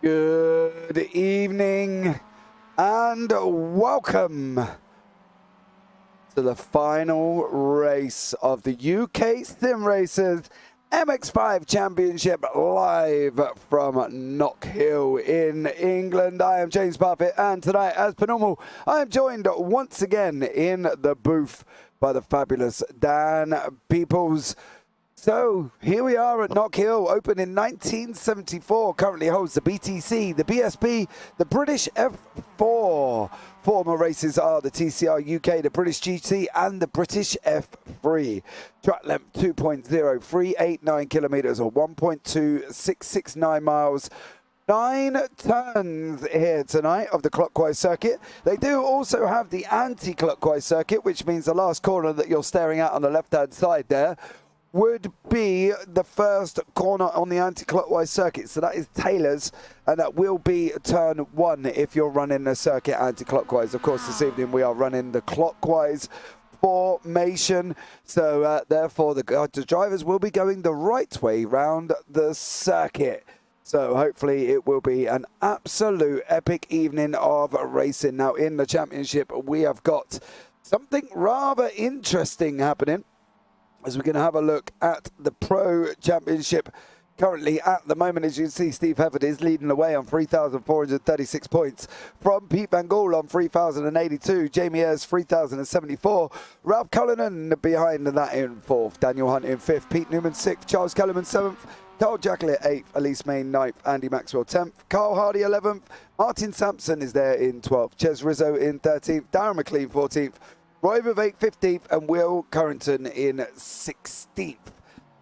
Good evening and welcome to the final race of the UkSimracers MX5 Championship live from Knockhill in England. I am James Parfitt, and tonight, as per normal, I am joined once again in the booth by the fabulous Daan Pepels. So here we are at Knockhill, opened in 1974, currently holds the BTC, the BSB, the British F4. Former races are the TCR UK, the British GT and the British F3. Track length 2.0389 kilometers or 1.2669 miles. 9 turns here tonight of the clockwise circuit. They do also have the anti-clockwise circuit, which means the last corner that you're staring at on the left-hand side there would be the first corner on the anti-clockwise circuit. So that is Taylor's, and that will be turn 1 if you're running the circuit anti-clockwise. Of course, this evening we are running the clockwise formation. So therefore, the drivers will be going the right way round the circuit. So hopefully it will be an absolute epic evening of racing. Now in the championship, we have got something rather interesting happening, as we're going to have a look at the Pro Championship. Currently, at the moment, as you can see, Steve Hefford is leading the way on 3,436 points from Pete Van Gool on 3,082, Jamie Ayres 3,074, Ralph Cullinan behind that in 4th, Daniel Hunt in 5th, Pete Newman 6th, Charles Kellerman 7th, Carl Jacklett 8th, Elise Main 9th, Andy Maxwell 10th, Carl Hardy 11th, Martin Sampson is there in 12th, Ches Rizzo in 13th, Darren McLean 14th, Roy Vivek 15th and Will Currington in 16th.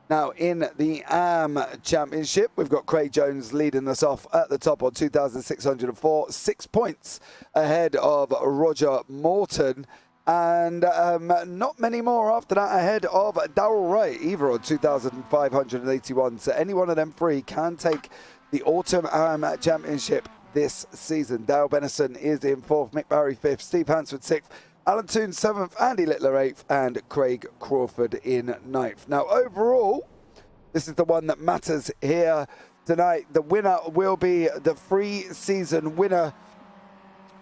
Now in the AM Championship, we've got Craig Jones leading us off at the top on 2,604, 6 points ahead of Roger Morton. And not many more after that ahead of Darrell Wright, either on 2,581. So any one of them three can take the Autumn AM Championship this season. Dale Benison is in 4th, Mick Barry 5th, Steve Hansford 6th, Alan Toon 7th, Andy Littler 8th, and Craig Crawford in 9th. Now, overall, this is the one that matters here tonight. The winner will be the free season winner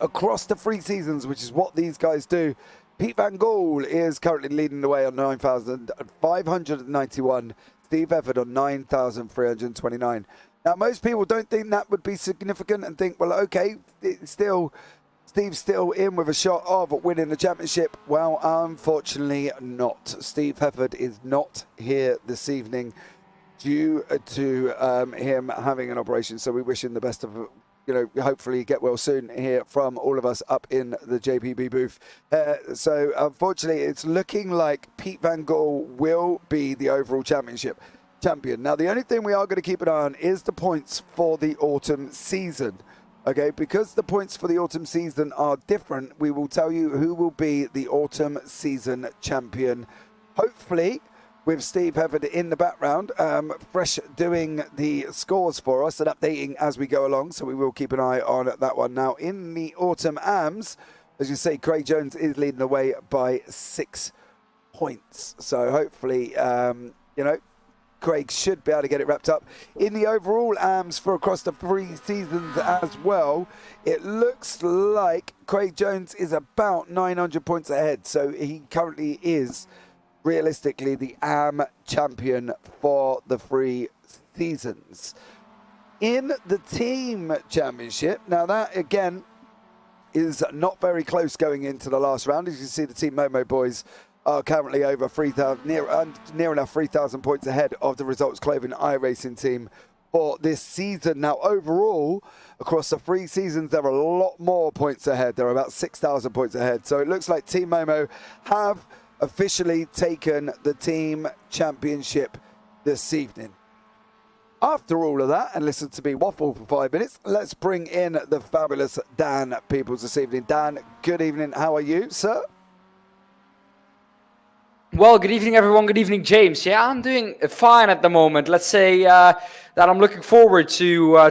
across the 3 seasons, which is what these guys do. Pete Van Gool is currently leading the way on 9,591. Steve Hefford on 9,329. Now, most people don't think that would be significant and think, well, okay, Steve's still in with a shot of winning the championship. Well, unfortunately not. Steve Hefford is not here this evening due to him having an operation. So we wish him the best of, hopefully get well soon here from all of us up in the JPB booth. So unfortunately, it's looking like Pete Van Gool will be the overall championship champion. Now, the only thing we are going to keep an eye on is the points for the autumn season. Okay, because the points for the autumn season are different, we will tell you who will be the autumn season champion. Hopefully, with Steve Hefford in the background, fresh doing the scores for us and updating as we go along. So we will keep an eye on that one. Now, in the autumn AMs, as you say, Craig Jones is leading the way by 6 points. So hopefully, Craig should be able to get it wrapped up. In the overall AMs for across the 3 seasons as well, it looks like Craig Jones is about 900 points ahead. So he currently is realistically the AM champion for the 3 seasons. In the team championship, now that again is not very close going into the last round. As you can see, the Team Momo boys are currently over 3,000, near enough 3,000 points ahead of the Results Clothing iRacing team for this season. Now, overall, across the 3 seasons, there are a lot more points ahead. They're about 6,000 points ahead. So it looks like Team Momo have officially taken the team championship this evening. After all of that, and listen to me waffle for 5 minutes, let's bring in the fabulous Daan Pepels this evening. Daan, good evening. How are you, sir? Well, good evening, everyone. Good evening, James. Yeah, I'm doing fine at the moment. Let's say that I'm looking forward to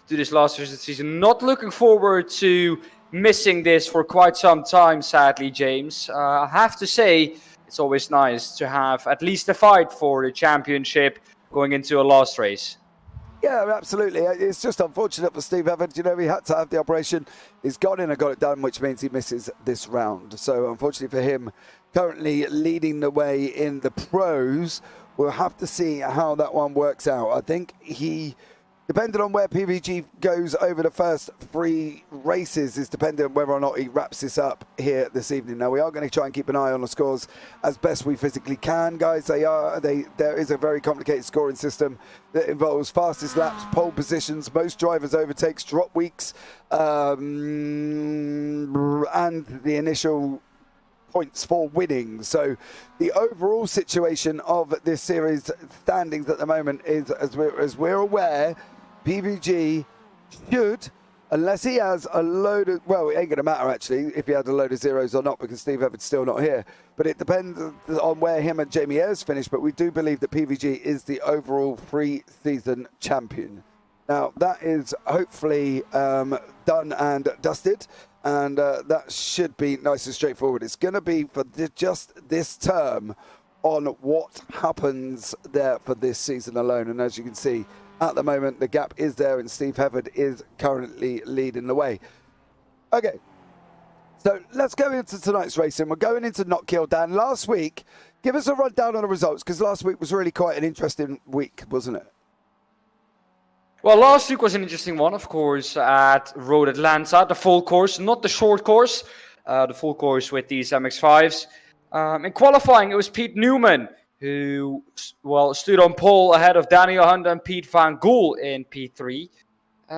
this last race of the season. Not looking forward to missing this for quite some time, sadly, James. I have to say, it's always nice to have at least a fight for the championship going into a last race. Yeah, absolutely. It's just unfortunate for Steve Evans. You know, he had to have the operation. He's gone in and got it done, which means he misses this round. So unfortunately for him, currently leading the way in the pros, we'll have to see how that one works out. I think depending on where PVG goes over the first 3 races, is dependent on whether or not he wraps this up here this evening. Now, we are going to try and keep an eye on the scores as best we physically can, guys. There is a very complicated scoring system that involves fastest laps, pole positions, most drivers overtakes, drop weeks, and the initial points for winning. So the overall situation of this series standings at the moment is, as we're aware, PVG should, unless he has a load of, well, it ain't going to matter actually if he had a load of zeros or not, because Steve Evans still not here, but it depends on where him and Jamie Ayres finish. But we do believe that PVG is the overall pre-season champion. Now that is hopefully done and dusted, and that should be nice and straightforward. It's going to be for just this term on what happens there for this season alone. And as you can see, at the moment, the gap is there, and Steve Hefford is currently leading the way. Okay, so let's go into tonight's racing. We're going into Knockhill. Dan, last week, give us a rundown on the results, because last week was really quite an interesting week, wasn't it? Well, last week was an interesting one, of course, at Road Atlanta, the full course, not the short course, the full course with these MX5s. In qualifying, it was Pete Newman who, well, stood on pole ahead of Daniel Hunt and Pete Van Gool in P3.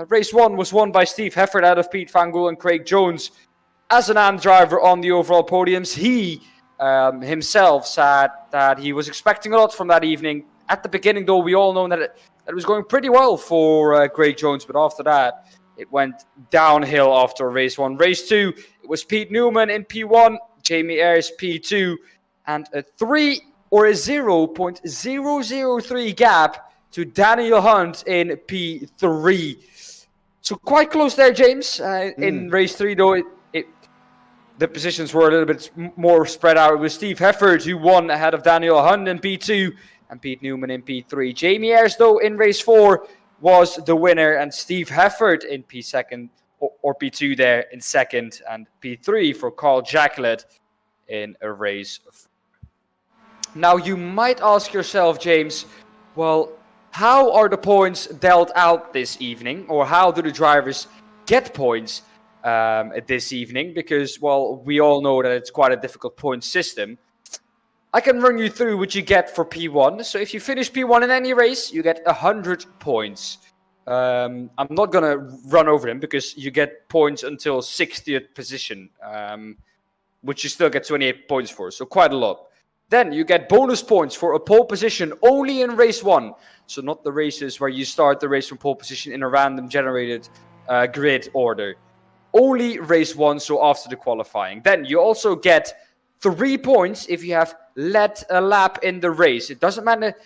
Race 1 was won by Steve Hefford out of Pete Van Gool and Craig Jones as an AND driver on the overall podiums. He himself said that he was expecting a lot from that evening. At the beginning, though, we all know that it was going pretty well for Craig Jones, but after that, it went downhill after race 1. Race 2, it was Pete Newman in P1, Jamie Ayres P2, and a 0.003 gap to Daniel Hunt in P3. So quite close there, James. In race 3, though, the positions were a little bit more spread out. It was Steve Hefford who won ahead of Daniel Hunt in P2 and Pete Newman in P3. Jamie Ayres, though, in race 4 was the winner, and Steve Hefford in P2 or P2 there in second, and P3 for Carl Jacklett in a race 4. Now, you might ask yourself, James, well, how are the points dealt out this evening? Or how do the drivers get points this evening? Because, well, we all know that it's quite a difficult point system. I can run you through what you get for P1. So if you finish P1 in any race, you get 100 points. I'm not going to run over them because you get points until 60th position, which you still get 28 points for. So quite a lot. Then you get bonus points for a pole position only in race 1. So not the races where you start the race from pole position in a random generated grid order. Only race 1, so after the qualifying. Then you also get 3 points if you have led a lap in the race. It doesn't matter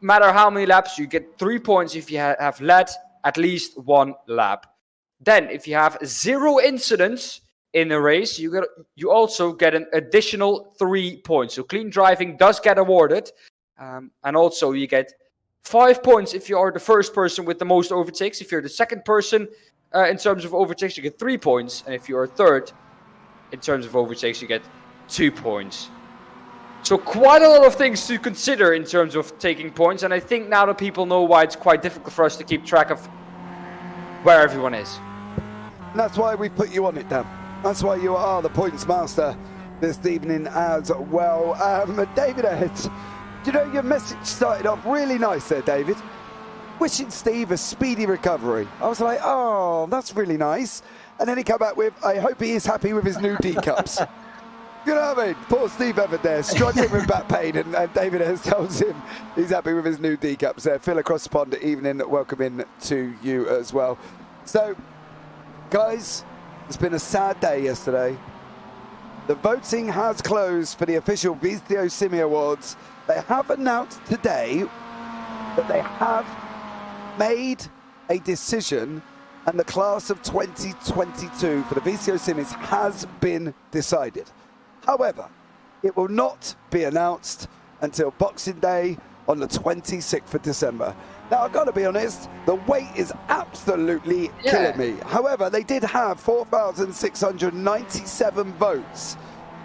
how many laps, you get 3 points if you have led at least 1 lap. Then if you have 0 incidents in a race, you also get an additional 3 points. So clean driving does get awarded. And also you get 5 points if you are the first person with the most overtakes. If you're the second person in terms of overtakes, you get 3 points. And if you're third in terms of overtakes, you get 2 points. So quite a lot of things to consider in terms of taking points. And I think now that people know why it's quite difficult for us to keep track of where everyone is. And that's why we put you on it, Dan. That's why you are the points master this evening as well. David Edge, you know, your message started off really nice there, David. Wishing Steve a speedy recovery. I was like, oh, that's really nice. And then he came back with, I hope he is happy with his new D-cups. You know what I mean? Poor Steve Everett there, struggling with back pain, and David Ayres tells him he's happy with his new D-cups there. Phil across the pond, evening, welcome in to you as well. So, guys, it's been a sad day yesterday. The voting has closed for the official VCO Simi Awards. They have announced today that they have made a decision, and the class of 2022 for the VCO Simis has been decided. However, it will not be announced until Boxing Day on the 26th of December. Now, I've got to be honest, the wait is absolutely killing me. However, they did have 4,697 votes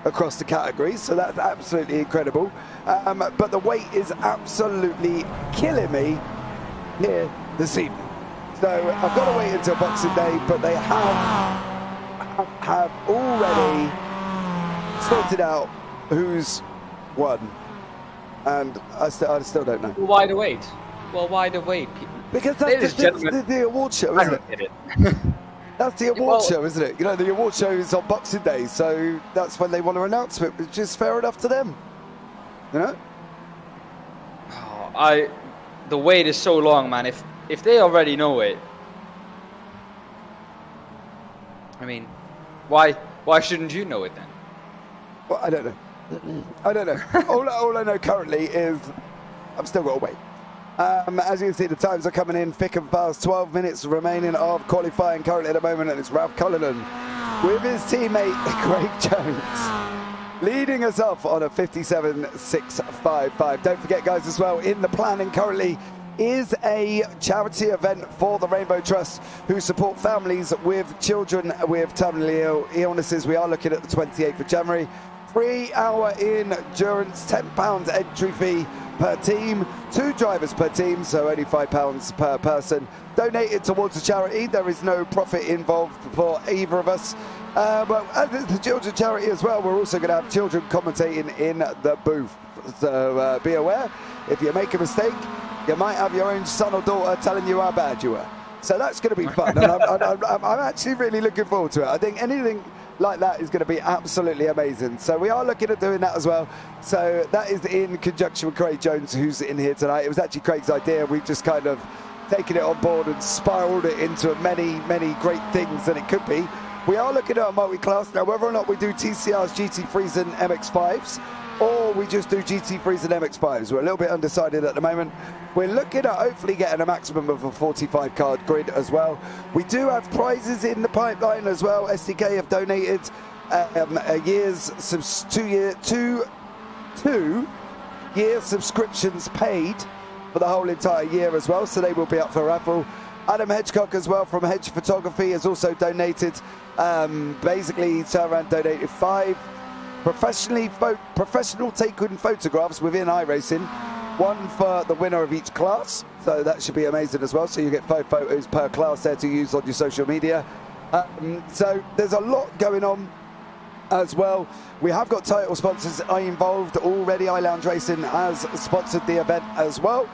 across the categories, so that's absolutely incredible. But the wait is absolutely killing me here this evening. So I've got to wait until Boxing Day, but they have already sorted out who's won. And I still don't know. Why the wait? Well, why the wait? Because that's the award show, isn't it? Get it. That's the award show, isn't it? You know, the award show is on Boxing Day, so that's when they want to announce it, which is fair enough to them. You know? The wait is so long, man. If they already know it, I mean, why shouldn't you know it then? Well, I don't know. I don't know. all I know currently is I've still got to wait. As you can see, the times are coming in thick and fast. 12 minutes remaining of qualifying currently at the moment, and it's Ralph Cullinan with his teammate Craig Jones leading us off on a 57.655. Don't forget, guys, as well, in the planning currently is a charity event for the Rainbow Trust, who support families with children with terminally illnesses. We are looking at the 28th of January. 3-hour endurance, £10 entry fee per team, 2 drivers per team, so only £5 per person. Donated towards the charity. There is no profit involved for either of us. But as it's the children's charity as well, we're also going to have children commentating in the booth. So be aware, if you make a mistake, you might have your own son or daughter telling you how bad you were. So that's going to be fun, and I'm actually really looking forward to it. I think anything like that is going to be absolutely amazing. So we are looking at doing that as well. So that is in conjunction with Craig Jones, who's in here tonight. It was actually Craig's idea. We've just kind of taken it on board and spiraled it into many great things than it could be. We are looking at a multi-class. Now, whether or not we do TCRs, GT3s and MX5s, or we just do GT3s and MX5s, we're a little bit undecided at the moment. We're looking at hopefully getting a maximum of a 45 card grid as well. We do have prizes in the pipeline as well. SDK have donated a year's 2-year subscriptions paid for the whole entire year as well, so they will be up for raffle. Adam Hedgecock as well from Hedge Photography has also donated. Basically, he turned around, donated 5 professional taken photographs within iRacing, 1 for the winner of each class, so that should be amazing as well. So you get 5 photos per class there to use on your social media. So there's a lot going on as well. We have got title sponsors involved already. iLounge Racing has sponsored the event as well.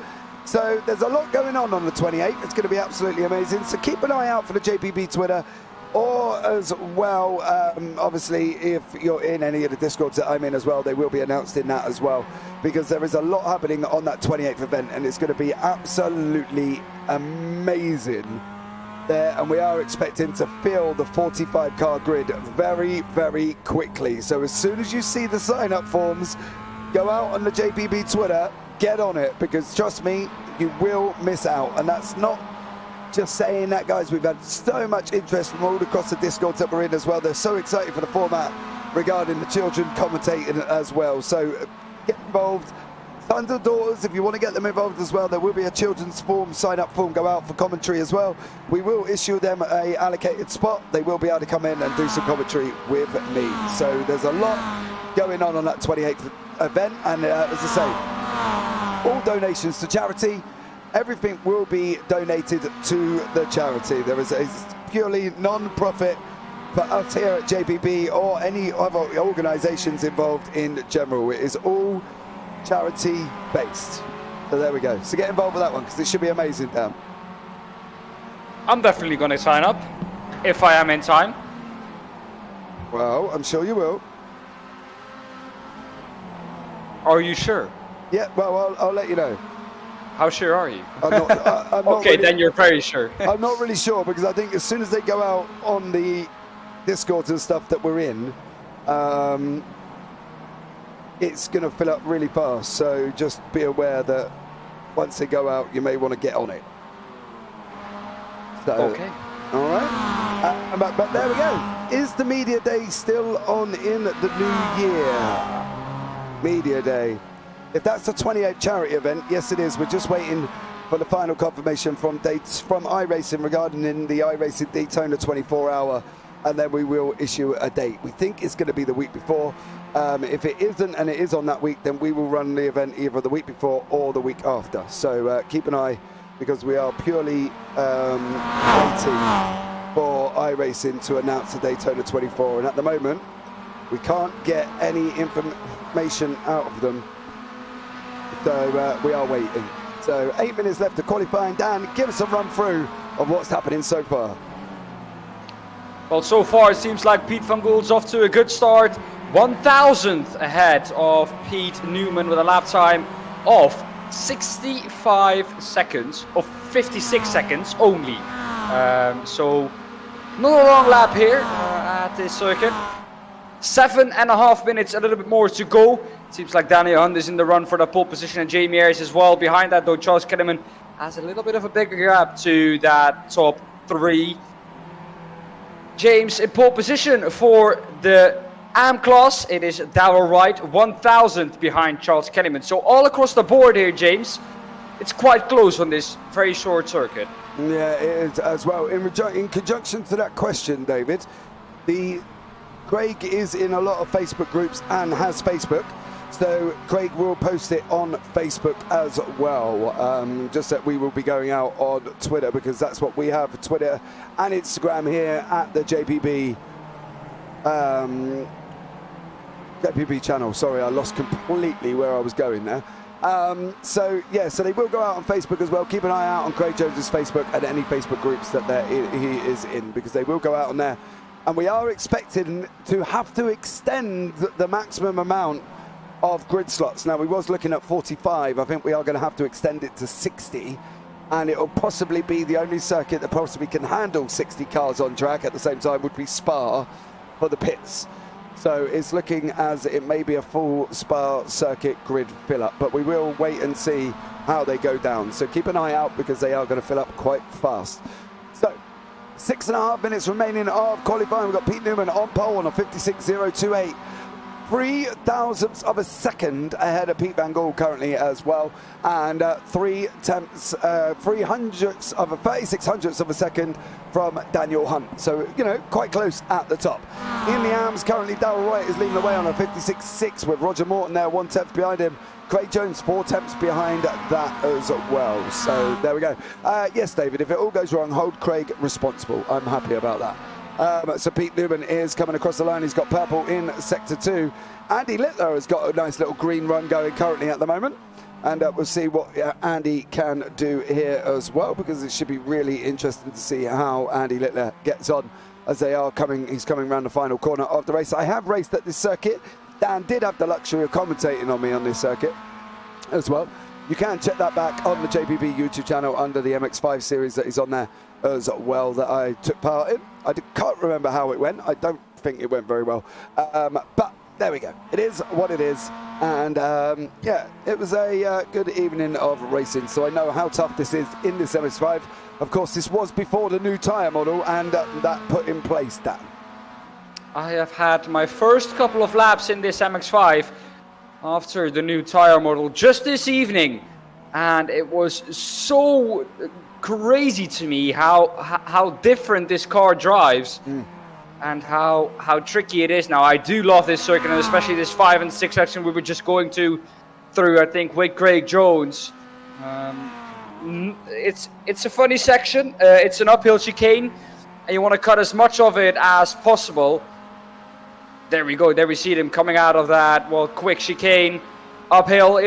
So there's a lot going on the 28th. It's going to be absolutely amazing. So keep an eye out for the JPB Twitter, or as well, obviously, if you're in any of the Discords that I'm in as well, they will be announced in that as well, because there is a lot happening on that 28th event, and it's going to be absolutely amazing there, and we are expecting to fill the 45 car grid very quickly. So as soon as you see the sign-up forms, go out on the JPB Twitter, get on it, because trust me, you will miss out. And that's not just saying that, guys. We've had so much interest from all across the Discords that we're in as well. They're so excited for the format regarding the children commentating as well. So get involved. Sons and daughters, if you want to get them involved as well, there will be a children's form, sign-up form go out for commentary as well. We will issue them a allocated spot. They will be able to come in and do some commentary with me. So there's a lot going on that 28th event, and as I say, all donations to charity. Everything will be donated to the charity. There is a purely non-profit for us here at JPB or any other organisations involved in general. It is all charity based. So there we go. So get involved with that one, because it should be amazing, Dan. I'm definitely going to sign up if I am in time. Well, I'm sure you will. Are you sure? Yeah, well, I'll let you know. How sure are you? I'm not okay, really, then you're very sure. I'm not really sure, because I think as soon as they go out on the Discords and stuff that we're in, it's going to fill up really fast. So just be aware that once they go out, you may want to get on it. So, okay. All right. But there we go. Is the media day still on in the new year? Media day. If that's the 28th charity event, yes it is. We're just waiting for the final confirmation from dates from iRacing regarding in the iRacing Daytona 24-hour, and then we will issue a date. We think it's going to be the week before. If it isn't and it is on that week, then we will run the event either the week before or the week after. So keep an eye, because we are purely waiting for iRacing to announce the Daytona 24, and at the moment we can't get any information out of them, so we are waiting. So 8 minutes left to qualifying. Dan, give us a run through of what's happening so far. Well, so far it seems like Pete van Gould's off to a good start. 1,000th ahead of Pete Newman with a lap time of 65 seconds, of 56 seconds only. So not a long lap here at this circuit. 7.5 minutes, a little bit more to go. Seems like Daniel Hunt is in the run for the pole position, and Jamie Ayres as well. Behind that, though, Charles Kellerman has a little bit of a bigger gap to that top 3. James in pole position for the AM class. It is Darrell Wright, 1,000th behind Charles Kellerman. So all across the board here, James, it's quite close on this very short circuit. Yeah, it is as well. In conjunction to that question, David, Craig is in a lot of Facebook groups and has Facebook, so Craig will post it on Facebook as well. Just that we will be going out on Twitter, because that's what we have, Twitter and Instagram here at the JPB channel. Sorry, I lost completely where I was going there. So they will go out on Facebook as well. Keep an eye out on Craig Jones's Facebook and any Facebook groups that he is in, because they will go out on there. And we are expecting to have to extend the maximum amount of grid slots. Now, we was looking at 45. I think we are going to have to extend it to 60. And it will possibly be the only circuit that possibly can handle 60 cars on track at the same time would be Spa for the pits. So it's looking as it may be a full Spa circuit grid fill-up. But we will wait and see how they go down. So keep an eye out, because they are going to fill up quite fast. So 6.5 minutes remaining of qualifying. We've got Pete Newman on pole on a 56.028. 0.03 of a second ahead of Pete van Gool currently as well, and 36 of a second from Daniel Hunt. So, quite close at the top. In the AMs currently, Darrell Wright is leading the way on a 56.6 with Roger Morton there 1/10 behind him. Craig Jones 4/10 behind that as well. So there we go. Yes, David, if it all goes wrong, hold Craig responsible. I'm happy about that. So Pete Newman is coming across the line. He's got purple in sector 2. Andy Littler has got a nice little green run going currently at the moment. And we'll see what Andy can do here as well, because it should be really interesting to see how Andy Littler gets on as he's coming around the final corner of the race. I have raced at this circuit. Dan did have the luxury of commentating on me on this circuit as well. You can check that back on the JPB YouTube channel under the MX5 series that is on there as well, that I took part in. I can't remember how it went. I don't think it went very well. But there we go. It is what it is. And it was a good evening of racing. So I know how tough this is in this MX5. Of course, this was before the new tyre model, and that put in place, Dan. I have had my first couple of laps in this MX5 after the new tire model just this evening, and it was so crazy to me how different this car drives and how tricky it is now. I do love this circuit, and especially this 5 and 6 section we were just going through, I think, with Craig Jones. It's a funny section. It's an uphill chicane, and you want to cut as much of it as possible. There we go. There we see them coming out of that, quick chicane, uphill.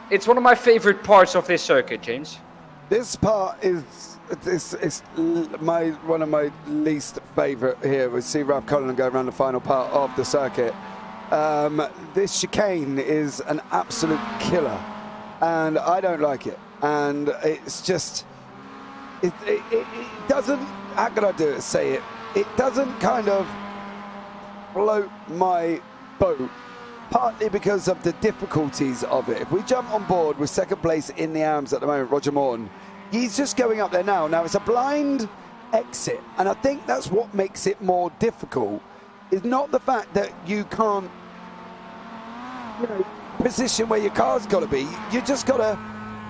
It's one of my favorite parts of this circuit, James. This part is one of my least favorite here. We see Ralph Cullen go around the final part of the circuit. This chicane is an absolute killer, and I don't like it. And it's just, it doesn't, how can I do it, say it? It doesn't kind of float my boat, partly because of the difficulties of it. If we jump on board with second place in the AMS at the moment, Roger Morton, he's just going up there now. Now it's a blind exit, and I think that's what makes it more difficult, is not the fact that you can't position where your car's got to be. You just got to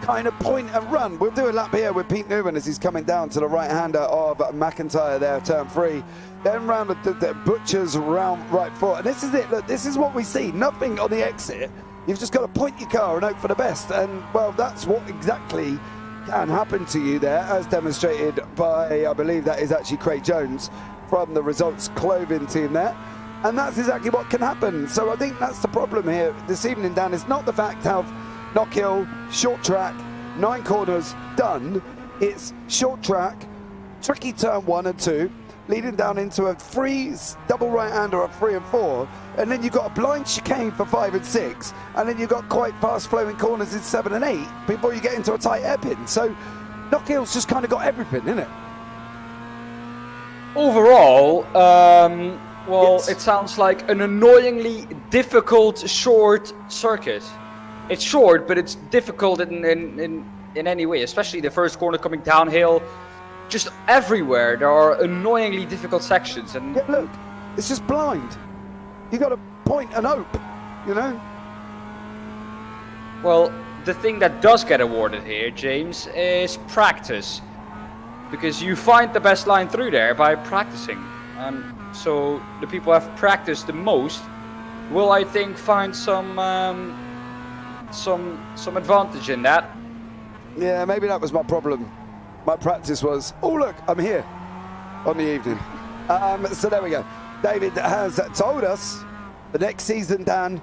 kind of point and run. We'll do a lap here with Pete Newman as he's coming down to the right-hander of McIntyre there, turn 3. Then round the Butcher's round right foot. And this is it. Look, this is what we see. Nothing on the exit. You've just got to point your car and hope for the best. And, well, that's what exactly can happen to you there, as demonstrated by, I believe that is actually Craig Jones from the Results Clothing team there. And that's exactly what can happen. So I think that's the problem here this evening, Dan. It's not the fact of Knockhill, short track, 9 corners, done. It's short track, tricky turn 1 and 2, leading down into a 3 double right-hander of 3 and 4. And then you've got a blind chicane for 5 and 6. And then you've got quite fast-flowing corners in 7 and 8 before you get into a tight hairpin. So Knockhill's just kind of got everything, isn't it? Overall, well, Yes. it sounds like an annoyingly difficult short circuit. It's short, but it's difficult in any way, especially the first corner coming downhill. Just everywhere there are annoyingly difficult sections. And Yeah, look, it's just blind. You got to point and hope, you know? well, the thing that does get awarded here, James, is practice. Because you find the best line through there by practicing. So the people who have practiced the most will, I think, find some advantage in that. Yeah, maybe that was my problem. My practice was, oh look, I'm here on the evening. So there we go. David has told us the next season, Dan,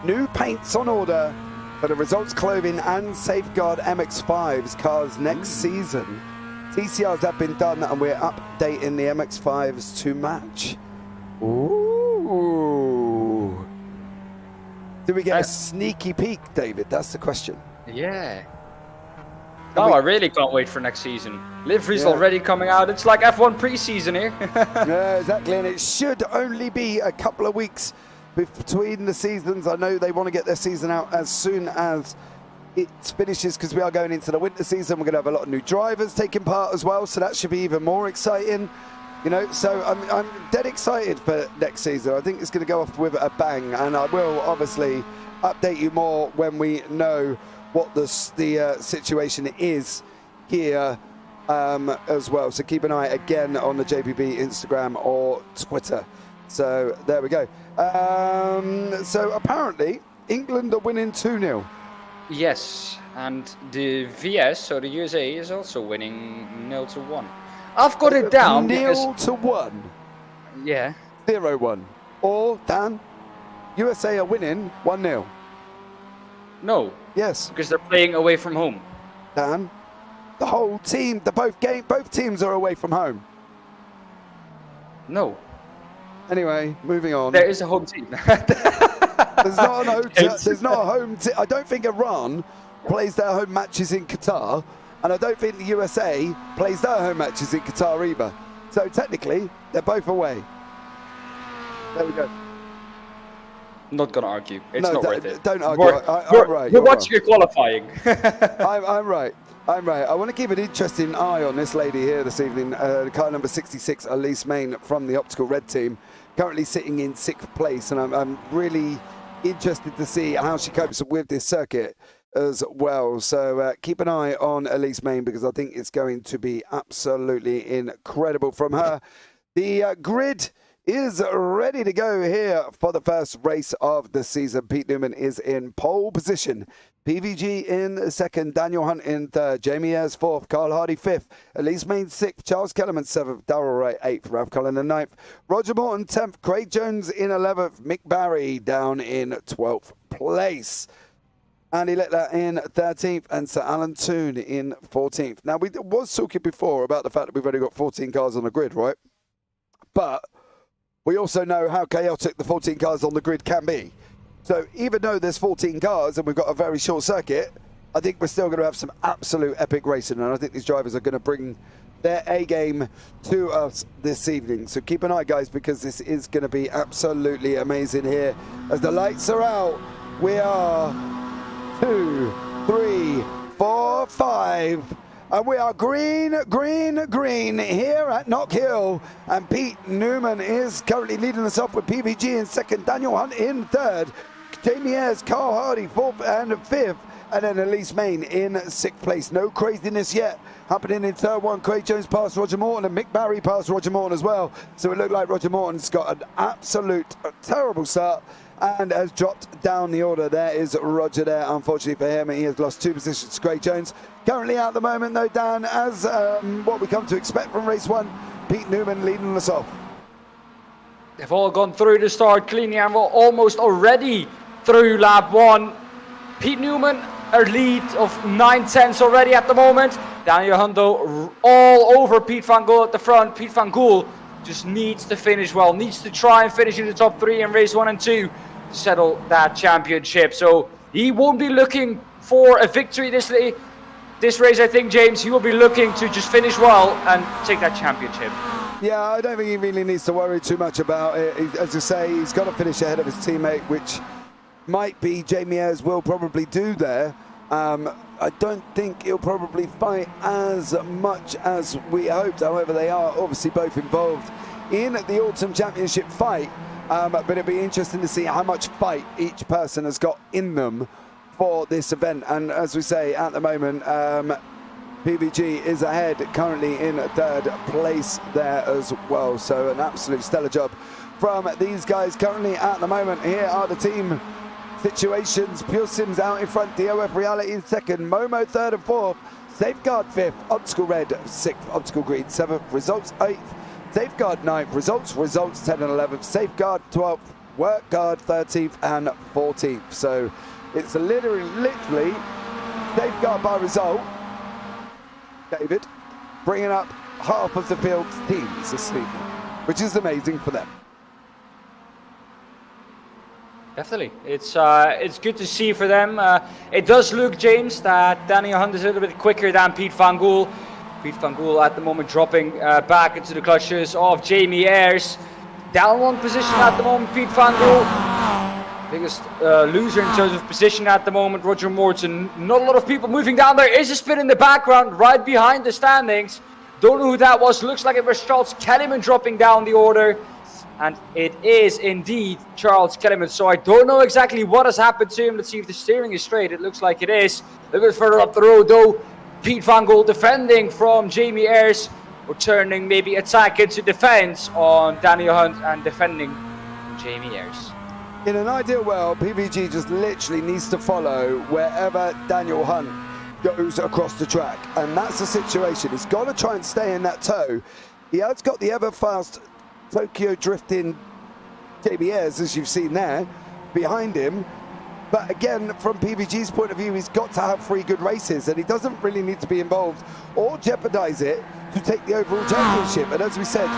new paints on order for the Results Clothing and Safeguard MX5s cars next season. TCRs have been done and we're updating the MX5s to match. Ooh. Do we get a sneaky peek, David? That's the question. Yeah. Oh, I really can't wait for next season. Livery's already coming out. It's like F1 preseason here. Yeah, exactly. And it should only be a couple of weeks between the seasons. I know they want to get their season out as soon as it finishes because we are going into the winter season. We're going to have a lot of new drivers taking part as well. So that should be even more exciting. You know, so I'm dead excited for next season. I think it's going to go off with a bang. And I will obviously update you more when we know what the situation is here as well. So keep an eye again on the JPB Instagram or Twitter. So there we go. So apparently England are winning 2-0. Yes, and the VS, so the USA, is also winning 0-1. I've got it down 0-1. Yeah. 0-1. Or, Dan, USA are winning 1-0. No. Yes. Because they're playing away from home. Dan, the whole team, both teams are away from home. No. Anyway, moving on. There is a home team. There's not a home team. I don't think Iran plays their home matches in Qatar, and I don't think the USA plays their home matches in Qatar either. So technically, they're both away. There we go. Not gonna argue. It's not worth it. Don't argue. I'm right. We're watching a qualifying. I'm right. I'm right. I want to keep an interesting eye on this lady here this evening. Car number 66, Elise Main from the Optical Red team, currently sitting in 6th place, and I'm really interested to see how she copes with this circuit as well. So keep an eye on Elise Main because I think it's going to be absolutely incredible from her. The grid is ready to go here for the first race of the season. Pete Newman is in pole position. PVG in second, Daniel Hunt in third, Jamie Ayres fourth, Carl Hardy fifth, Elise Main sixth, Charles Kellerman seventh, Darrell Wright eighth, Ralph Cullen in ninth, Roger Morton 10th, Craig Jones in 11th, Mick Barry down in 12th place. Andy Littler in 13th and Sir Alan Toon in 14th. Now, we was talking before about the fact that we've only got 14 cars on the grid, right? But we also know how chaotic the 14 cars on the grid can be. So even though there's 14 cars and we've got a very short circuit, I think we're still going to have some absolute epic racing. And I think these drivers are going to bring their A-game to us this evening. So keep an eye, guys, because this is going to be absolutely amazing here. As the lights are out, we are 2, 3, 4, 5. And we are green, green, green here at Knockhill. And Pete Newman is currently leading us off with PVG in second, Daniel Hunt in third, Jamie Ayres, Carl Hardy 4th and 5th, and then Elise Main in 6th place. No craziness yet happening in third one. Craig Jones past Roger Morton and Mick Barry past Roger Morton as well. So it looked like Roger Morton's got an absolute terrible start and has dropped down the order. There is Roger there, unfortunately for him. He has lost 2 positions to Craig Jones. Currently at the moment though, Dan, as what we come to expect from race 1, Pete Newman leading us off. They've all gone through the start cleanly and we're almost already through lap 1. Pete Newman, a lead of 9/10 already at the moment. Daniel Hundo all over Pete Van Gool at the front. Pete Van Gool just needs to finish well, needs to try and finish in the top 3 in race 1 and 2 to settle that championship. So he won't be looking for a victory this race, I think, James. He will be looking to just finish well and take that championship. Yeah, I don't think he really needs to worry too much about it. As you say, he's got to finish ahead of his teammate, which might be Jamie Ayres will probably do there. I don't think he'll probably fight as much as we hoped. However, they are obviously both involved in the Autumn Championship fight. But it'll be interesting to see how much fight each person has got in them for this event. And as we say, at the moment, PVG is ahead currently in 3rd place there as well. So an absolute stellar job from these guys currently at the moment. Here are the team situations. Pure Sims out in front, DOF Reality in 2nd, Momo 3rd and 4th, Safeguard 5th, Obstacle Red 6th, Obstacle Green 7th, Results 8th, Safeguard 9th, Results 10 and 11th, Safeguard 12th, Work Guard 13th and 14th. So it's literally Safeguard by result, David, bringing up half of the field's teams this evening, which is amazing for them. Definitely, it's good to see for them. It does look, James, that Daniel Hunt is a little bit quicker than Pete Van Gool. Pete Van Gool at the moment dropping back into the clutches of Jamie Ayres. Down 1 position at the moment, Pete Van Gool. Biggest loser in terms of position at the moment, Roger Morton. Not a lot of people moving down. There is a spin in the background right behind the standings. Don't know who that was. Looks like it was Charles Kellyman dropping down the order. And it is indeed Charles Kellyman. So I don't know exactly what has happened to him. Let's see if the steering is straight. It looks like it is. A little bit further up the road though. Pete Van Gool defending from Jamie Ayres. Or turning maybe attack into defense on Daniel Hunt and defending Jamie Ayres. In an ideal world, PVG just literally needs to follow wherever Daniel Hunt goes across the track. And that's the situation. He's got to try and stay in that tow. He has got the ever fast Tokyo drifting Jamie Ayres, as you've seen there, behind him. But again, from PVG's point of view, he's got to have 3 good races, and he doesn't really need to be involved or jeopardize it to take the overall championship. And as we said,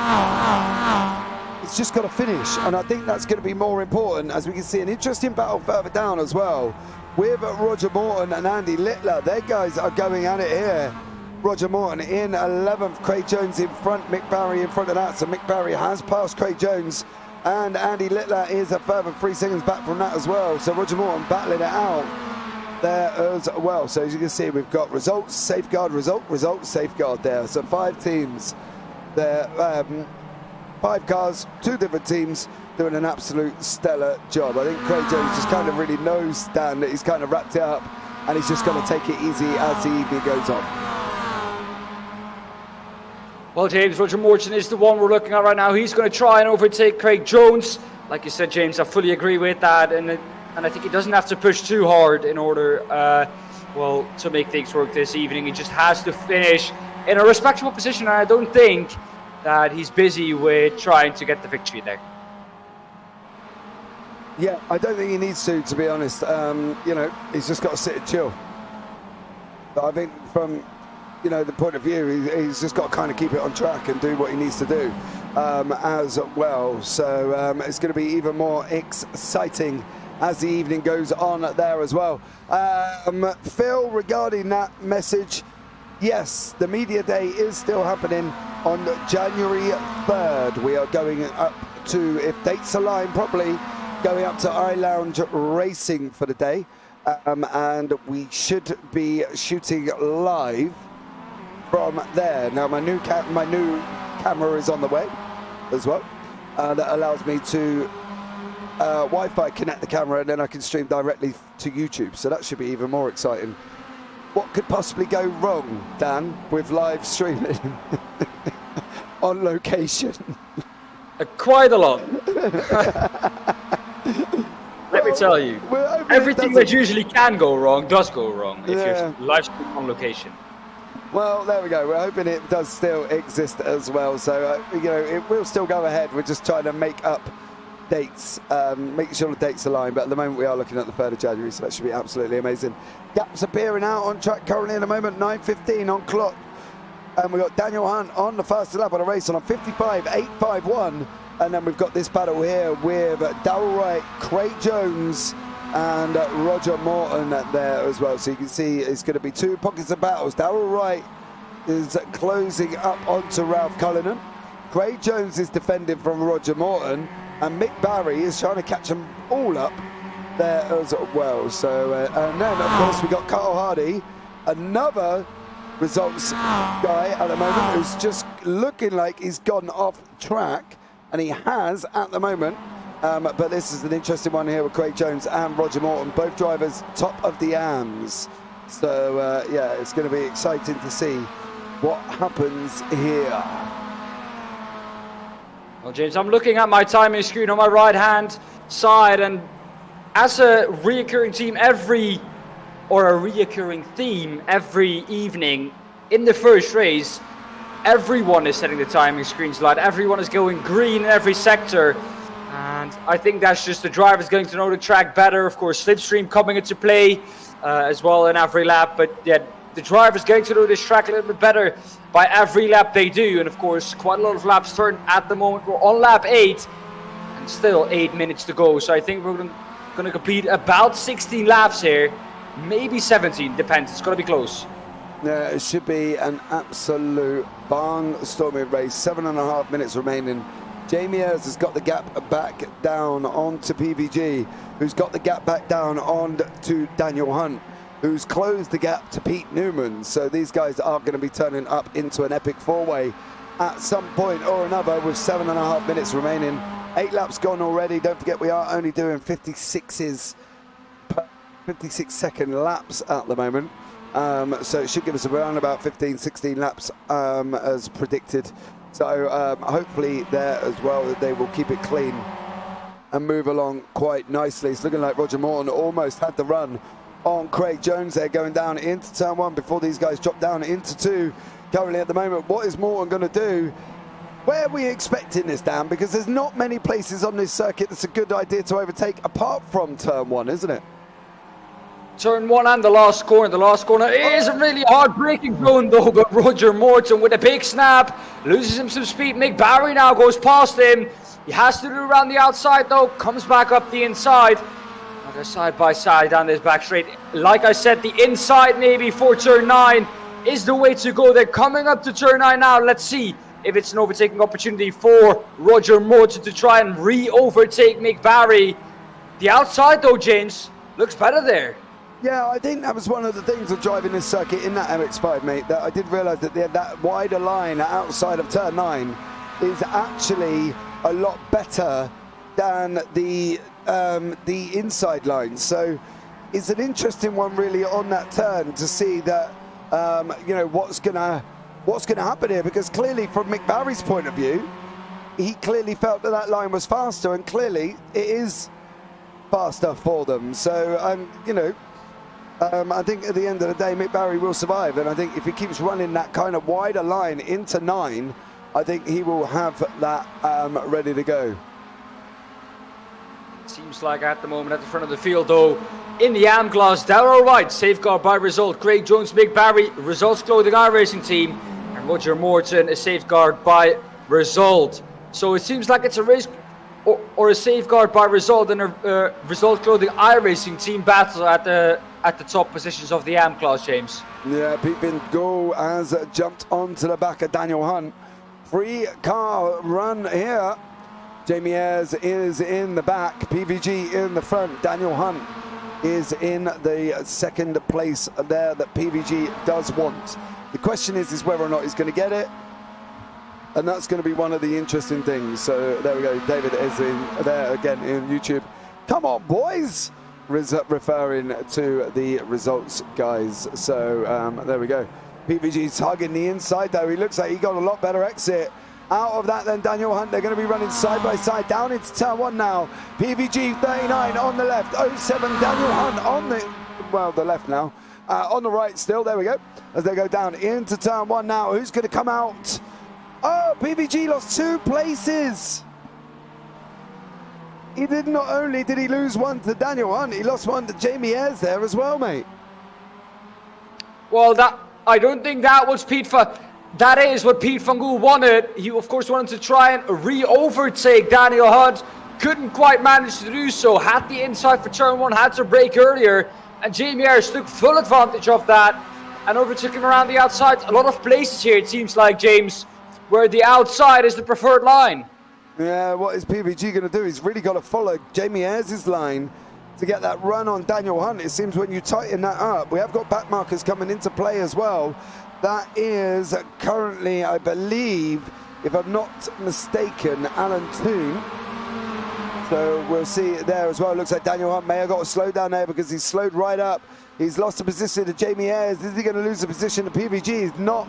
he's just got to finish, and I think that's going to be more important, as we can see an interesting battle further down as well with Roger Morton and Andy Littler. Their guys are going at it here. Roger Morton in 11th, Craig Jones in front, Mick Barry in front of that. So Mick Barry has passed Craig Jones, and Andy Littler is a further 3 seconds back from that as well. So Roger Morton battling it out there as well. So as you can see, we've got results, safeguard, result, safeguard there. So 5 teams there, 5 cars, 2 different teams doing an absolute stellar job. I think Craig Jones just kind of really knows, Dan, that he's kind of wrapped it up, and he's just going to take it easy as the evening goes on. Well, James, Roger Morton is the one we're looking at right now. He's going to try and overtake Craig Jones. Like you said, James, I fully agree with that. And I think he doesn't have to push too hard in order, to make things work this evening. He just has to finish in a respectable position. And I don't think that he's busy with trying to get the victory there. Yeah, I don't think he needs to be honest. He's just got to sit and chill. But I think from the point of view, he's just got to kind of keep it on track and do what he needs to do as well. So it's going to be even more exciting as the evening goes on there as well. Phil, regarding that message, yes, the media day is still happening on January 3rd. We are going up to, if dates align properly, going up to iLounge Racing for the day. And we should be shooting live from there. Now my new camera is on the way as well. That allows me to Wi-Fi connect the camera, and then I can stream directly to YouTube. So that should be even more exciting. What could possibly go wrong, Dan, with live streaming on location? Quite a lot. Let me tell you, everything that usually can go wrong does go wrong if you're live streaming on location. Well, there we go. We're hoping it does still exist as well. So, you know, it will still go ahead. We're just trying to make up dates, making sure the dates align. But at the moment, we are looking at the 3rd of January, so that should be absolutely amazing. Gaps appearing out on track currently in the moment, 9:15 on clock. And we've got Daniel Hunt on the fastest lap of the race on a 55.851. And then we've got this battle here with Darrell Wright, Craig Jones, and Roger Morton there as well. So you can see it's going to be two pockets of battles. Darrell Wright is closing up onto Ralph Cullinan. Craig Jones is defending from Roger Morton, and Mick Barry is trying to catch them all up there as well. So, and then of course we got Carl Hardy, another results guy at the moment, who's just looking like he's gone off track, and he has at the moment. But this is an interesting one here with Craig Jones and Roger Morton, both drivers top of the AMs. So yeah, it's going to be exciting to see what happens here. Well, James, I'm looking at my timing screen on my right-hand side, and as a reoccurring theme every evening in the first race, everyone is setting the timing screens light. Everyone is going green in every sector. And I think that's just the drivers getting to know the track better. Of course, slipstream coming into play as well in every lap. But yeah, the drivers getting to know this track a little bit better by every lap they do. And of course, quite a lot of laps turned at the moment. We're on lap 8 and still 8 minutes to go. So I think we're going to complete about 16 laps here. Maybe 17, depends. It's going to be close. Yeah, it should be an absolute barnstorming race. 7.5 minutes remaining. Jamie Ayres has got the gap back down onto PVG, who's got the gap back down on to Daniel Hunt, who's closed the gap to Pete Newman. So these guys are going to be turning up into an epic four-way at some point or another with 7.5 minutes remaining. 8 laps gone already. Don't forget, we are only doing 56-second laps at the moment. So it should give us around about 15-16 laps as predicted. So hopefully there as well that they will keep it clean and move along quite nicely. It's looking like Roger Morton almost had the run on Craig Jones there, going down into turn 1 before these guys drop down into 2. Currently at the moment, what is Morton going to do? Where are we expecting this, Dan? Because there's not many places on this circuit that's a good idea to overtake apart from turn 1, isn't it? Turn 1 and the last corner. The last corner is a really hard braking zone though, but Roger Morton with a big snap loses him some speed. Mick Barry now goes past him. He has to do around the outside though, comes back up the inside. Now they're side by side down this back straight. Like I said, the inside maybe for turn 9 is the way to go. They're coming up to turn 9 now. Let's see if it's an overtaking opportunity for Roger Morton to try and re-overtake Mick Barry. The outside though, James, looks better there. Yeah, I think that was one of the things of driving this circuit in that MX5, mate, that I did realise that that wider line outside of turn 9 is actually a lot better than the inside line. So it's an interesting one really on that turn to see that, you know, what's gonna happen here, because clearly from Mick Barry's point of view, he clearly felt that that line was faster, and clearly it is faster for them. So, you know, I think at the end of the day, Mick Barry will survive, and I think if he keeps running that kind of wider line into 9, I think he will have that ready to go. Seems like at the moment at the front of the field though, in the AM class, Darrell Wright, safeguard by result. Craig Jones, Mick Barry, results clothing iRacing team, and Roger Morton, a safeguard by result. So it seems like it's a race or a safeguard by result and a result clothing iRacing team battle at the top positions of the AM class, James. Yeah, Pete Van Gogh has jumped onto the back of Daniel Hunt. 3-car run here. Jamie Ayres is in the back, PVG in the front. Daniel Hunt is in the second place there that PVG does want. The question is whether or not he's going to get it. And that's going to be one of the interesting things. So there we go. David is in there again in YouTube. Come on, boys. Referring to the results, guys. So there we go. PVG's hugging the inside, though. He looks like he got a lot better exit out of that than Daniel Hunt. They're going to be running side by side down into turn 1 now. PVG 39 on the left, 07 Daniel Hunt on the left now. On the right still, there we go. As they go down into turn 1 now. Who's going to come out? Oh, PVG lost 2 places. He did not only did he lose one to Daniel Hunt, he lost one to Jamie Ayres there as well, mate. Well, I don't think that was that is what Pete van Gool wanted. He, of course, wanted to try and re-overtake Daniel Hunt. Couldn't quite manage to do so. Had the inside for turn 1, had to brake earlier. And Jamie Ayres took full advantage of that and overtook him around the outside. A lot of places here, it seems like, James, where the outside is the preferred line. Yeah, what is PVG going to do? He's really got to follow Jamie Ayres' line to get that run on Daniel Hunt. It seems when you tighten that up, we have got back markers coming into play as well. That is currently, I believe, if I'm not mistaken, Alan Toon. So we'll see there as well. Looks like Daniel Hunt may have got a slow down there because he's slowed right up. He's lost the position to Jamie Ayres. Is he going to lose the position to PVG? He's not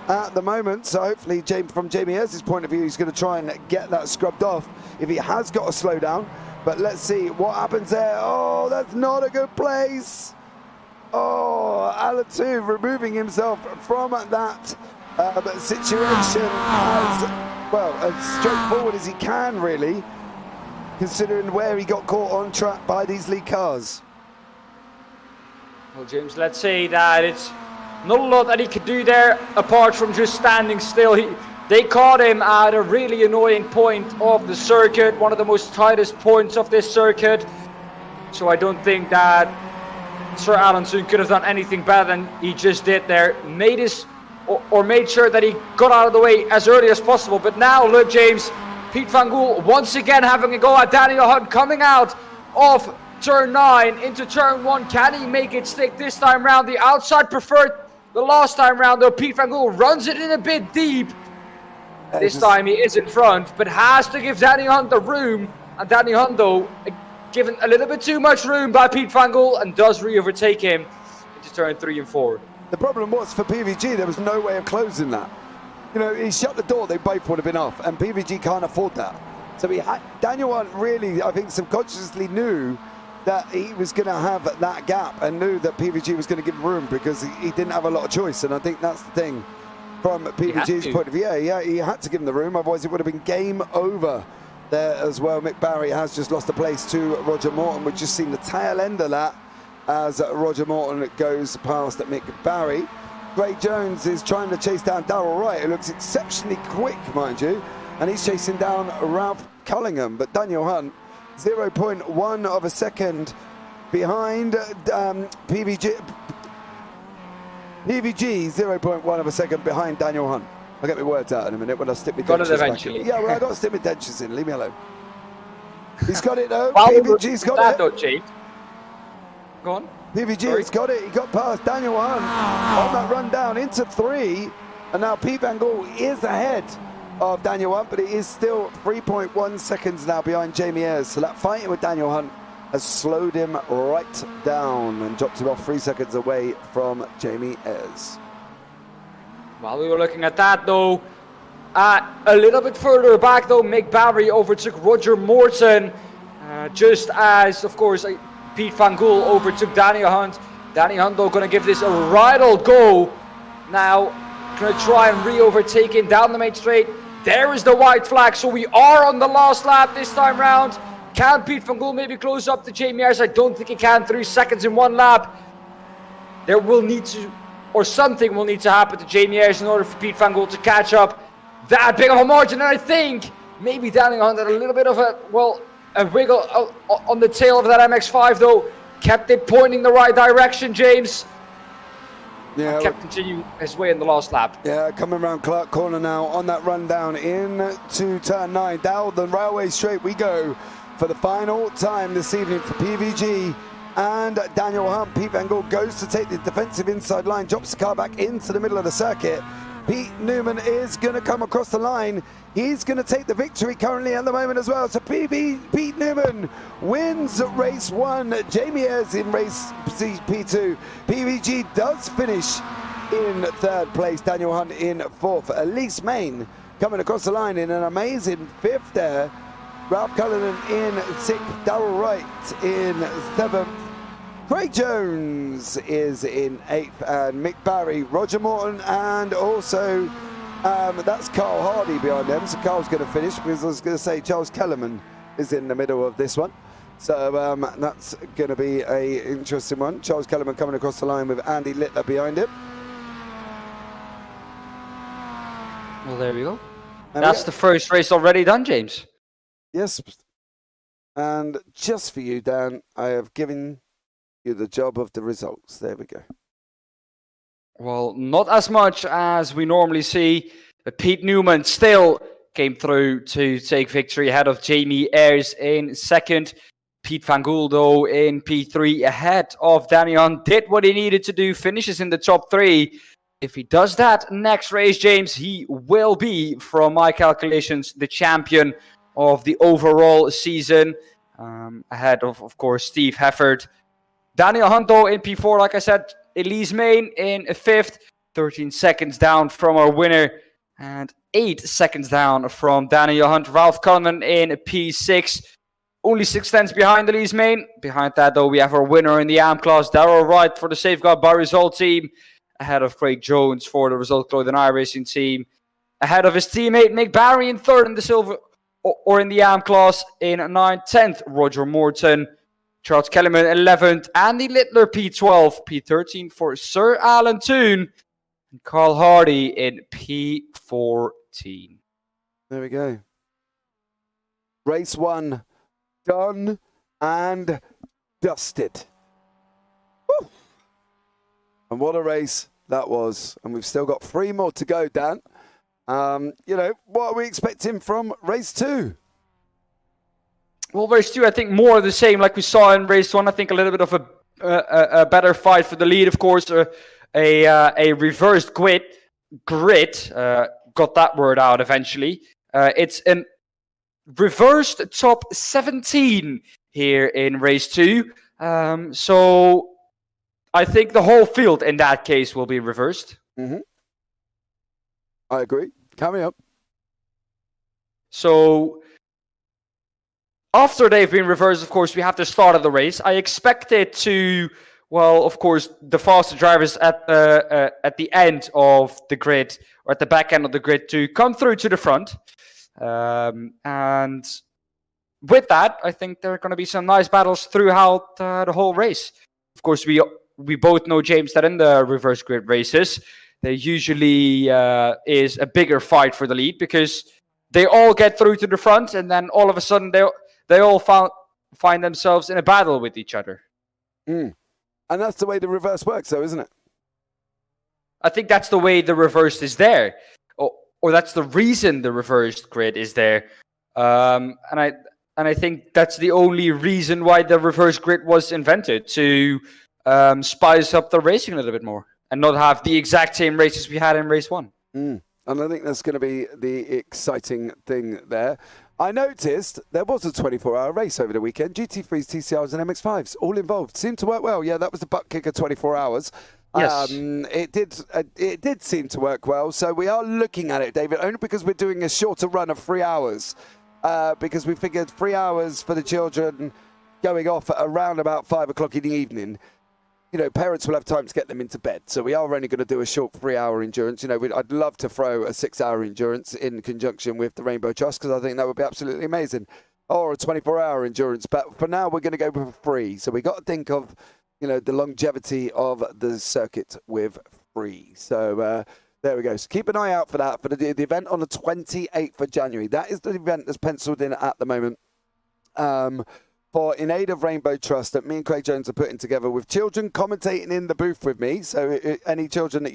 at the moment. So hopefully, from Jamie Ayres' point of view, he's going to try and get that scrubbed off if he has got a slow down. But let's see what happens there. Oh, that's not a good place. Oh, Alatu removing himself from that situation as straightforward as he can, really, considering where he got caught on track by these lead cars. Well, James, let's say that it's not a lot that he could do there apart from just standing still. They caught him at a really annoying point of the circuit, one of the most tightest points of this circuit. So I don't think that Sir Alan Toon could have done anything better than he just did there. Made sure that he got out of the way as early as possible. But now, look, James, Pete van Gool once again having a go at Daniel Hunt, coming out of turn 9 into turn 1. Can he make it stick this time round? The outside preferred the last time round, though. Pete van Gool runs it in a bit deep. This time he is in front, but has to give Daniel Hunt the room. And Daniel Hunt, though, given a little bit too much room by Pete van Gool and does re-overtake him into turn 3 and 4. The problem was for PVG, there was no way of closing that. You know, he shut the door, they both would have been off, and PVG can't afford that. So Daniel Hunt really, I think, subconsciously knew that he was going to have that gap and knew that PVG was going to give him room because he didn't have a lot of choice. And I think that's the thing from PVG's point of view. Yeah, he had to give him the room, otherwise it would have been game over there as well. Mick Barry has just lost a place to Roger Morton. We've just seen the tail end of that as Roger Morton goes past Mick Barry. Gray Jones is trying to chase down Darrell Wright, who looks exceptionally quick, mind you, and he's chasing down Ralph Cullingham. But Daniel Hunt, 0.1 of a second behind PVG. PVG, 0.1 of a second behind Daniel Hunt. I'll get my words out in a minute when I stick my dentures back in. Yeah, well, I got to stick my dentures in. Leave me alone. He's got it, though. PVG's got it. Jake. Go on. PVG has got it. He got past Daniel Hunt on that run down into 3. And now Pete van Gool is ahead of Daniel Hunt, but it is still 3.1 seconds now behind Jamie Ayres. So that fighting with Daniel Hunt has slowed him right down and dropped him off 3 seconds away from Jamie Ayres. While we were looking at that, though, a little bit further back, though, Mick Barry overtook Roger Morton, just as, of course, Pete van Gool overtook Daniel Hunt. Daniel Hunt, though, going to give this a right old go. Now, going to try and re-overtake him down the main straight. There is the white flag, so we are on the last lap this time round. Can Pete van Gool maybe close up to Jamie Ayres? I don't think he can. 3 seconds in 1 lap. There will need to, or something will need to happen to Jamie Ayres in order for Pete van Gool to catch up that big of a margin. And I think maybe Daniel Hunt had a little bit of a wiggle on the tail of that MX5, though. Kept it pointing the right direction, James. Yeah, kept continuing his way in the last lap. Yeah, coming around Clark Corner now on that run down into turn 9. Down the railway straight we go for the final time this evening for PVG and Daniel Hunt. Pete van Gool goes to take the defensive inside line, drops the car back into the middle of the circuit. Pete Newman is going to come across the line. He's going to take the victory currently at the moment as well. So Pete Newman wins race 1. Jamie Ayres in race P2. PVG does finish in 3rd place. Daniel Hunt in 4th. Elise Main coming across the line in an amazing 5th there. Ralph Cullinan in 6th. Darrell Wright in 7th. Craig Jones is in 8th, and Mick Barry, Roger Morton, and also that's Carl Hardy behind them. So Carl's going to finish, because I was going to say Charles Kellerman is in the middle of this one. So that's going to be an interesting one. Charles Kellerman coming across the line with Andy Littler behind him. Well, there we go. That's the first race already done, James. Yes. And just for you, Dan, I have given you the job of the results. There we go. Well, not as much as we normally see, but Pete Newman still came through to take victory ahead of Jamie Ayres in 2nd. Pete Van Gouldo in P3 ahead of Danny Hunt. Did what he needed to do, finishes in the top 3. If he does that next race, James, he will be, from my calculations, the champion of the overall season. Ahead of course, Steve Hefford. Daniel Hunt, though, in P4, like I said. Elise Main in 5th. 13 seconds down from our winner. And 8 seconds down from Daniel Hunt. Ralph Cullinan in P6. Only 6 tenths behind Elise Main. Behind that, though, we have our winner in the AM class, Darrell Wright, for the Safeguard by Result team. Ahead of Craig Jones for the Result Clothing iRacing team. Ahead of his teammate Mick Barry in 3rd in the silver, or in the AM class in 9th, 10th. Roger Morton. Charles Kellerman 11th, Andy Littler P12, P13 for Sir Alan Toon, and Carl Hardy in P14. There we go. Race 1 done and dusted. Woo. And what a race that was. And we've still got 3 more to go, Dan. What are we expecting from race 2? Well, race 2, I think more of the same like we saw in race 1. I think a little bit of a better fight for the lead, of course. A reversed grid. Got that word out eventually. It's a reversed top 17 here in race 2. So I think the whole field in that case will be reversed. Mm-hmm. I agree. Coming up. So after they've been reversed, of course, we have the start of the race. I expect it to, well, of course, the faster drivers at the end of the grid, or at the back end of the grid, to come through to the front. And with that, I think there are going to be some nice battles throughout the whole race. Of course, we both know, James, that in the reverse grid races, there usually is a bigger fight for the lead, because they all get through to the front, and then all of a sudden they all find themselves in a battle with each other. And that's the way the reverse works, though, isn't it? I think that's the way the reversed is there. Or that's the reason the reversed grid is there. And I think that's the only reason why the reverse grid was invented, to spice up the racing a little bit more and not have the exact same races we had in race 1. And I think that's going to be the exciting thing there. I noticed there was a 24-hour race over the weekend. GT3s, TCRs and MX5s, all involved. Seemed to work well. Yeah, that was the butt kicker 24 hours. Yes. It did seem to work well. So we are looking at it, David, only because we're doing a shorter run of 3 hours. Because we figured 3 hours for the children going off at around about 5 o'clock in the evening. Parents will have time to get them into bed. So we are only going to do a short 3-hour endurance. I'd love to throw a 6-hour endurance in conjunction with the Rainbow Trust, because I think that would be absolutely amazing. Or a 24-hour endurance. But for now, we're going to go with 3. So we got to think of, the longevity of the circuit with 3. So there we go. So keep an eye out for that, for the event on the 28th of January. That is the event that's penciled in at the moment. For In Aid of Rainbow Trust, that me and Craig Jones are putting together, with children commentating in the booth with me. So any children that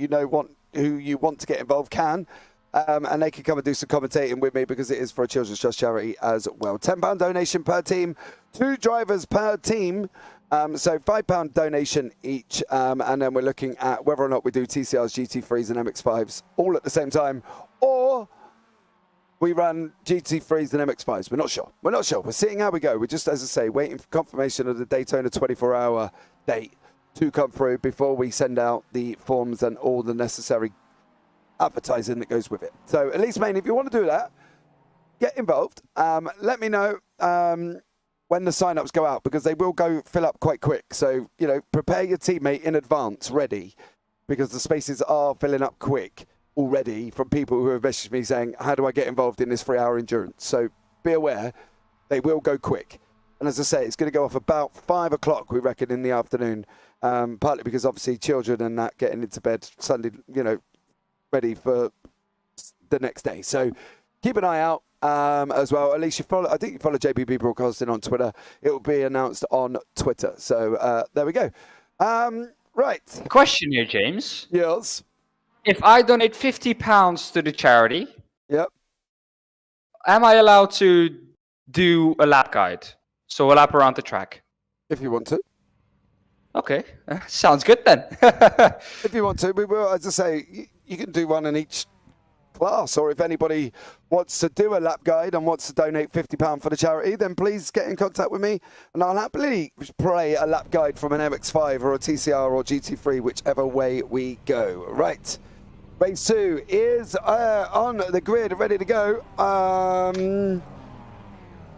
who you want to get involved can, and they can come and do some commentating with me, because it is for a Children's Trust charity as well. £10 donation per team, 2 drivers per team, So £5 donation each, and then we're looking at whether or not we do TCRs, GT3s and MX5s all at the same time, or we run GT3s and MX5s. We're not sure. We're not sure. We're seeing how we go. We're just, as I say, waiting for confirmation of the Daytona 24-hour date to come through before we send out the forms and all the necessary advertising that goes with it. So at least, mate, if you want to do that, get involved. Let me know when the sign-ups go out, because they will go fill up quite quick. So, you know, prepare your teammate in advance, ready, because the spaces are filling up quick already from people who have messaged me saying, how do I get involved in this 3-hour endurance? So be aware, they will go quick. And as I say, it's going to go off about 5 o'clock, we reckon, in the afternoon, partly because obviously children and that getting into bed Sunday, you know, ready for the next day. So keep an eye out as well. At least you follow, I think you follow JBB Broadcasting on Twitter. It will be announced on Twitter. So there we go. Right. Question here, James. Yes. If I donate £50 to the charity, Yep. am I allowed to do a lap guide? So a lap around the track? If you want to. Okay, sounds good then. If you want to, we will, as I say, you can do one in each class, or if anybody wants to do a lap guide and wants to donate £50 for the charity, then please get in contact with me and I'll happily play a lap guide from an MX5 or a TCR or GT3, whichever way we go. Right. Race 2 is on the grid, ready to go. I'm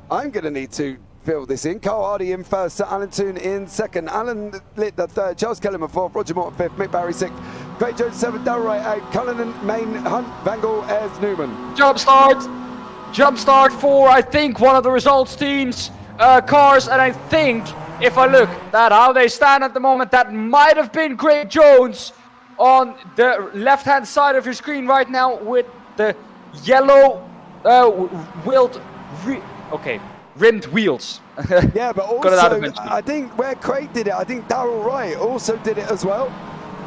going to need to fill this in. Carl Hardy in first, Alan Toon in second, Alan Litt the third, Charles Kellerman fourth, Roger Morton fifth, Mick Barry sixth, Craig Jones seventh, Darryl Wright eighth, Cullinan, Main, Hunt, Vangal, Ayres, Newman. Jump start for, I think, one of the results teams' cars, and I think, if I look at how they stand at the moment, that might have been Craig Jones on the left-hand side of your screen right now with the yellow rimmed wheels. Yeah, but also, I think where Craig did it, I think Darryl Wright also did it as well.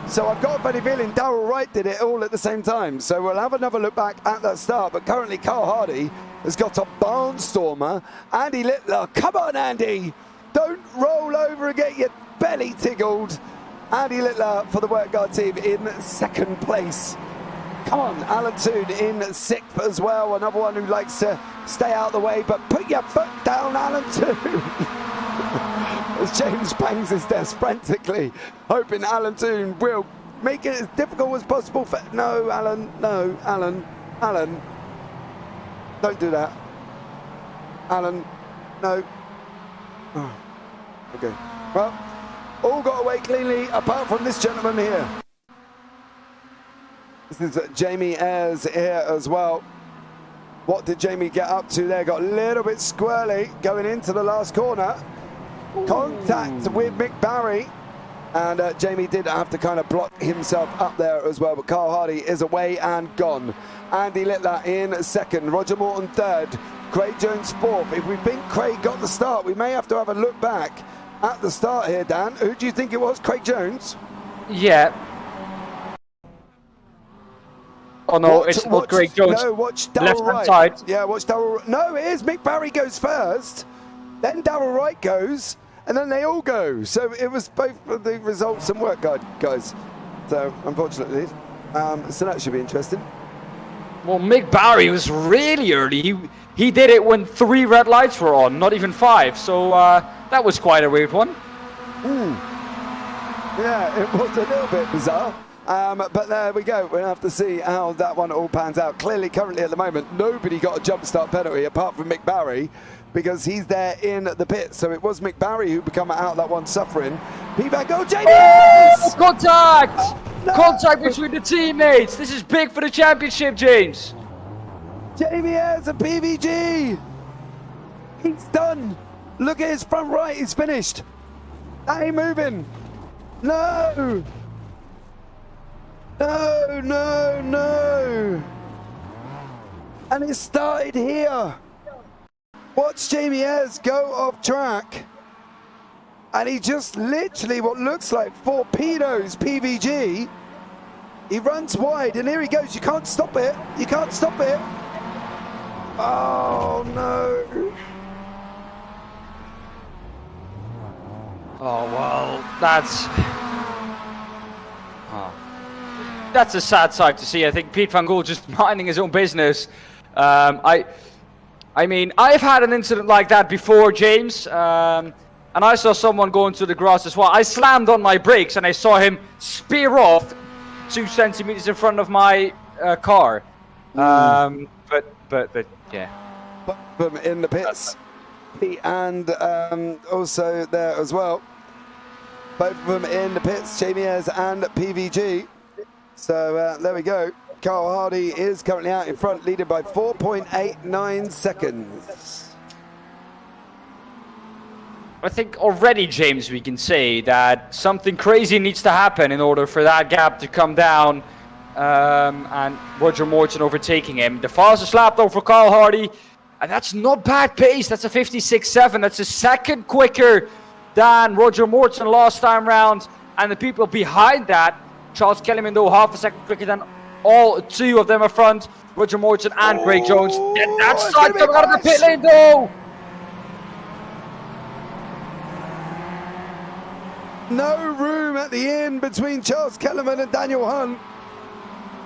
So I've got a funny feeling Darryl Wright did it all at the same time. So we'll have another look back at that start. But currently, Carl Hardy has got a barnstormer. Andy Littler, come on, Andy. Don't roll over and get your belly tickled. Andy Littler for the Work Guard team in second place. Come on, Alan Toon in sixth as well. Another one who likes to stay out of the way, but put your foot down, Alan Toon. As James bangs his desk frantically, hoping Alan Toon will make it as difficult as possible for... No, Alan, no, Alan, don't do that. Alan, no. Oh, okay, well, all got away cleanly, apart from this gentleman here. This is Jamie Ayres here as well. What did Jamie get up to there? Got a little bit squirrely going into the last corner. Ooh. Contact with Mick Barry. And Jamie did have to kind of block himself up there as well. But Carl Hardy is away and gone. Andy Littler in second. Roger Morton third. Craig Jones fourth. If we think Craig got the start, we may have to have a look back at the start here, Dan. Who do you think it was? Craig Jones? Yeah. Oh no, it's not Craig Jones. No, watch Darryl Wright. Side. Yeah, watch Darryl. No, it is Mick Barry goes first. Then Darryl Wright goes, and then they all go. So it was both of the results and Work Guide guys. So unfortunately, so that should be interesting. Well, Mick Barry was really early. He did it when 3 red lights were on, not even 5. So that was quite a weird one. Yeah, it was a little bit bizarre. But there we go. We'll have to see how that one all pans out. Clearly, currently at the moment, nobody got a jump start penalty apart from Mick Barry, because he's there in the pit. So it was Mick Barry who become out that one suffering. P-Back, James! Contact! Oh, no! Contact between the teammates. This is big for the championship, James. Jamie Ayres and PVG. He's done. Look at his front right. He's finished. That ain't moving. No. No, no, no. And it started here. Watch Jamie Ayres go off track. And he just literally what looks like torpedoes PVG. He runs wide and here he goes. You can't stop it. You can't stop it. Oh no. Oh, well, that's a sad sight to see. I think Pete van Gool just minding his own business. I mean, I've had an incident like that before, James, and I saw someone go into the grass as well. I slammed on my brakes and I saw him spear off 2 centimeters in front of my car. But yeah. Them in the pits, Pete and also there as well. Both of them in the pits, JamesParfitt and PVG. So there we go. Carl Hardy is currently out in front, leading by 4.89 seconds. I think already, James, we can say that something crazy needs to happen in order for that gap to come down and Roger Morton overtaking him. The fastest lap though for Carl Hardy, and that's not bad pace. That's a 56.7. That's a second quicker than Roger Morton last time round. And the people behind that, Charles Kellyman though, half a second quicker than all 2 of them up front, Roger Morton and Craig Jones. And that's side coming out of the pit lane though. No room at the end between Charles Kellerman and Daniel Hunt.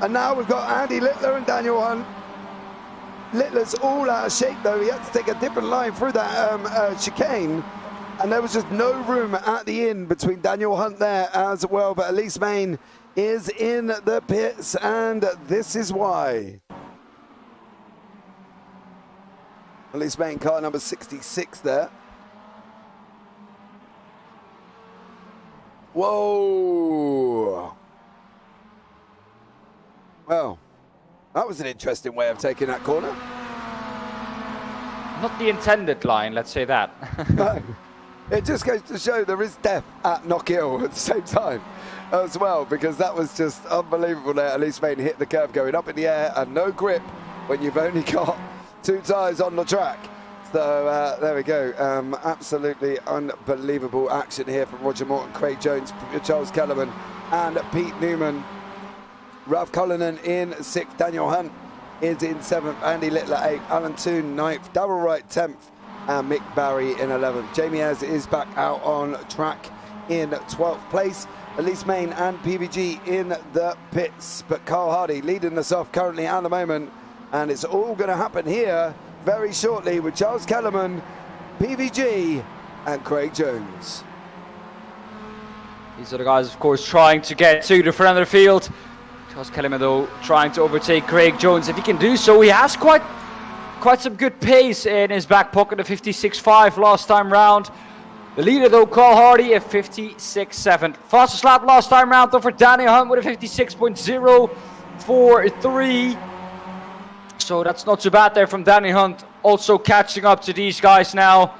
And now we've got Andy Littler and Daniel Hunt. Littler's all out of shape though. He had to take a different line through that chicane. And there was just no room at the end between Daniel Hunt there as well. But Elise Main is in the pits, and this is why. Elise Main, car number 66 there. Whoa. Well, that was an interesting way of taking that corner. Not the intended line, let's say that. No. It just goes to show there is death at Knockhill at the same time as well, because that was just unbelievable there. Elise Main hit the curve going up in the air and no grip when you've only got 2 tyres on the track. So there we go. Absolutely unbelievable action here from Roger Morton, Craig Jones, Charles Kellerman and Pete Newman. Ralph Cullinan in 6th, Daniel Hunt is in 7th, Andy Littler 8th, Alan Toon 9th, Darryl Wright 10th, and Mick Barry in 11th. JamesParfitt is back out on track in 12th place. Elise Main and PVG in the pits, but Carl Hardy leading us off currently at the moment, and it's all going to happen here very shortly with Charles Kellerman, PVG, and Craig Jones. These are the guys, of course, trying to get to the front of the field. Charles Kellerman, though, trying to overtake Craig Jones. If he can do so, he has quite some good pace in his back pocket, a 56.5 last time round. The leader, though, Carl Hardy, a 56.7. Fastest lap last time round, though, for Danny Hunt with a 56.043. So that's not too bad there from Danny Hunt. Also catching up to these guys now.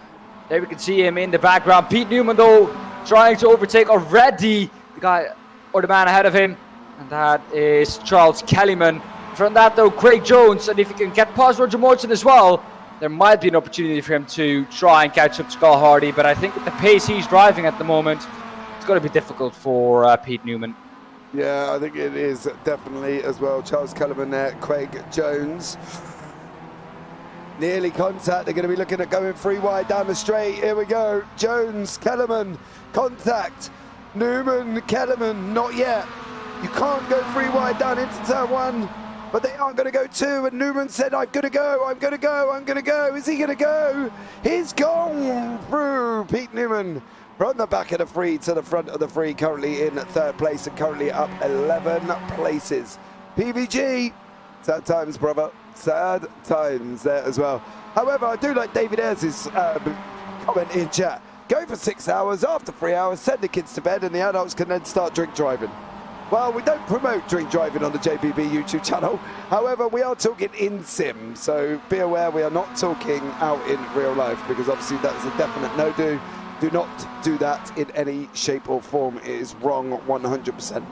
There we can see him in the background. Pete Newman, though, trying to overtake already the guy or the man ahead of him. And that is Charles Kellyman. From that, though, Craig Jones. And if he can get past Roger Morton as well, there might be an opportunity for him to try and catch up to Carl Hardy. But I think with the pace he's driving at the moment, it's going to be difficult for Pete Newman. Yeah, I think it is definitely as well. Charles Kellerman there, Craig Jones. Nearly contact. They're going to be looking at going 3 wide down the straight. Here we go. Jones, Kellerman, contact. Newman, Kellerman, not yet. You can't go 3 wide down into turn 1, but they aren't going to go 2. And Newman said, I'm going to go, I'm going to go, I'm going to go. Is he going to go? He's gone through. Pete Newman from the back of the 3 to the front of the 3, currently in 3rd place and currently up 11 places. PVG, sad times, brother. Sad times there as well. However, I do like David Ayres' comment in chat. Go for 6 hours, after 3 hours, send the kids to bed, and the adults can then start drink driving. Well, we don't promote drink driving on the JBB YouTube channel. However, we are talking in sim, so be aware we are not talking out in real life, because obviously that's a definite no-do. Do not do that in any shape or form. It is wrong 100%.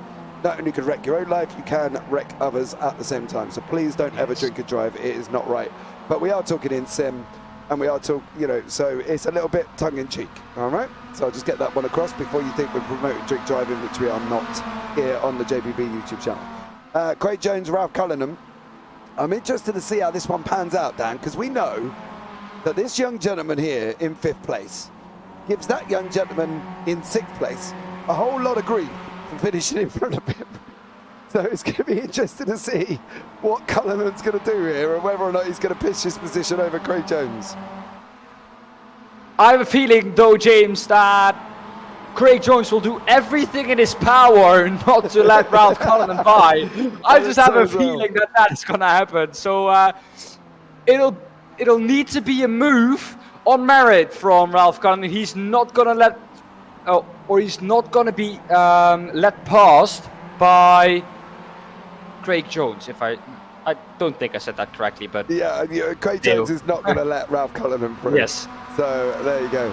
Not only can wreck your own life, you can wreck others at the same time. So please don't ever drink and drive. It is not right. But we are talking in sim, and we are talking, you know, so it's a little bit tongue-in-cheek, all right? So I'll just get that one across before you think we're promoting drink driving, which we are not here on the JBB YouTube channel. Craig Jones, Ralph Cullinan. I'm interested to see how this one pans out, Dan, because we know that this young gentleman here in 5th place, gives that young gentleman in 6th place a whole lot of grief for finishing in front of him. So it's going to be interesting to see what Cullinan's going to do here and whether or not he's going to pitch his position over Craig Jones. I have a feeling, though, James, that Craig Jones will do everything in his power not to let Ralph Cullinan by. I just have a feeling that that is going to happen. So it'll need to be a move on merit from Ralph Cullinan. He's not going to let, or he's not going to be let past by Craig Jones. If I don't think I said that correctly, but yeah, Craig Jones is not going to let Ralph Cullinan through. Yes. So there you go.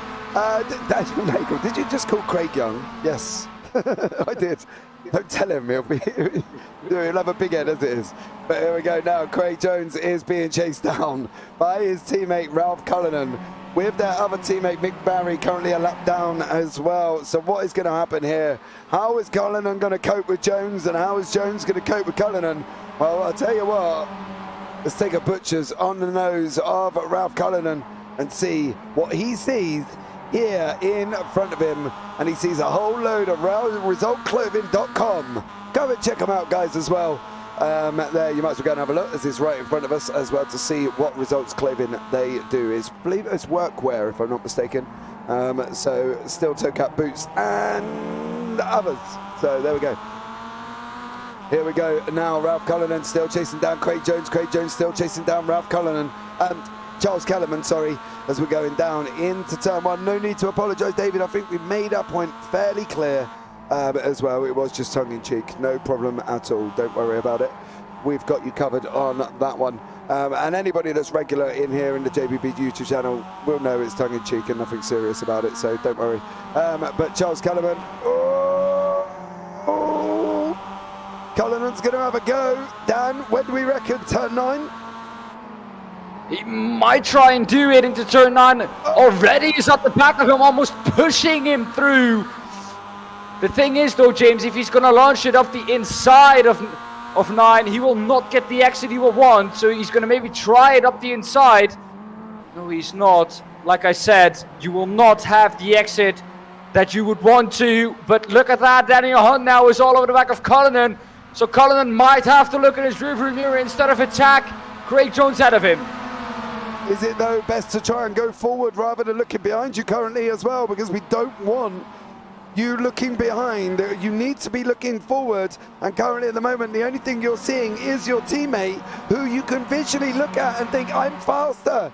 Daniel Nagel, did you just call Craig Young? Yes, I did. Don't tell him, he'll have a big head as it is. But here we go now. Craig Jones is being chased down by his teammate Ralph Cullinan, with their other teammate Mick Barry currently a lap down as well. So what is going to happen here? How is Cullinan going to cope with Jones, and how is Jones going to cope with Cullinan? Well, I'll tell you what, let's take a butcher's on the nose of Ralph Cullinan and see what he sees here in front of him. And he sees a whole load of resultclothing.com. Go and check them out, guys, as well. There, you might as well go and have a look, as it's right in front of us as well, to see what results clothing they do. I believe it's workwear, if I'm not mistaken. So steel toe cap boots and others. So there we go. Here we go now. Ralph Cullinan still chasing down Craig Jones. Craig Jones still chasing down Ralph Cullinan. Charles Kellerman, sorry, as we're going down into turn 1. No need to apologise, David. I think we made our point fairly clear as well. It was just tongue-in-cheek. No problem at all. Don't worry about it. We've got you covered on that one. And anybody that's regular in here in the JBB YouTube channel will know it's tongue-in-cheek and nothing serious about it, so don't worry. But Charles Kellerman, Cullinan's going to have a go. Dan, when do we reckon turn 9? He might try and do it into turn 9. Already he's at the back of him, almost pushing him through. The thing is, though, James, if he's going to launch it up the inside of 9, he will not get the exit he will want. So he's going to maybe try it up the inside. No, he's not. Like I said, you will not have the exit that you would want to. But look at that. Daniel Hunt now is all over the back of Cullinan. So Cullinan might have to look at his rearview mirror instead of attack Craig Jones ahead of him. Is it, though, best to try and go forward rather than looking behind you currently as well? Because we don't want you looking behind. You need to be looking forward. And currently at the moment, the only thing you're seeing is your teammate, who you can visually look at and think, I'm faster.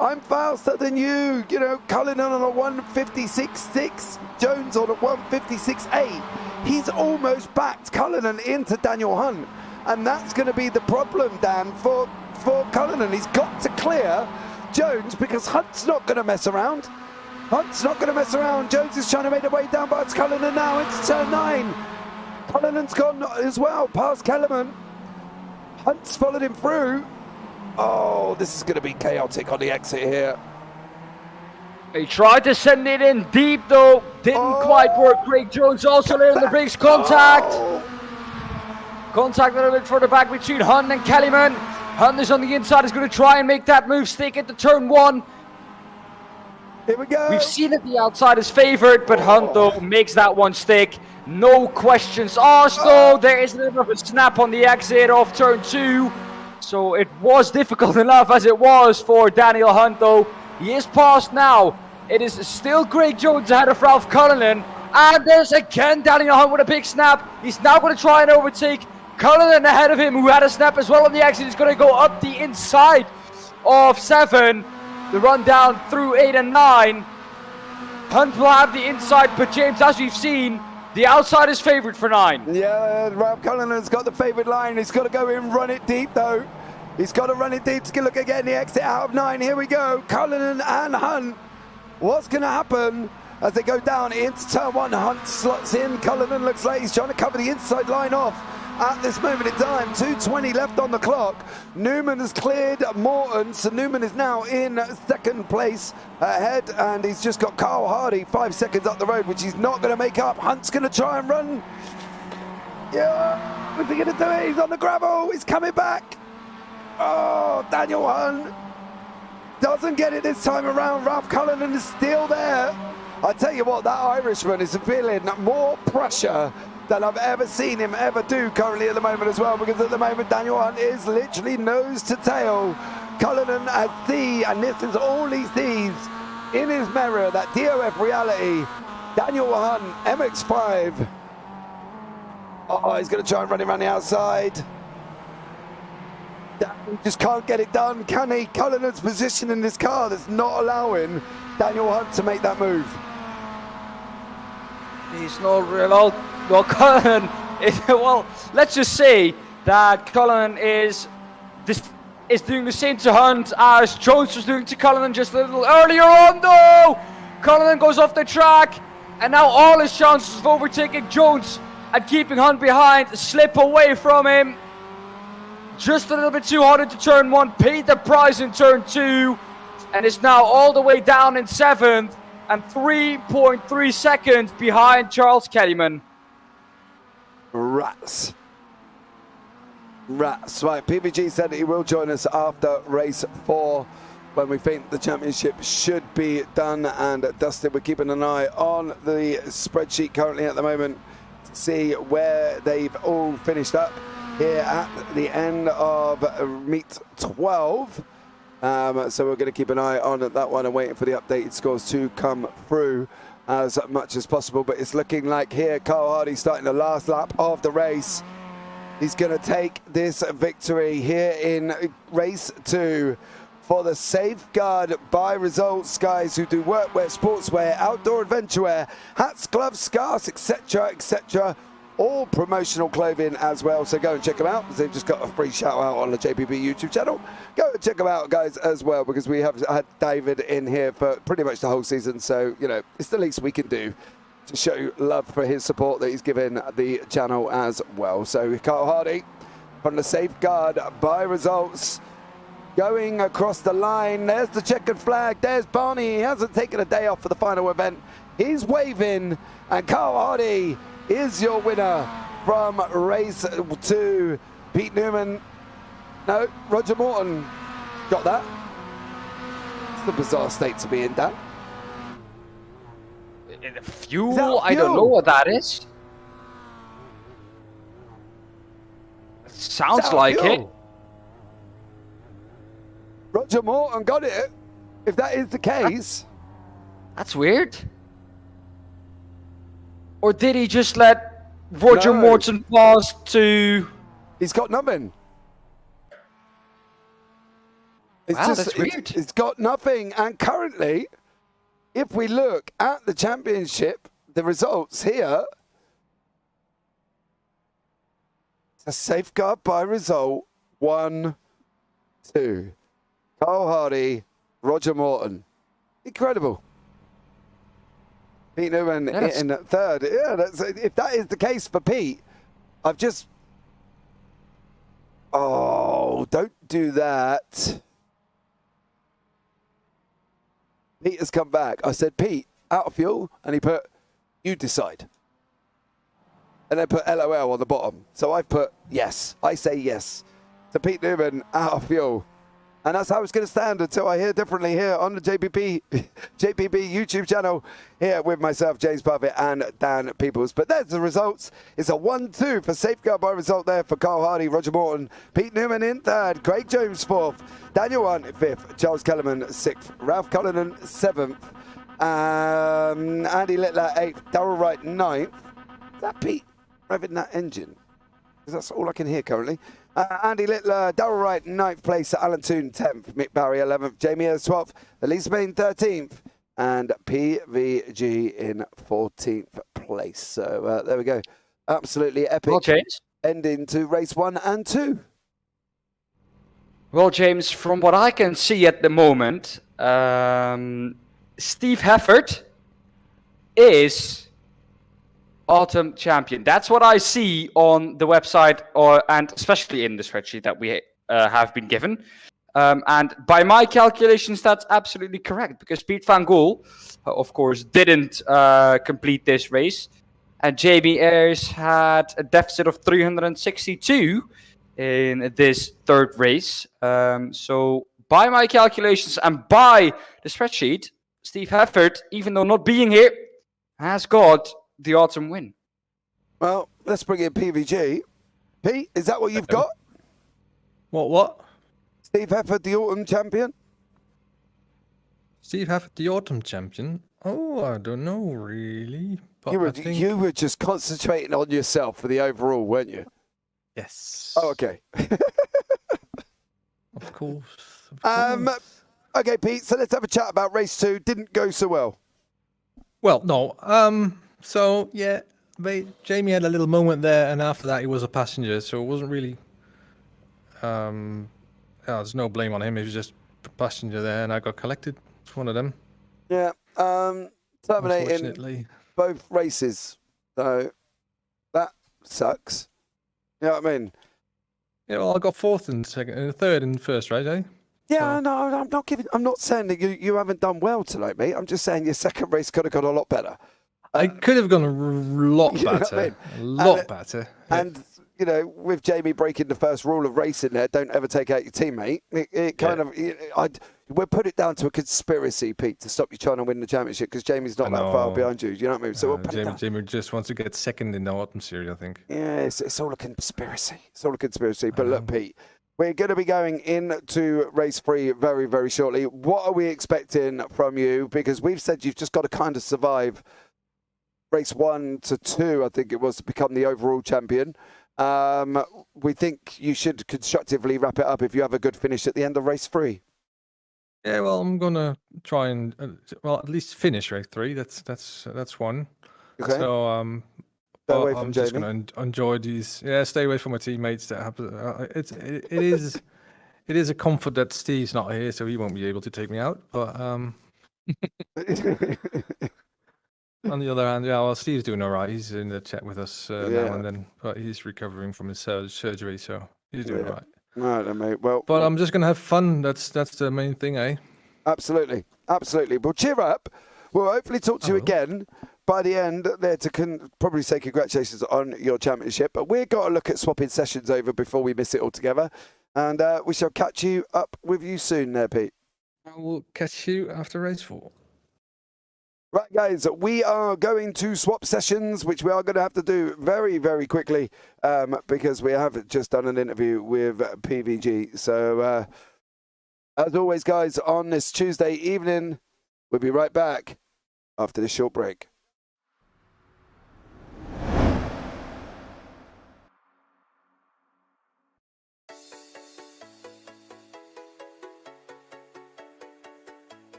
I'm faster than you. You know, Cullinan on a 156.6, Jones on a 156.8. He's almost backed Cullinan into Daniel Hunt. And that's going to be the problem, Dan, for Cullinan. He's got to clear Jones, because Hunt's not going to mess around. Hunt's not going to mess around. Jones is trying to make the way down, but it's Cullinan now into turn 9. Cullinan's gone as well, past Kellerman. Hunt's followed him through. Oh, this is going to be chaotic on the exit here. He tried to send it in deep, though. Didn't quite work. Craig Jones also there in the brakes. Contact. Contact a little bit further back between Hunt and Kellyman. Hunt is on the inside. He's going to try and make that move stick into turn 1. Here we go. We've seen that the outside is favored, but Hunt, though, makes that one stick. No questions asked, though. There is a little bit of a snap on the exit of turn 2. So it was difficult enough as it was for Daniel Hunt, though. He is past now. It is still Craig Jones ahead of Ralph Cullinan. And there's again Daniel Hunt with a big snap. He's now going to try and overtake Cullinan ahead of him, who had a snap as well on the exit. He's going to go up the inside of 7. The run down through 8 and 9. Hunt will have the inside, but James, as we've seen, the outside is favored for 9. Yeah, Ralph Cullinan's got the favored line. He's got to go in, run it deep, though. He's got to run it deep to look again. The exit out of 9. Here we go. Cullinan and Hunt. What's going to happen as they go down into turn 1? Hunt slots in. Cullinan looks like he's trying to cover the inside line off. At this moment in time, 2:20 left on the clock. Newman has cleared Morton, so Newman is now in second place ahead, and he's just got Carl Hardy 5 seconds up the road, which he's not going to make up. Hunt's going to try and run. Yeah, what's he going to do? He's on the gravel. He's coming back. Oh, Daniel Hunt doesn't get it this time around. Ralph Cullinan is still there. I tell you what, that Irishman is feeling more pressure than I've ever seen him ever do currently at the moment as well, because at the moment Daniel Hunt is literally nose to tail. Cullinan has and this is all he sees in his mirror, that DOF reality. Daniel Hunt, MX5. Oh, he's going to try and run him around the outside. Just can't get it done, can he? Cullinan's position in this car that's not allowing Daniel Hunt to make that move. He's not real. Well, Cullinan is, well, let's just say that Cullinan is doing the same to Hunt as Jones was doing to Cullinan just a little earlier on, though. Cullinan goes off the track, and now all his chances of overtaking Jones and keeping Hunt behind slip away from him. Just a little bit too hard into turn 1, paid the price in turn 2, and is now all the way down in 7th and 3.3 seconds behind Charles Kellyman. Rats. Right, PVG said he will join us after race 4 when we think the championship should be done. And Dustin, we're keeping an eye on the spreadsheet currently at the moment to see where they've all finished up here at the end of meet 12. So we're going to keep an eye on that one and waiting for the updated scores to come through as much as possible. But it's looking like here Carl Hardy starting the last lap of the race. He's going to take this victory here in race 2 for the Safeguard by Results guys who do workwear, sportswear, outdoor adventure wear, hats, gloves, scarves, etc., etc. All promotional clothing as well, so go and check them out because they've just got a free shout out on the JPB YouTube channel. Go and check them out, guys, as well, because we have had David in here for pretty much the whole season, so you know it's the least we can do to show love for his support that he's given the channel as well. So Carl Hardy from the Safeguard by Results going across the line. There's the checkered flag. There's Barney. He hasn't taken a day off for the final event. He's waving, and Carl Hardy is your winner from race 2. Pete Newman, no, Roger Morton got that. It's a bizarre state to be in, Dan. Fuel? I don't know what that is. Sounds like it. Roger Morton got it. If that is the case. That's weird. Or did he just let Roger Morton pass to... He's got nothing. It's wow, that's weird. It's got nothing. And currently, if we look at the championship, the results here, it's a Safeguard by result 1-2. Carl Hardy, Roger Morton. Incredible. Pete Newman in third. Yeah, if that is the case for Pete, I've just... Oh, don't do that. Pete has come back. I said, Pete, out of fuel. And he put, you decide. And then put LOL on the bottom. So I've put yes. I say yes. To Pete Newman, out of fuel. And that's how it's going to stand until I hear differently here on the JPB YouTube channel here with myself, James Parfitt and Dan Pepels. But there's the results. It's a 1-2 for Safeguard by result there for Carl Hardy, Roger Morton, Pete Newman in third, Craig Jones fourth, Daniel Hunt fifth, Charles Kellerman sixth, Ralph Cullinan seventh, Andy Littler eighth, Darrell Wright ninth. Is that Pete revving that engine? Because that's all I can hear currently. Andy Littler, Darrell Wright, 9th place, Alan Toon, 10th, Mick Barry, 11th, Jamie Ayres, 12th, Elise Main, 13th, and PVG in 14th place. So there we go. Absolutely epic ending to race 1 and 2. Well, James, from what I can see at the moment, Steve Heffert is autumn champion. That's what I see on the website, and especially in the spreadsheet that we have been given. And by my calculations, that's absolutely correct, because Piet van Gool, of course, didn't complete this race. And Jamie Ayres had a deficit of 362 in this third race. So by my calculations and by the spreadsheet, Steve Heffert, even though not being here, has got the autumn win. Well, let's bring in PVG. Pete, is that what you've got? What? Steve Heffert, the autumn champion? Steve Heffert, the autumn champion? Oh, I don't know, really. But You were just concentrating on yourself for the overall, weren't you? Yes. Oh, okay. Of course. Okay, Pete, so let's have a chat about race 2. Didn't go so well. Well, no. So, yeah, Jamie had a little moment there, and after that he was a passenger, so it wasn't really... there's no blame on him. He was just a passenger there, and I got collected. It's one of them. Yeah, terminating both races. So that sucks. You know what I mean? Yeah, well, I got fourth and third in first, right? Eh? Yeah, So. no, I'm not saying that you haven't done well tonight, mate. I'm just saying your second race could have gone a lot better. I could have gone a lot better. You know what I mean? A lot better. And, you know, with Jamie breaking the first rule of racing there, don't ever take out your teammate. We'll put it down to a conspiracy, Pete, to stop you trying to win the championship because Jamie's not that far behind you. You know what I mean? So we'll put it down. Jamie just wants to get second in the autumn series, I think. Yeah, it's all a conspiracy. It's all a conspiracy. But look, Pete, we're going to be going into race 3 very, very shortly. What are we expecting from you? Because we've said you've just got to kind of survive race 1 to 2, I think it was, to become the overall champion. We think you should constructively wrap it up if you have a good finish at the end of race 3. Yeah, well, I'm gonna try and at least finish race 3. That's one. Okay. So Stay away from I'm Jamie. just gonna enjoy these. Yeah, stay away from my teammates. That happen. It is a comfort that Steve's not here, so he won't be able to take me out. But on the other hand, yeah, well, Steve's doing all right. He's in the chat with us now and then, but he's recovering from his surgery, so he's doing all right. Right then, mate. Well, but I'm just gonna have fun. That's the main thing, eh? Absolutely. Well, cheer up. We'll hopefully talk to you again by the end there to probably say congratulations on your championship. But we've got to look at swapping sessions over before we miss it altogether. And we shall catch you up with you soon there, Pete. I will catch you after race 4. Right, guys, we are going to swap sessions, which we are going to have to do very, very quickly because we have just done an interview with PVG. So, as always, guys, on this Tuesday evening, we'll be right back after this short break.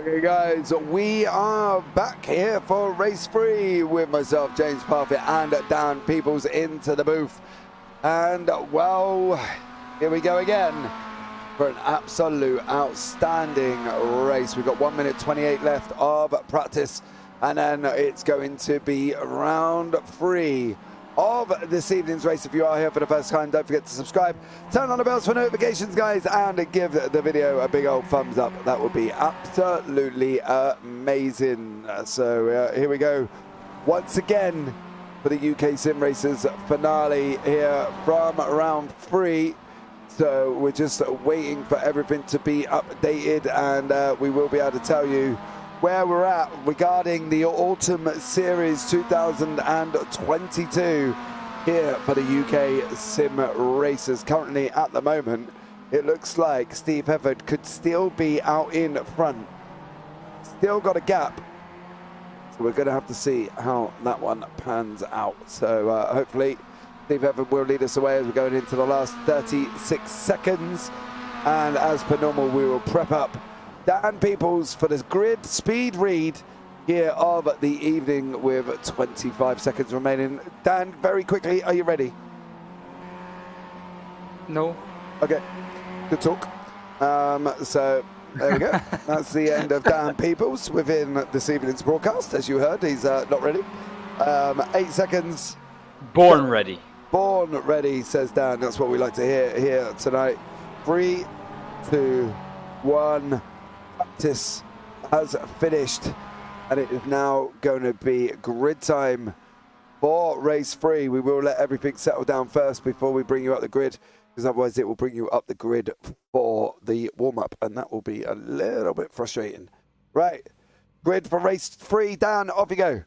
Okay guys, we are back here for race 3 with myself, James Parfitt, and Daan Pepels into the booth. And well, here we go again for an absolute outstanding race. We've got 1 minute 28 left of practice, and then it's going to be round 3 of this evening's race. If you are here for the first time, don't forget to subscribe, turn on the bells for notifications, guys, and give the video a big old thumbs up. That would be absolutely amazing. So here we go once again for the UkSimracers finale here from round 3. So we're just waiting for everything to be updated, and we will be able to tell you where we're at regarding the Autumn Series 2022 here for the UkSimracers. Currently, at the moment, it looks like Steve Hefford could still be out in front. Still got a gap. So we're going to have to see how that one pans out. So hopefully Steve Hefford will lead us away as we're going into the last 36 seconds. And as per normal, we will prep up Daan Pepels for the grid speed read here of the evening with 25 seconds remaining. Dan, very quickly, are you ready? No. Okay, good talk. So there we go. That's the end of Daan Pepels within this evening's broadcast. As you heard, he's not ready. 8 seconds. Born ready. Born ready, says Dan. That's what we like to hear here tonight. 3, 2, 1. Practice has finished, and it is now going to be grid time for race 3. We will let everything settle down first before we bring you up the grid, because otherwise it will bring you up the grid for the warm-up, and that will be a little bit frustrating. Right, grid for race 3. Dan, off you go.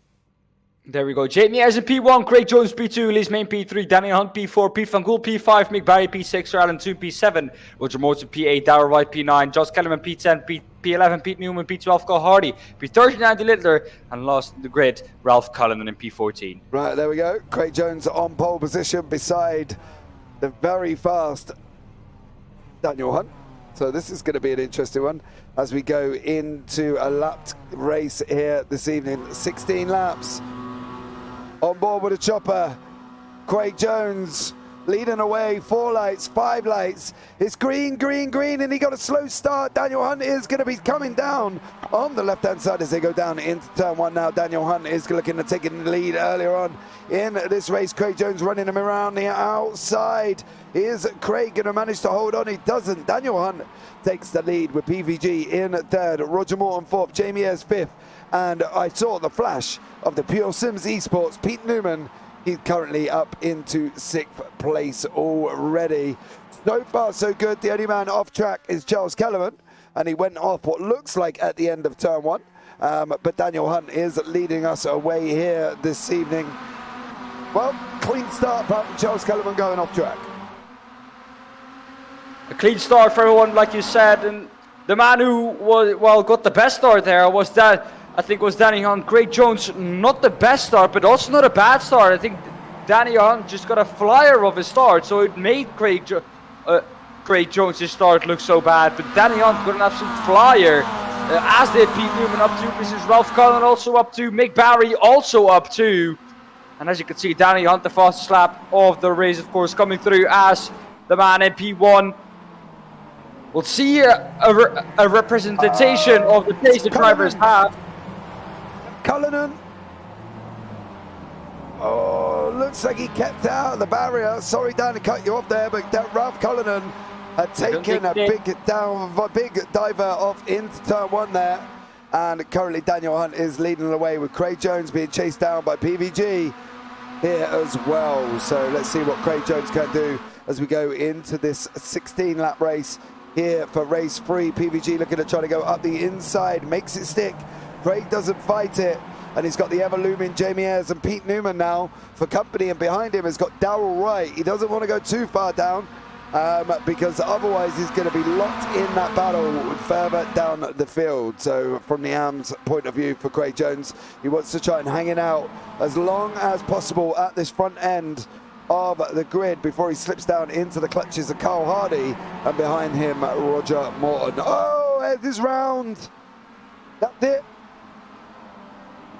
There we go. Jamie as in P1, Craig Jones P2, Elise Main P3, Danny Hunt P4, Pete Van Gool P5, Mick Barry P6, Allen 2 P7, Roger Morton P8, Darrell Wright P9, Josh Kellerman P10, P11, Pete Newman P12, Cole Hardy P13, Andy Littler, and last in the grid, Ralph Cullen in P14. Right, there we go. Craig Jones on pole position beside the very fast Daniel Hunt. So this is going to be an interesting one as we go into a lapped race here this evening. 16 laps. On board with a chopper, Craig Jones leading away. 4 lights, 5 lights. It's green, green, green, and he got a slow start. Daniel Hunt is going to be coming down on the left-hand side as they go down into turn 1 now. Daniel Hunt is looking to take the lead earlier on in this race. Craig Jones running him around the outside. Is Craig going to manage to hold on? He doesn't. Daniel Hunt takes the lead with PVG in 3rd, Roger Morton 4th, Jamie Ayres 5th. And I saw the flash of the Pure Sims Esports, Pete Newman. He's currently up into 6th place already. So far, so good. The only man off track is Charles Kellerman, and he went off what looks like at the end of turn 1. But Daniel Hunt is leading us away here this evening. Well, clean start, but Charles Kellerman going off track. A clean start for everyone, like you said, and the man who got the best start there was that. I think was Danny Hunt. Craig Jones, not the best start, but also not a bad start. I think Danny Hunt just got a flyer of his start, so it made Craig Jones' start look so bad. But Danny Hunt got an absolute flyer, as did Pete Newman up 2, Mrs. Ralph Cullen also up 2, Mick Barry also up 2. And as you can see, Danny Hunt, the fastest lap of the race, of course, coming through as the man in P1. We'll see a representation of the pace the drivers have. Cullinan. Oh, looks like he kept out of the barrier. Sorry, Dan, to cut you off there, but Ralph Cullinan had taken a big diver off into turn 1 there. And currently Daniel Hunt is leading the way with Craig Jones being chased down by PVG here as well. So let's see what Craig Jones can do as we go into this 16-lap race here for race 3. PVG looking to try to go up the inside, makes it stick. Craig doesn't fight it, and he's got the ever-looming Jamie Ayres and Pete Newman now for company, and behind him has got Darrell Wright. He doesn't want to go too far down because otherwise he's going to be locked in that battle further down the field. So from the AM's point of view for Craig Jones, he wants to try and hang it out as long as possible at this front end of the grid before he slips down into the clutches of Carl Hardy, and behind him Roger Morton. Oh, this round. That's it.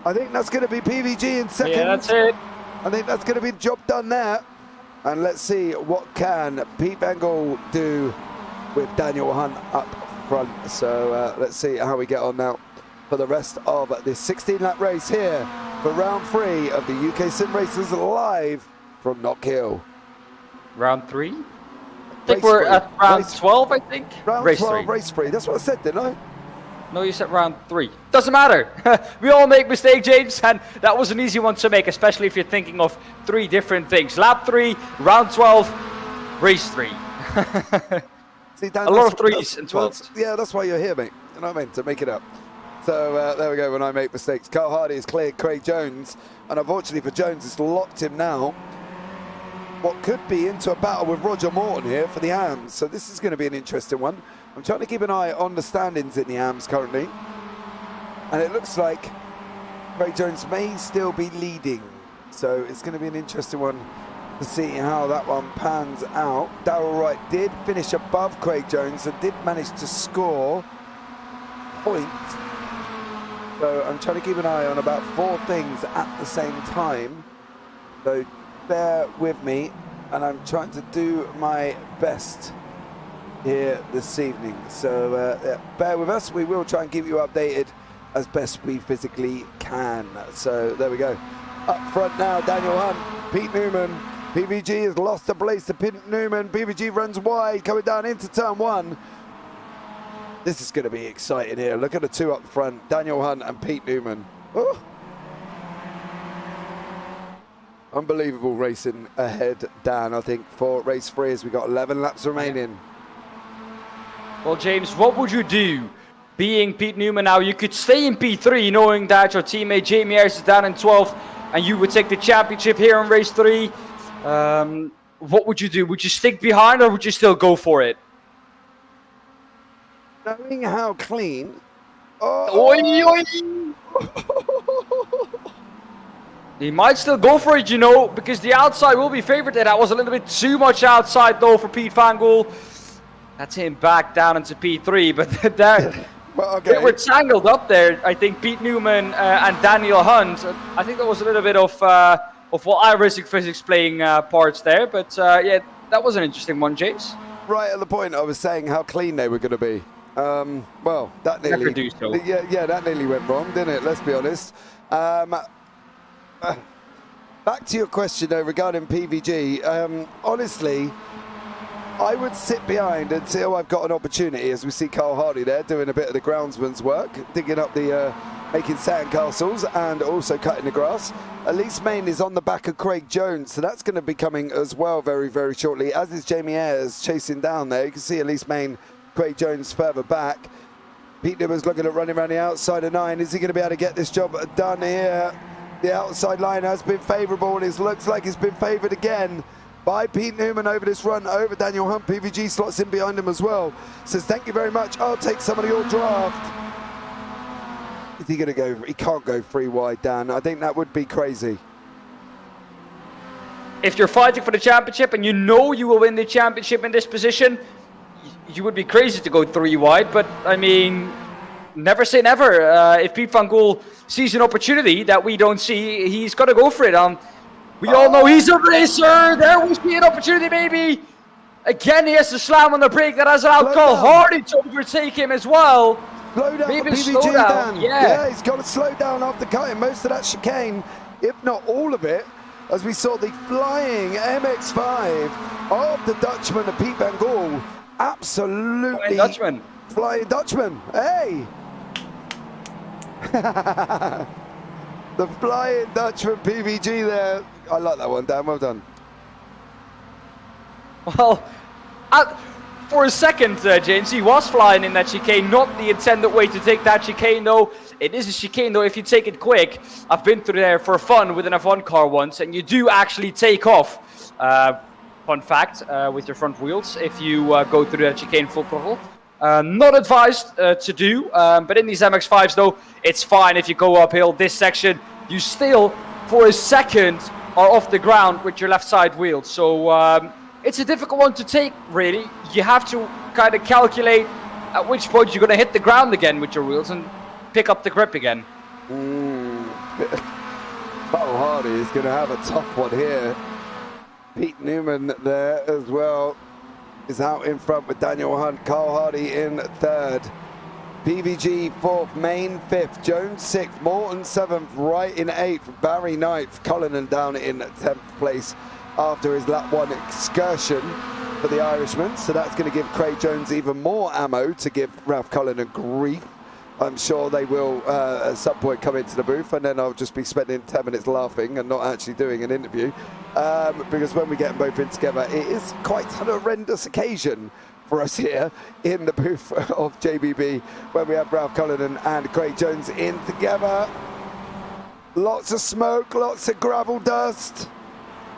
I think that's going to be PVG in second. Yeah, that's it. I think that's going to be the job done there. And let's see what can Pete Van Gogh do with Daniel Hunt up front. So let's see how we get on now for the rest of this 16-lap race here for round 3 of the UK SimRacers live from Knockhill. Round 3? I think we're at round 12, I think. Round race 12, 3. race 3. That's what I said, didn't I? No, you said round 3. Doesn't matter. We all make mistakes, James, and that was an easy one to make, especially if you're thinking of 3 different things. Lap 3, round 12, race 3. See, Dan, a lot of 3s and 12s. Yeah, that's why you're here, mate. You know what I mean? To make it up. So there we go, when I make mistakes. Carl Hardy has cleared Craig Jones, and unfortunately for Jones, it's locked him now. What could be into a battle with Roger Morton here for the AMS. So this is going to be an interesting one. I'm trying to keep an eye on the standings in the AMS currently. And it looks like Craig Jones may still be leading. So it's going to be an interesting one to see how that one pans out. Darrell Wright did finish above Craig Jones and did manage to score points. So I'm trying to keep an eye on about 4 things at the same time. So bear with me, and I'm trying to do my best here this evening. So yeah, bear with us. We will try and keep you updated as best we physically can. So there we go. Up front now, Daniel Hunt, Pete Newman. PVG has lost a place to Pete Newman. PVG runs wide, coming down into turn 1. This is going to be exciting here. Look at the 2 up front, Daniel Hunt and Pete Newman. Oh. Unbelievable racing ahead, Dan, I think, for race 3 as we got 11 laps remaining. Well, James, what would you do? Being Pete Newman now, you could stay in P3 knowing that your teammate Jamie Harris is down in 12th and you would take the championship here in race 3. What would you do? Would you stick behind or would you still go for it? Knowing how clean. Oi. He might still go for it, you know, because the outside will be favored. That was a little bit too much outside, though, for Pete Van Gogh. That's him back down into P3, but there, well, okay. They were tangled up there. I think Pete Newman and Daniel Hunt. I think there was a little bit of what iRacing physics playing parts there, but yeah, that was an interesting one, James. Right at the point I was saying how clean they were going to be. Well, that nearly, never do so. Yeah, that nearly went wrong, didn't it? Let's be honest. Back to your question though regarding PVG. Honestly, I would sit behind until I've got an opportunity, as we see Carl Hardy there doing a bit of the groundsman's work, digging up the, making sandcastles and also cutting the grass. Elise Main is on the back of Craig Jones, so that's going to be coming as well very, very shortly, as is Jamie Ayres chasing down there. You can see Elise Main, Craig Jones further back. Pete Newman's looking at running around the outside of 9. Is he going to be able to get this job done here? The outside line has been favourable, and it looks like it's been favoured again by Pete Newman over this run, over Daniel Hunt. PVG slots in behind him as well. Says, thank you very much. I'll take some of your draft. Is he going to go? He can't go 3 wide, Dan. I think that would be crazy. If you're fighting for the championship and you know you will win the championship in this position, you would be crazy to go 3 wide. But, I mean, never say never. If Pete Van Gogh sees an opportunity that we don't see, he's got to go for it. We all know he's a racer. There we see an opportunity, maybe. Again, he has to slam on the brake. That has allowed Carl Hardy to overtake him as well. Slow down maybe PVG, slow down. Dan. Yeah, he's got to slow down after cutting most of that chicane, if not all of it, as we saw the flying MX5 of the Dutchman of Pete Van Gogh. Absolutely flying Dutchman. Hey! The flying Dutchman PVG there. I like that one, Dan. Well done. Well, for a second, James, he was flying in that chicane. Not the intended way to take that chicane, though. It is a chicane, though, if you take it quick. I've been through there for fun with an F1 car once, and you do actually take off. Fun fact, with your front wheels, if you go through that chicane full throttle. Not advised to do, but in these MX5s, though, it's fine if you go uphill. This section, you still, for a second, are off the ground with your left side wheel. So it's a difficult one to take, really. You have to kind of calculate at which point you're going to hit the ground again with your wheels. And pick up the grip again. Carl Hardy is going to have a tough one here. Pete Newman there as well is out in front with Daniel Hunt. Carl Hardy in third. PVG fourth, Main fifth, Jones sixth, Morton seventh, Wright in eighth, Barry ninth, Cullinan down in 10th place after his lap 1 excursion for the Irishman. So that's going to give Craig Jones even more ammo to give Ralph Cullinan grief. I'm sure they will at some point come into the booth, and then I'll just be spending 10 minutes laughing and not actually doing an interview. Because when we get them both in together, it is quite an horrendous occasion for us here in the booth of JBB when we have Ralph Cullinan and Craig Jones in together. Lots of smoke, lots of gravel dust.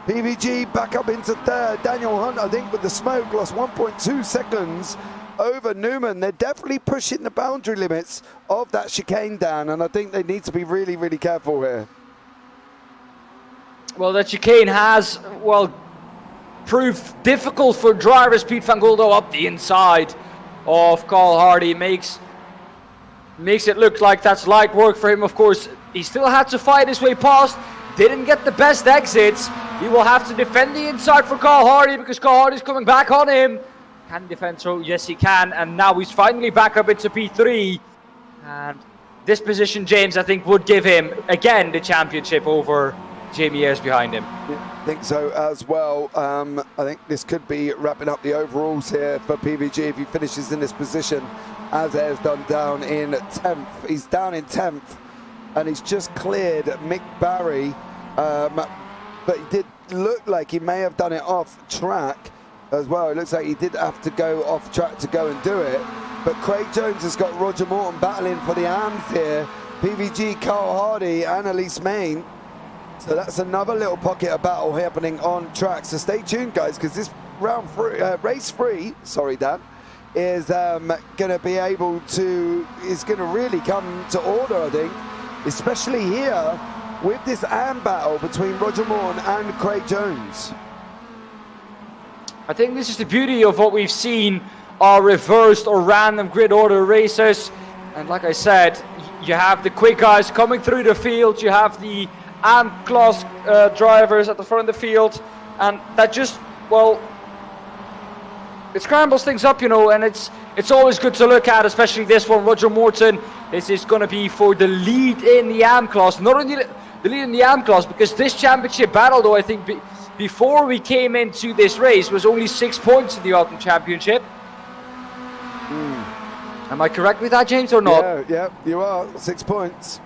PVG back up into third. Daniel Hunt, I think, with the smoke, lost 1.2 seconds over Newman. They're definitely pushing the boundary limits of that chicane, Dan, and I think they need to be really, really careful here. Well, that chicane has, well, proved difficult for drivers. Pete Van Guldo up the inside of Carl Hardy makes it look like that's light work for him. Of course, he still had to fight his way past, didn't get the best exits. He will have to defend the inside for Carl Hardy because Carl Hardy's coming back on him. Can he defend? So yes, he can. And now he's finally back up into P3. And this position, James, I think would give him, again, the championship over Jamie Ayres behind him. I think so as well. I think this could be wrapping up the overalls here for PVG if he finishes in this position, as Ayres done down in 10th. He's down in 10th, and he's just cleared Mick Barry. But it did look like he may have done it off track as well. It looks like he did have to go off track to go and do it. But Craig Jones has got Roger Morton battling for the AMs here. PVG, Carl Hardy, and Elise Main. So that's another little pocket of battle happening on track. So stay tuned, guys, because this race three, sorry, Dan, is going to be able to, is going to really come to order, I think, especially here with this AM battle between Roger Morton and Craig Jones. I think this is the beauty of what we've seen are reversed or random grid order races. And like I said, you have the quick guys coming through the field, you have the AM class drivers at the front of the field, and that just, well, it scrambles things up, you know, and it's always good to look at, especially this one, Roger Morton. This is going to be for the lead in the AM class, not only the lead in the AM class, because this championship battle, though, I think before we came into this race was only 6 points in the Ultimate Championship. Am I correct with that, James, or not? Yeah, you are. 6 points.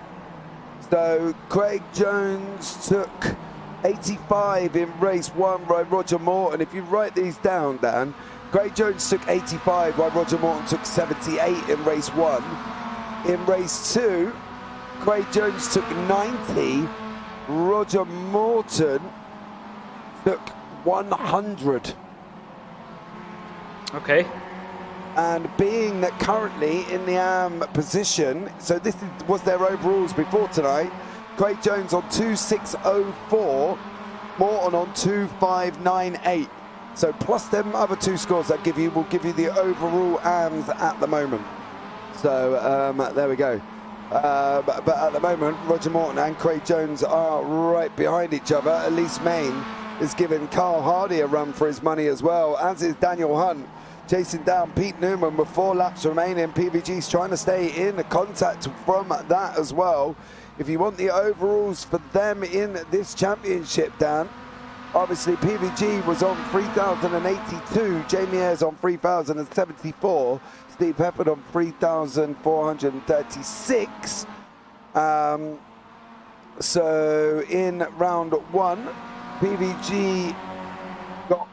So Craig Jones took 85 in race 1 by Roger Morton. If you write these down, Dan, Craig Jones took 85 while Roger Morton took 78 in race 1. In race 2, Craig Jones took 90. Roger Morton took 100. Okay. And being that currently in the AM position, so this was their overalls before tonight, Craig Jones on 2604, Morton on 2598. So plus them other two scores that will give you the overall AMs at the moment. So there we go. But at the moment, Roger Morton and Craig Jones are right behind each other. Elise Main is giving Carl Hardy a run for his money as well, as is Daniel Hunt, chasing down Pete Newman with 4 laps remaining. PVG's trying to stay in contact from that as well. If you want the overalls for them in this championship, Dan, obviously PVG was on 3,082, Jamie Ayres on 3,074, Steve Pepper on 3,436. So in round 1, PVG got,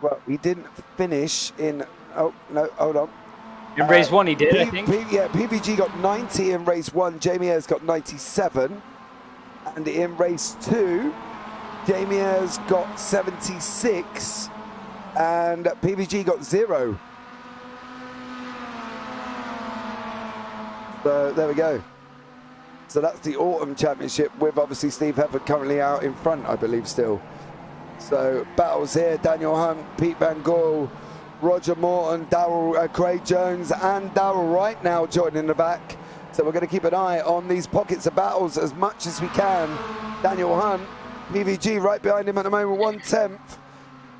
well, he didn't finish in, oh no, hold on. In race 1 he did, I think. PVG got 90 in race 1, Jamie Ayres got 97. And in race 2, Jamie Ayres got 76 and PVG got 0. So there we go. So that's the autumn championship with obviously Steve Hefford currently out in front, I believe, still. So battles here, Daniel Hunt, Pete Van Gool, Roger Morton, Craig Jones and Darrell Wright now joining in the back. So we're going to keep an eye on these pockets of battles as much as we can. Daniel Hunt, PVG right behind him at the moment, 1/10.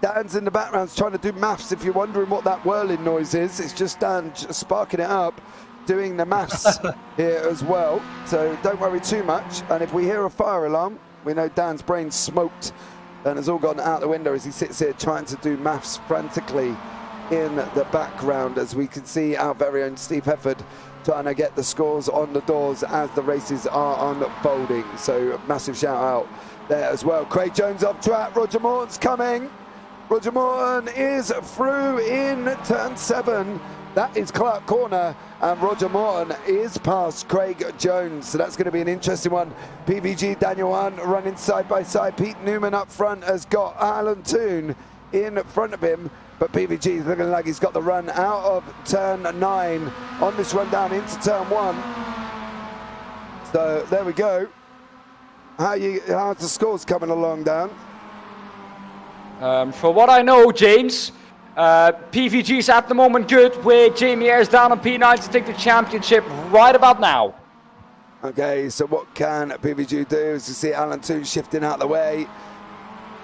Dan's in the background trying to do maths. If you're wondering what that whirling noise is, it's just Dan sparking it up, doing the maths here as well. So don't worry too much. And if we hear a fire alarm, we know Dan's brain smoked and has all gone out the window as he sits here trying to do maths frantically in the background, as we can see our very own Steve Hefford trying to get the scores on the doors as the races are unfolding. So massive shout out there as well. Craig Jones off track, Roger Morton's coming. Roger Morton is through in turn 7. That is Clark Corner, and Roger Morton is past Craig Jones. So that's going to be an interesting one. PVG, Daniel Hunt running side by side. Pete Newman up front has got Alan Toon in front of him. But PVG is looking like he's got the run out of turn 9 on this run down into turn 1. So there we go. How's the scores coming along, Dan? For what I know, James, PVG's at the moment good, with Jamie Ayres down on P9 to take the championship right about now. Okay, so what can PVG do? As you see Alan Toon shifting out the way.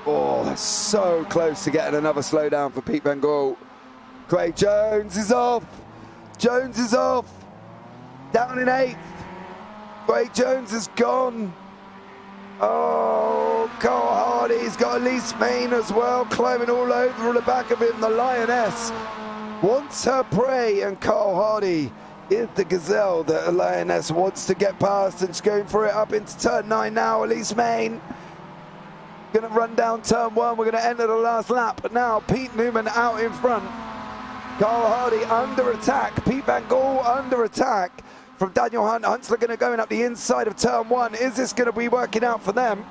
Oh, that's so close to getting another slowdown for Pete Van Gaal. Craig Jones is off. Jones is off. Down in 8th. Craig Jones is gone. Oh, Carl Hardy's got Elise Main as well, climbing all over the back of him. The Lioness wants her prey, and Carl Hardy is the gazelle that the Lioness wants to get past, and she's going for it up into turn 9 now. Elise Main going to run down turn 1. We're going to enter the last lap. But now Pete Newman out in front. Carl Hardy under attack. Pete Van Gaal under attack from Daniel Hunt. Hunt's looking at going up the inside of turn 1. Is this going to be working out for them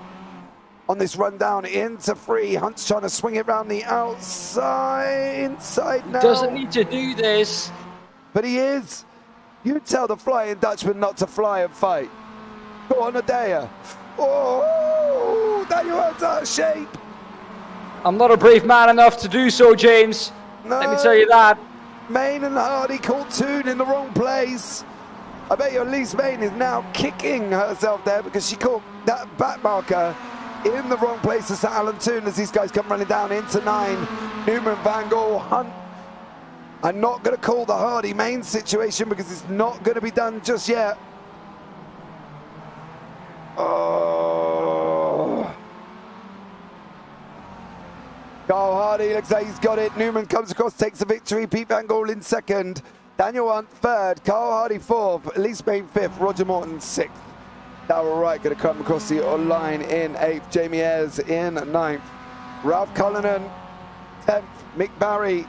on this run down into 3? Hunt's trying to swing it round the outside. Inside now. Doesn't need to do this. But he is. You tell the Flying Dutchman not to fly and fight. Go on, Adea. Oh, Daniel Hunt's out of shape. I'm not a brave man enough to do so, James. No. Let me tell you that. Main and Hardy caught Toon in the wrong place. I bet your Elise Main is now kicking herself there because she caught that back marker in the wrong place to Sir Alan Toon as these guys come running down into 9. Newman, Van Gaal, Hunt. I'm not going to call the Hardy Main situation because it's not going to be done just yet. Oh. Carl Hardy looks like he's got it. Newman comes across, takes the victory. Pete Van Gaal in 2nd. Daniel Hunt 3rd. Carl Hardy 4th. Elise Main 5th. Roger Morton 6th. Darrell Wright going to come across the line in 8th. Jamie Ayres in 9th. Ralph Cullinan 10th. Mick Barry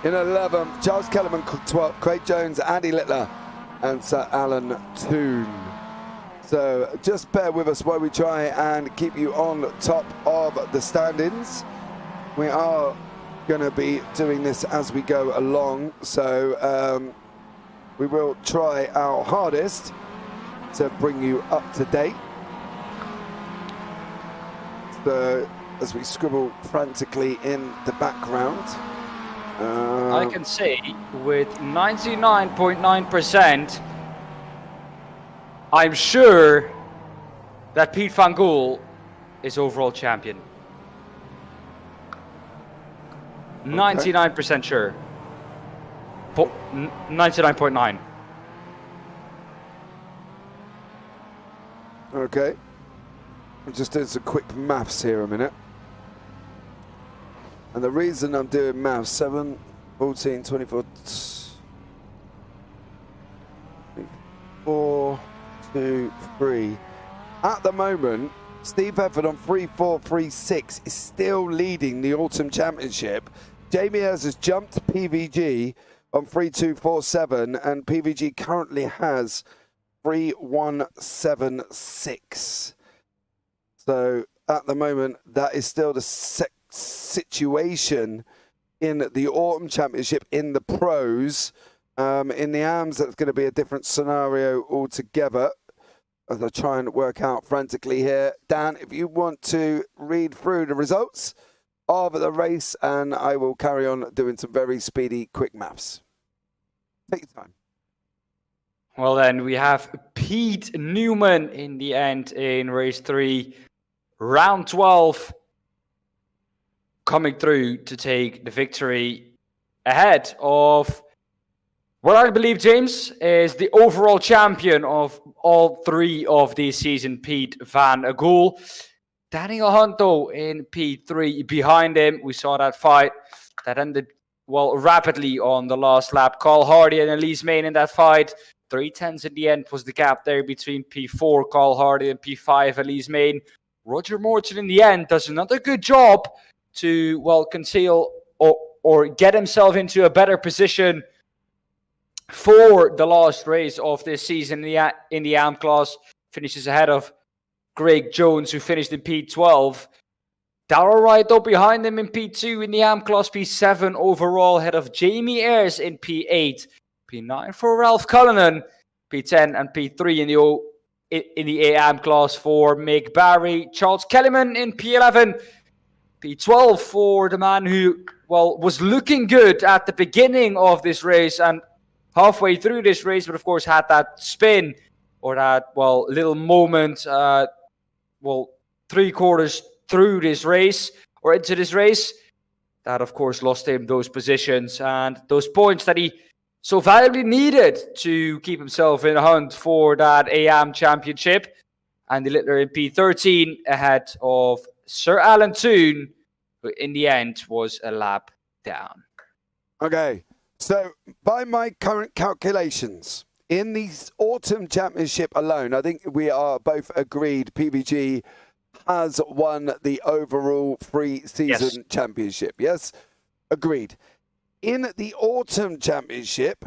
in 11th. Charles Kellerman 12th. Craig Jones, Andy Littler and Sir Alan Toon. So just bear with us while we try and keep you on top of the standings. We are going to be doing this as we go along, so we will try our hardest to bring you up to date. So as we scribble frantically in the background. I can say with 99.9%, I'm sure that Pete Van Gaal is overall champion. 99% sure. 99.9. Okay. I'm just doing some quick maths here a minute. And the reason I'm doing maths, 7, 14, 24, 4, 2, 3. At the moment, Steve Hefford on 3-4-3-6 is still leading the Autumn Championship. Jamie Ayres has jumped PVG on 3-2-4-7, and PVG currently has 3-1-7-6. So at the moment, that is still the situation in the Autumn Championship in the pros. In the AMs, that's going to be a different scenario altogether, as I try and work out frantically here. Dan, if you want to read through the results of the race, and I will carry on doing some very speedy, quick maths. Take your time. Well, then we have Pete Newman in the end in race 3, round 12, coming through to take the victory ahead of what I believe, James, is the overall champion of all 3 of this season, Pete Van Gool. Daniel Hunto in P3 behind him. We saw that fight that ended, well, rapidly on the last lap. Carl Hardy and Elise Main in that fight. 3/10 in the end was the gap there between P4, Carl Hardy, and P5, Elise Main. Roger Morton in the end does another good job to, well, conceal or get himself into a better position for the last race of this season in the AM class. Finishes ahead of Greg Jones, who finished in P12. Darrell Wright, though, behind him in P2 in the AM class. P7 overall, ahead of Jamie Ayres in P8. P9 for Ralph Cullinan. P10 and P3 in the AM class for Mick Barry. Charles Kellyman in P11. P12 for the man who, well, was looking good at the beginning of this race and halfway through this race, but of course had that spin or that, well, little moment, 3/4 through this race or into this race. That, of course, lost him those positions and those points that he so valuably needed to keep himself in the hunt for that AM championship. Andy Littler in P13 ahead of Sir Alan Toon, who in the end was a lap down. Okay, so by my current calculations, in the autumn championship alone, I think we are both agreed PVG has won the overall pre-season championship. Yes? Agreed. In the autumn championship,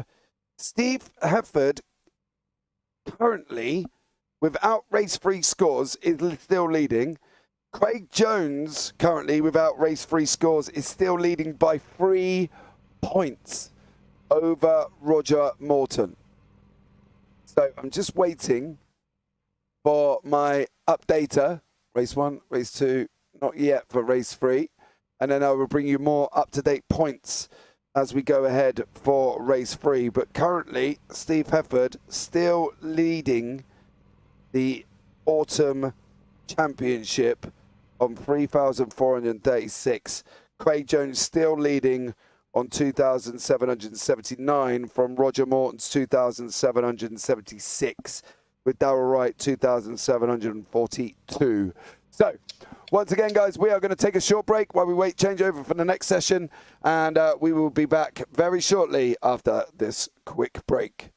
Steve Hefford currently, without race-free scores, is still leading. Craig Jones, currently, without race-free scores, is still leading by 3 points over Roger Morton. So I'm just waiting for my updater. Race 1, race 2, not yet for race 3. And then I will bring you more up-to-date points as we go ahead for race 3. But currently, Steve Hefford still leading the autumn championship on 3,436. Craig Jones still leading on 2,779 from Roger Morton's 2,776, with Darrell Wright 2,742. So, once again, guys, we are going to take a short break while we wait changeover for the next session, and we will be back very shortly after this quick break.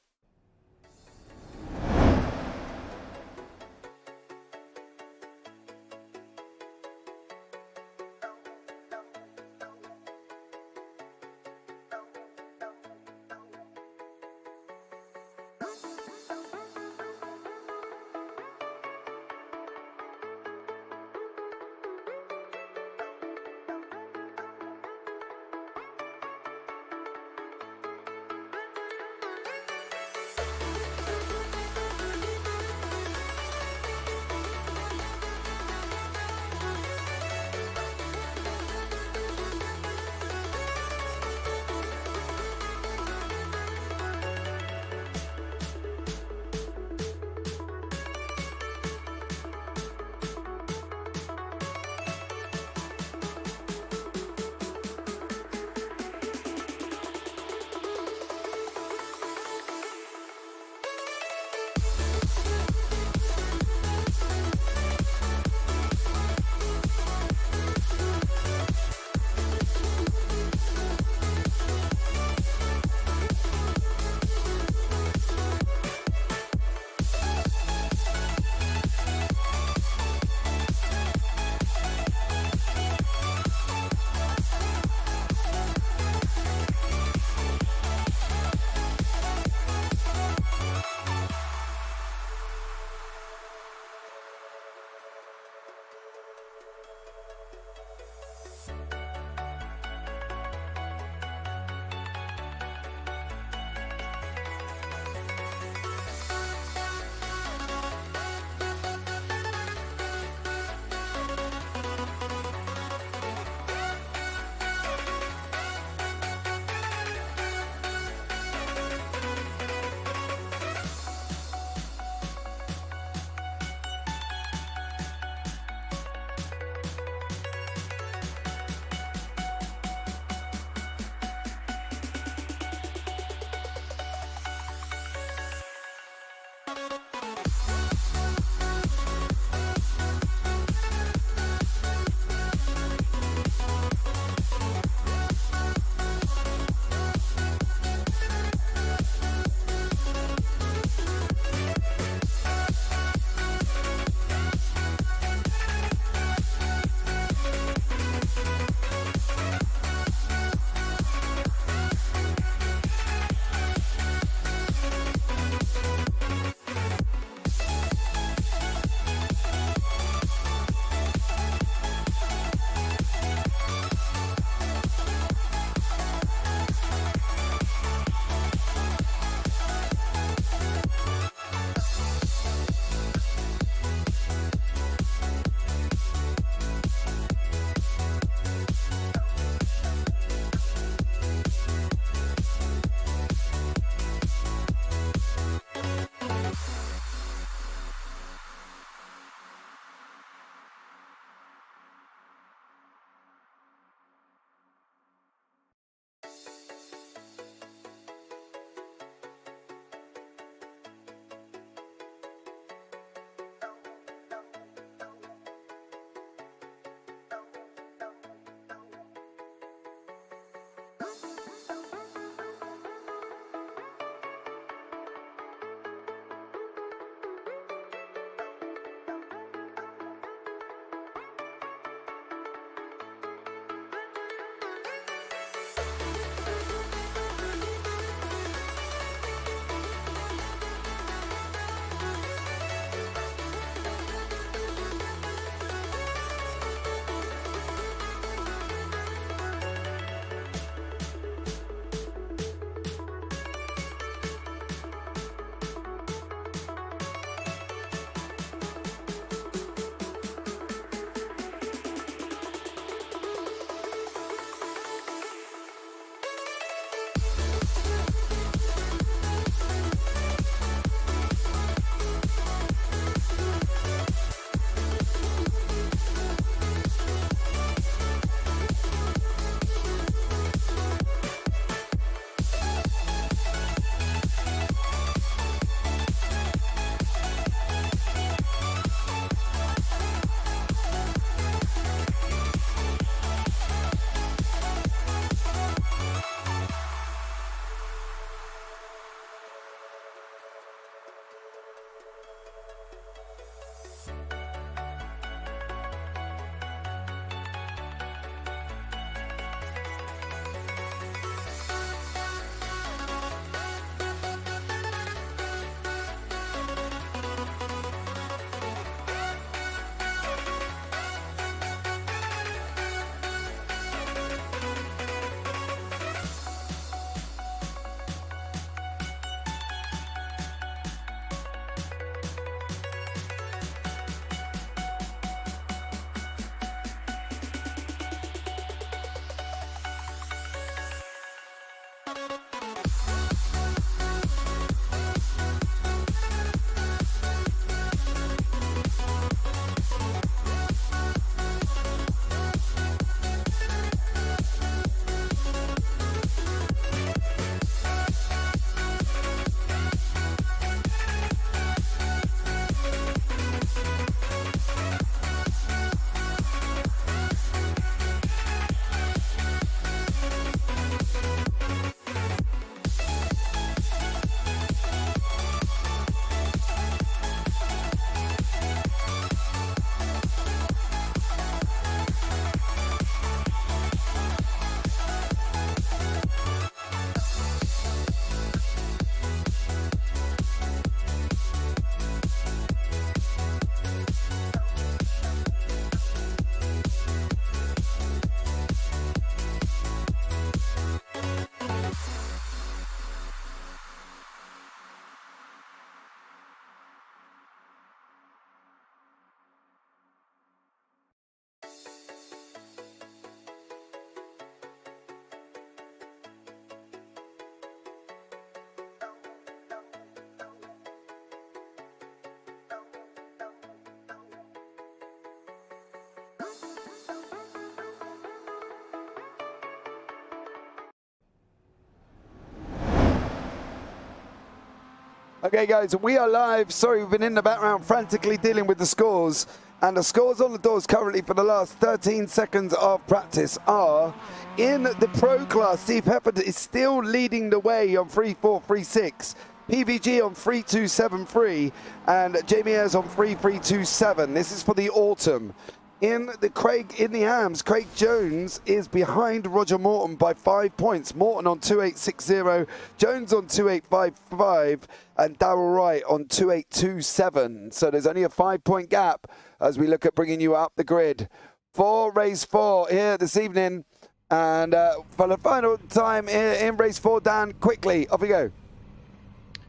Okay, guys, we are live. Sorry, we've been in the background frantically dealing with the scores. And the scores on the doors currently for the last 13 seconds of practice are in the pro class. Steve Pepper is still leading the way on 3.436. PVG on 3.273 and Jamie Ayres on 3.327. This is for the autumn. In the AMS, Craig Jones is behind Roger Morton by 5 points. Morton on 2.860, Jones on 2.855, and Darrell Wright on 2.827. So there's only a 5-point gap as we look at bringing you up the grid for race 4 here this evening. And for the final time in race 4, Dan, quickly, off we go.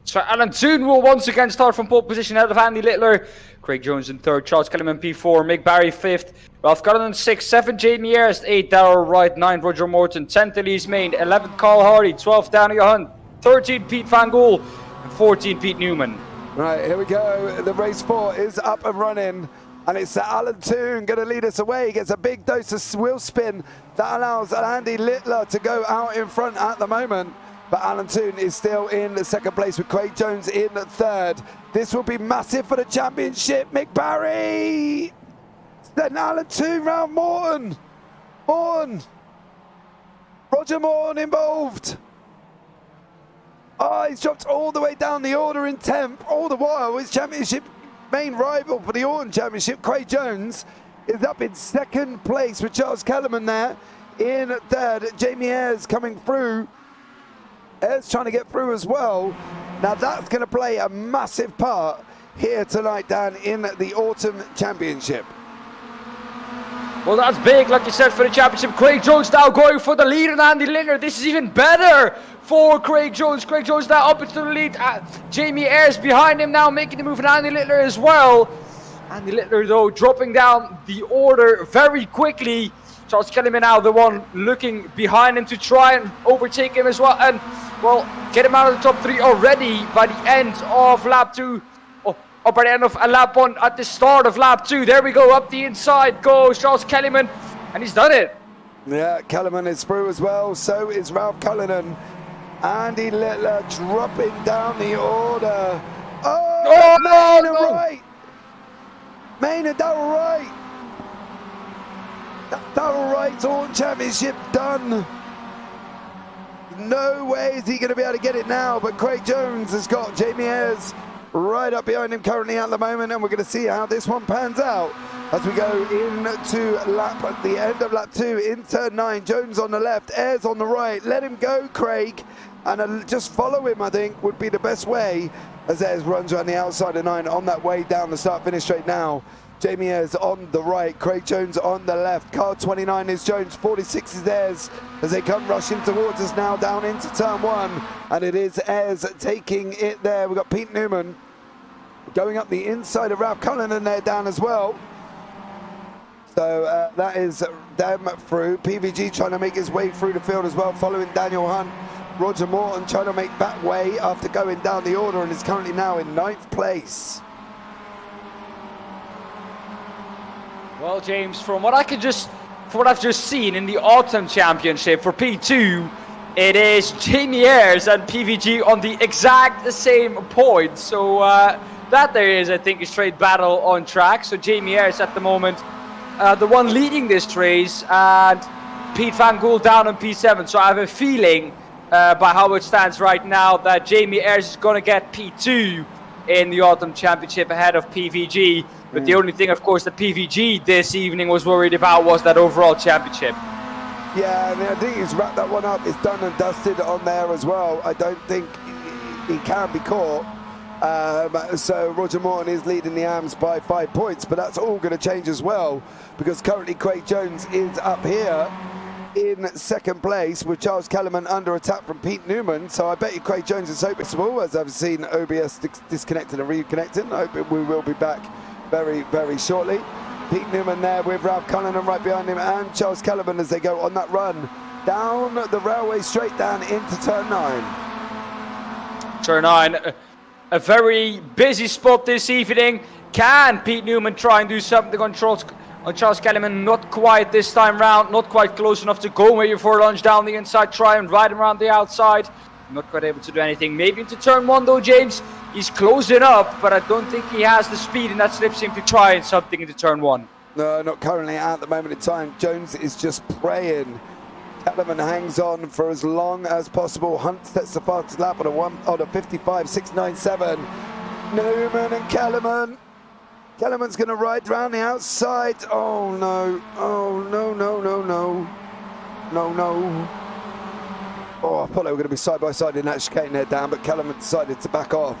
So Alan Toon will once again start from pole position ahead of Andy Littler. Craig Jones in 3rd, Charles Kellerman P4, Mick Barry 5th, Ralph Cullinan 6th, 7th, Jamie Ayres 8th, Darrell Wright 9th, Roger Morton 10th, Elise Main 11th, Carl Hardy 12th, Danny Hunt 13th, Pete Van Gool and 14th, Pete Newman. Right, here we go. The race 4 is up and running. And it's Alan Toon going to lead us away. He gets a big dose of wheel spin that allows Andy Littler to go out in front at the moment. But Alan Toon is still in the 2nd place with Craig Jones in 3rd. This will be massive for the championship. Mick Barry! Then Alan Toon round Morton. Roger Morton involved. Oh, he's dropped all the way down the order in 10th. All the while, his championship main rival for the Autumn Championship, Craig Jones, is up in 2nd place with Charles Kellerman there in 3rd. Jamie Ayres coming through. Ayres trying to get through as well. Now that's going to play a massive part here tonight, Dan, in the Autumn Championship. Well, that's big, like you said, for the championship. Craig Jones now going for the lead and Andy Littler. This is even better for Craig Jones. Craig Jones now up into the lead. Jamie Ayres behind him now, making the move, and Andy Littler as well. Andy Littler, though, dropping down the order very quickly. Charles Kellerman now the one looking behind him to try and overtake him as well. And, well, get him out of the top 3 already by the end of lap 2. Or by the end of lap 1 at the start of lap 2. There we go, up the inside goes Charles Kellerman. And he's done it. Yeah, Kellerman is through as well. So is Ralph Cullinan. Andy Littler dropping down the order. Oh, Main and Wright. Main and Darrell Wright. Darrell Wright's Autumn Championship done. No way is he going to be able to get it now, but Craig Jones has got Jamie Ayres right up behind him currently at the moment, and we're going to see how this one pans out as we go into the end of lap 2 in turn 9. Jones on the left, Ayres on the right. Let him go, Craig, and just follow him, I think, would be the best way as Ayres runs around the outside of 9 on that way down the start-finish straight now. Jamie Ayres on the right, Craig Jones on the left. Car 29 is Jones, 46 is Ayres as they come rushing towards us now down into turn 1. And it is Ayres taking it there. We've got Pete Newman going up the inside of Ralph Cullinan there down as well. So that is them through. PVG trying to make his way through the field as well, following Daniel Hunt. Roger Morton trying to make back way after going down the order and is currently now in 9th place. Well, James, from what I've just seen in the Autumn Championship for P2, it is Jamie Ayres and PVG on the exact same point. So that there is, I think, a straight battle on track. So Jamie Ayres at the moment, the one leading this race, and Pete Van Gool down on P7. So I have a feeling, by how it stands right now, that Jamie Ayres is going to get P2 in the Autumn Championship ahead of PVG. But the only thing, of course, that PVG this evening was worried about was that overall championship. Yeah, I mean, I think he's wrapped that one up. It's done and dusted on there as well. I don't think he can be caught. So Roger Morton is leading the AMS by 5 points, but that's all going to change as well, because currently Craig Jones is up here in 2nd place with Charles Kellerman under attack from Pete Newman. So I bet you Craig Jones is hopeful, as I've seen OBS disconnected and reconnecting. I hope we will be back very, very shortly. Pete Newman there with Ralph Cullinan right behind him, and Charles Kellerman as they go on that run down the railway straight down into turn 9. Turn 9, a very busy spot this evening. Can Pete Newman try and do something on Charles Kellerman? Not quite this time round, not quite close enough to go maybe for lunge down the inside, try and ride him around the outside. Not quite able to do anything. Maybe into turn 1 though, James. He's closing up, but I don't think he has the speed in that slipstream to try something into turn 1. No, not currently at the moment in time. Jones is just praying. Kellerman hangs on for as long as possible. Hunt sets the fastest lap on a 55.697. Newman and Kellerman. Kellerman's going to ride around the outside. Oh no! Oh no! No! No! No! No! No! Oh, I thought they were going to be side by side in that chicane there, Dan, but Kellerman decided to back off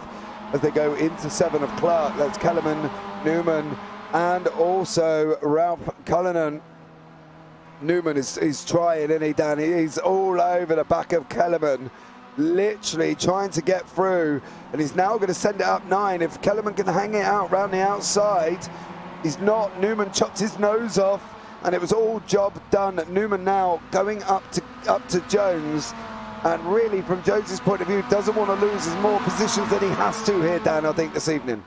as they go into 7 of Clark. That's Kellerman, Newman, and also Ralph Cullinan. Newman is trying, isn't he, Dan? He's all over the back of Kellerman, literally trying to get through, and he's now going to send it up 9. If Kellerman can hang it out round the outside, he's not. Newman chopped his nose off, and it was all job done. Newman now going up to Jones, and really from Jones's point of view doesn't want to lose as more positions than he has to here, Dan, I think, this evening.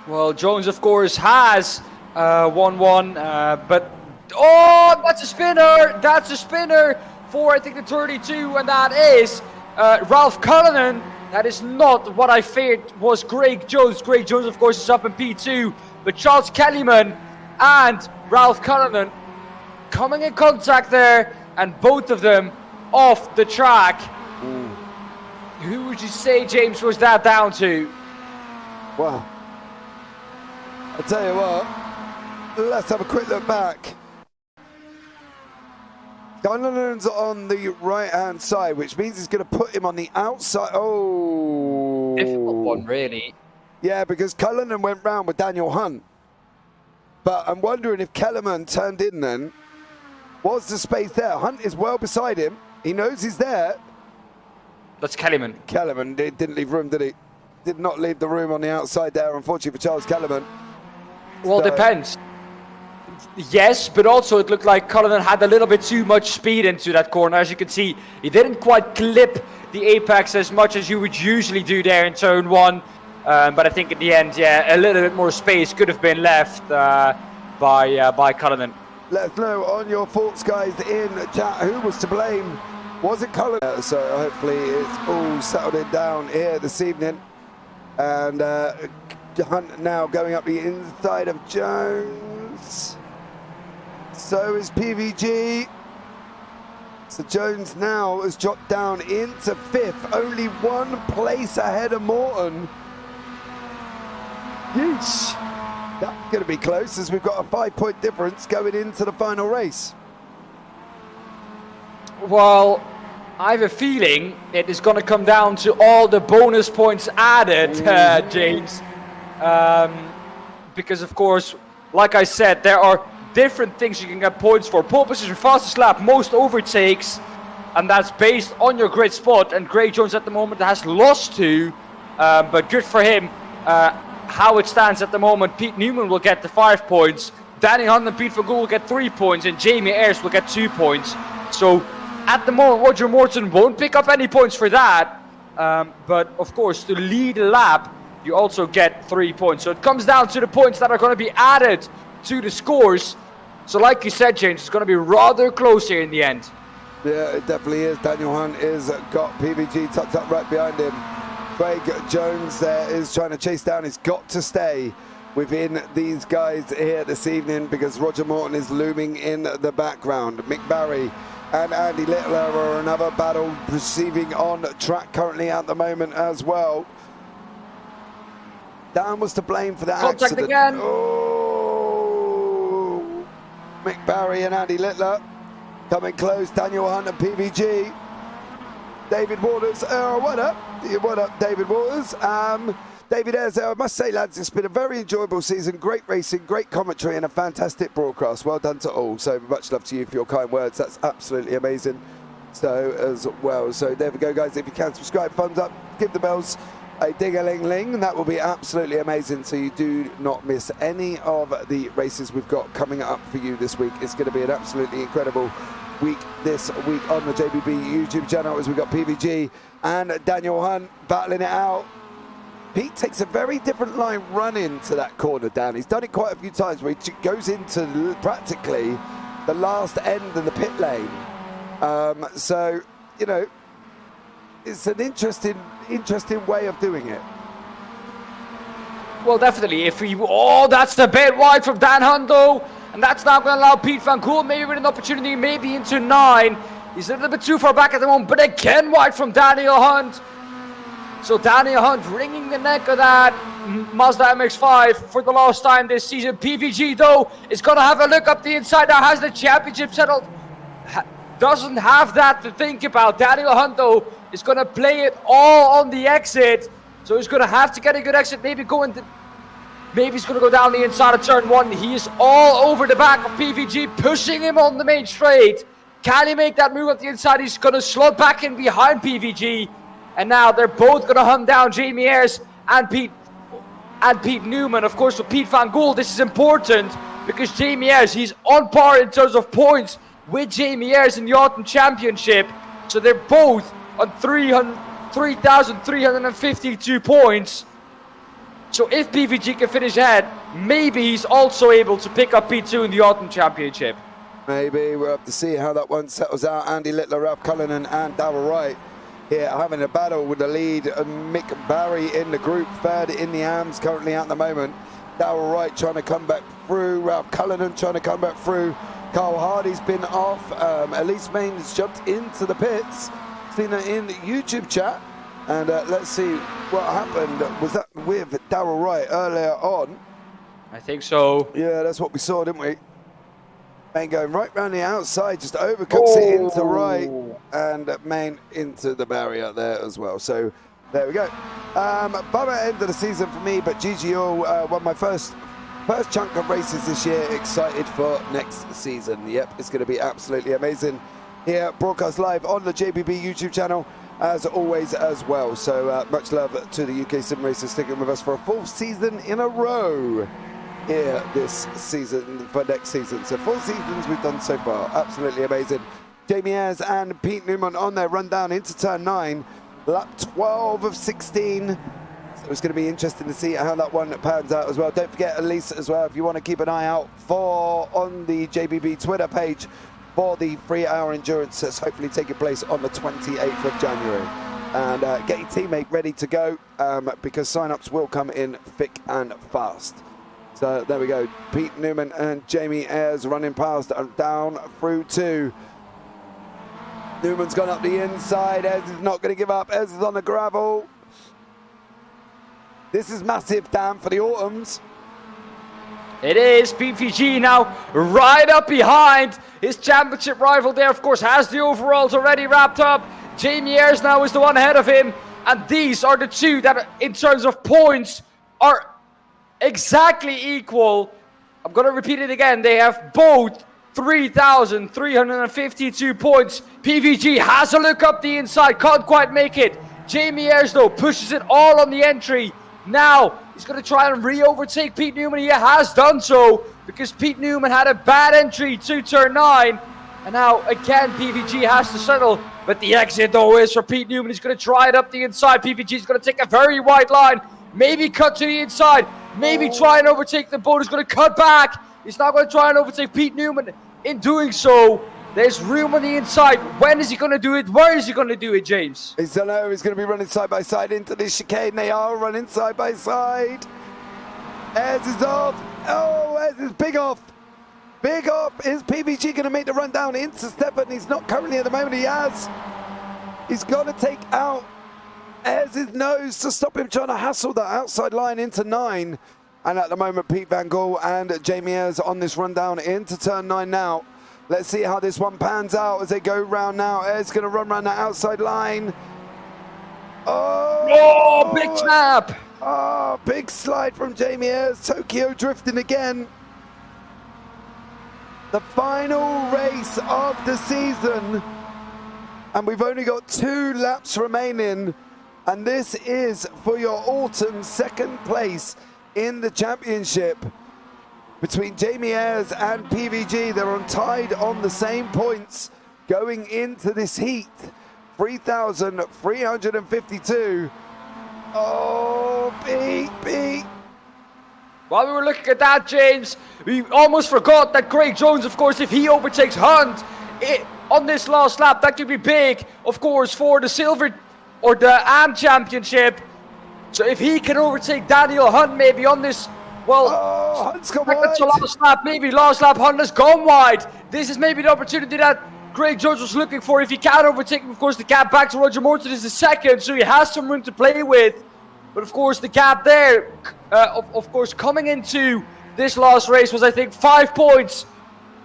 Well, Jones of course has 1-1, but oh, that's a spinner for I think the 32, and that is Ralph Cullinan. That is not what I feared was Greg Jones. Greg Jones of course is up in P2, but Charles Kellyman and Ralph Cullinan coming in contact there, and both of them off the track. Who would you say, James, was that down to? Well, I'll tell you what, let's have a quick look back. Cullinan's on the right-hand side, which means he's going to put him on the outside. Oh. Difficult one, really. Yeah, because Cullinan went round with Daniel Hunt. But I'm wondering if Kellerman turned in then. Was the space there? Hunt is well beside him. He knows he's there. That's Kellerman. Kellerman didn't leave room, did he? Did not leave the room on the outside there, unfortunately for Charles Kellerman. Well, depends. Yes, but also it looked like Cullinan had a little bit too much speed into that corner. As you can see, he didn't quite clip the apex as much as you would usually do there in turn 1. But I think at the end, yeah, a little bit more space could have been left by Cullinan. Let us know on your thoughts, guys, in chat. Who was to blame? Was it Cullinan? So hopefully it's all settled in down here this evening. And Hunt now going up the inside of Jones. So is PVG. So Jones now has dropped down into 5th, only 1 place ahead of Morton. Yeesh. That's going to be close, as we've got a 5-point difference going into the final race. Well, I have a feeling it is going to come down to all the bonus points added, James. Because, of course, like I said, there are different things you can get points for. Pole position, fastest lap, most overtakes, and that's based on your grid spot. And Greg Jones at the moment has lost 2, but good for him. How it stands at the moment, Pete Newman will get the 5 points, Danny Hunt and Pete Van Gool will get 3 points, and Jamie Ayres will get 2 points. So at the moment, Roger Morton won't pick up any points for that. But of course, to lead a lap, you also get 3 points. So it comes down to the points that are going to be added to the scores. So like you said, James, it's going to be rather close here in the end. Yeah, it definitely is. Daniel Hunt is got PVG tucked up right behind him. Craig Jones there is trying to chase down. He's got to stay within these guys here this evening because Roger Morton is looming in the background. Mick Barry and Andy Littler are another battle proceeding on track currently at the moment as well. Daan was to blame for the accident. Again. Oh, Mick Barry and Andy Littler coming close. Daniel Hunt and PVG. David Waters, what up? What up, David Waters? David Ayres, I must say, lads, it's been a very enjoyable season. Great racing, great commentary, and a fantastic broadcast. Well done to all. So much love to you for your kind words. That's absolutely amazing. So as well. So there we go, guys. If you can subscribe, thumbs up, give the bells a ding-a-ling-ling. That will be absolutely amazing. So you do not miss any of the races we've got coming up for you this week. It's going to be an absolutely incredible week this week on the JBB YouTube channel, as we've got PVG and Daniel Hunt battling it out. Pete takes a very different line run into that corner, Dan. He's done it quite a few times where he goes into practically the last end of the pit lane. So, you know, it's an interesting way of doing it. Well, definitely. That's the bit wide from Daan Hundo. And that's now going to allow Pete Van Gool maybe with an opportunity, maybe into 9. He's a little bit too far back at the moment, but again wide from Daniel Hunt. So Daniel Hunt wringing the neck of that Mazda MX5 for the last time this season. PVG, though, is going to have a look up the inside. Now has the championship settled. Doesn't have that to think about. Daniel Hunt, though, is going to play it all on the exit. So he's going to have to get a good exit. Maybe he's going to go down the inside of turn 1. He is all over the back of PVG, pushing him on the main straight. Can he make that move up the inside? He's going to slot back in behind PVG. And now they're both going to hunt down Jamie Ayres and Pete Newman. Of course, for Pete Van Gool, this is important because Jamie Ayres, he's on par in terms of points with Jamie Ayres in the Autumn Championship. So they're both on 3,352 points. So if PVG can finish ahead, maybe he's also able to pick up P2 in the Autumn Championship. Maybe we'll have to see how that one settles out. Andy Littler, Ralph Cullinan and Darrell Wright here having a battle with the lead. Mick Barry in the group, third in the AMS currently at the moment. Darrell Wright trying to come back through. Ralph Cullinan trying to come back through. Carl Hardy's been off. Elise Main has jumped into the pits. Seen her in the YouTube chat. And let's see what happened. Was that with Darrell Wright earlier on? I think so. Yeah, that's what we saw, didn't we? Main going right round the outside, just overcooks it into right, and Main into the barrier there as well. So there we go. Bummer end of the season for me, but GGO won my first chunk of races this year. Excited for next season. Yep, it's going to be absolutely amazing. Here, broadcast live on the JBB YouTube channel, as always as well. So much love to the UK SimRacers sticking with us for a full season in a row here this season for next season. So 4 seasons we've done so far. Absolutely amazing. Jamie Ayres and Pete Newman on their rundown into turn 9. Lap 12 of 16. So it's going to be interesting to see how that one pans out as well. Don't forget, Elise, as well, if you want to keep an eye out for on the JBB Twitter page for the 3-hour endurance that's hopefully taking place on the 28th of January. And get your teammate ready to go because sign-ups will come in thick and fast. So there we go. Pete Newman and Jamie Ayres running past and down through 2. Newman's gone up the inside. Ayres is not going to give up. Ayres is on the gravel. This is massive, Dan, for the Autumns. It is. PVG now right up behind his championship rival there. Of course, has the overalls already wrapped up. Jamie Ayres now is the one ahead of him. And these are the two that, in terms of points, are exactly equal. I'm going to repeat it again. They have both 3,352 points. PVG has a look up the inside. Can't quite make it. Jamie Ayres, though, pushes it all on the entry. Now, he's going to try and re-overtake Pete Newman. He has done so because Pete Newman had a bad entry to turn 9. And now, again, PVG has to settle. But the exit, though, is for Pete Newman. He's going to try it up the inside. PVG is going to take a very wide line. Maybe cut to the inside. Maybe try and overtake the boat. He's going to cut back. He's not going to try and overtake Pete Newman. In doing so, there's room on the inside. When is he going to do it? Where is he going to do it, James? I don't know. He's going to be running side by side into this chicane. They are running side by side. Ayres is off. Oh, Ayres is big off. Big off. Is PVG going to make the run down into Stefan? He's not currently at the moment. He has. He's got to take out Ayres' nose to stop him trying to hassle that outside line into 9. And at the moment, Pete Van Gool and Jamie Ayres on this rundown into turn 9 now. Let's see how this one pans out as they go round now. Ayres going to run around that outside line. Oh, big snap. Oh, big slide from Jamie Ayres. Tokyo drifting again. The final race of the season. And we've only got 2 laps remaining. And this is for your autumn 2nd place in the championship. Between Jamie Ayres and PVG, they're tied on the same points going into this heat. 3,352. Oh, Pete. While we were looking at that, James, we almost forgot that Craig Jones, of course, if he overtakes Hunt on this last lap, that could be big, of course, for the silver or the AM Championship. So if he can overtake Daniel Hunt maybe on this, well, Hunt's gone wide. last lap, maybe last lap, Hunt has gone wide. This is maybe the opportunity that Craig Jones was looking for. If he can overtake him, of course, the gap back to Roger Morton is the second, so he has some room to play with. But of course, the gap there, of course, coming into this last race was, I think, 5 points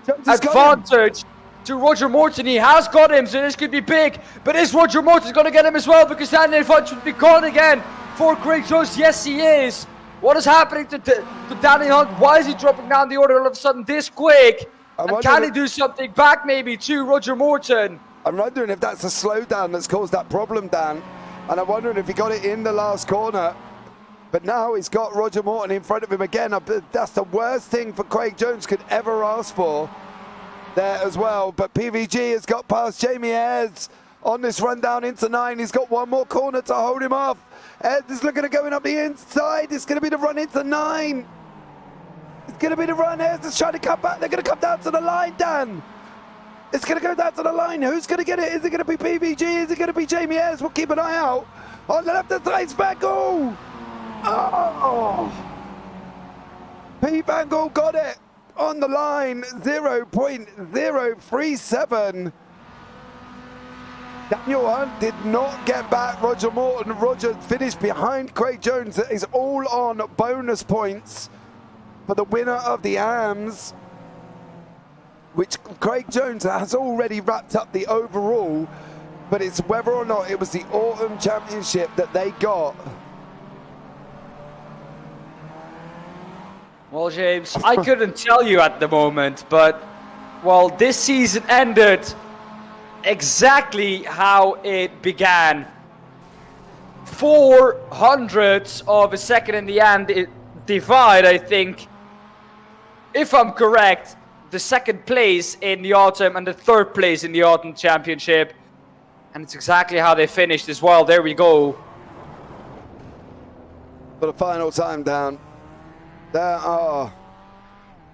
advantage to Roger Morton. He has got him, so this could be big. But is Roger Morton going to get him as well? Because Daniel Hunt should be gone again for Craig Jones. Yes, he is. What is happening to Daniel Hunt? Why is he dropping down the order all of a sudden this quick? And can he do something back maybe to Roger Morton? I'm wondering if that's a slowdown that's caused that problem, Dan. And I'm wondering if he got it in the last corner. But now he's got Roger Morton in front of him again. That's the worst thing for Craig Jones could ever ask for there as well. But PVG has got past Jamie Ayres on this run down into 9. He's got one more corner to hold him off. Ayres is looking at going up the inside. It's going to be the run into 9. It's going to be the run. Ayres is trying to come back. They're going to come down to the line, Dan. It's going to go down to the line. Who's going to get it? Is it going to be PVG? Is it going to be Jamie Ayres? We'll keep an eye out. On the left-hand side, it's Van Gogh. Oh! Pete Van Gogh got it on the line. 0.037. Daniel Hunt did not get back Roger Morton. Roger finished behind Craig Jones. That is all on bonus points for the winner of the AMS, which Craig Jones has already wrapped up the overall, but it's whether or not it was the Autumn Championship that they got. Well, James, I couldn't tell you at the moment, but, well, this season ended exactly how it began. 400ths of a second in the end, it divide, I think, if I'm correct, the second place in the Autumn and the third place in the Autumn Championship. And it's exactly how they finished as well. There we go. For the final time, down. There are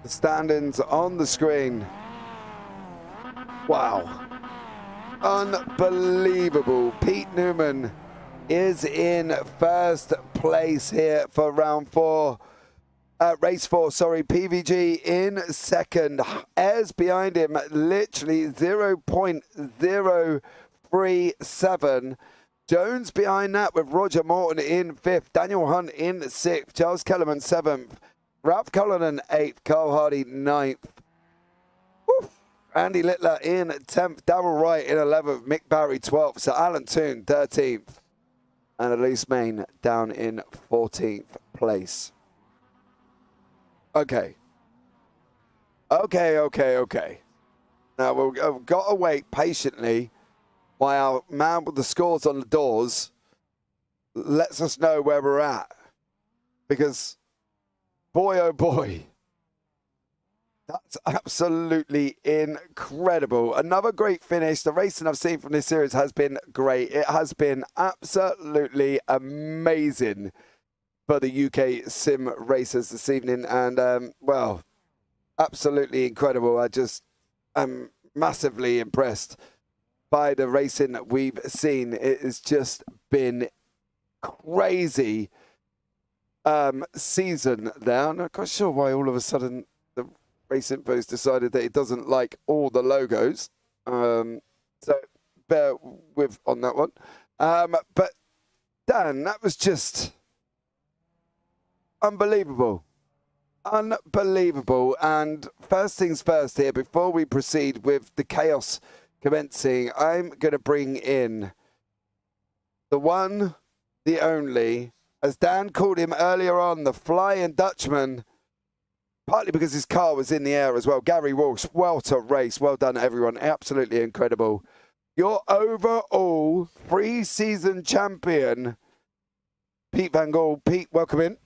the standings on the screen. Wow. Unbelievable. Pete Newman is in first place here for round 4. Race 4, sorry. PVG in second. Ayres behind him, literally 0.037. Jones behind that with Roger Morton in 5th. Daniel Hunt in 6th. Charles Kellerman 7th. Ralph Cullinan 8th. Carl Hardy 9th. Woo. Andy Littler in 10th. Darrell Wright in 11th. Mick Barry 12th. Sir Alan Toon 13th. And Elise Main down in 14th place. Okay. Now we've got to wait patiently while our man with the scores on the doors lets us know where we're at. Because, boy, oh boy, that's absolutely incredible. Another great finish. The racing I've seen from this series has been great. It has been absolutely amazing for the UK Sim Racers this evening. And, well, absolutely incredible. I just am massively impressed by the racing that we've seen. It has just been crazy season there. I'm not quite sure why all of a sudden the Race Info's decided that it doesn't like all the logos. So bear with on that one. But Dan, that was just unbelievable. Unbelievable. And first things first here, before we proceed with the chaos commencing, I'm going to bring in the one, the only, as Dan called him earlier on, the Flying Dutchman, partly because his car was in the air as well. Gary Walsh, what a race. Well done, everyone. Absolutely incredible. Your overall pre-season champion, Pete Van Gogh. Pete, welcome in.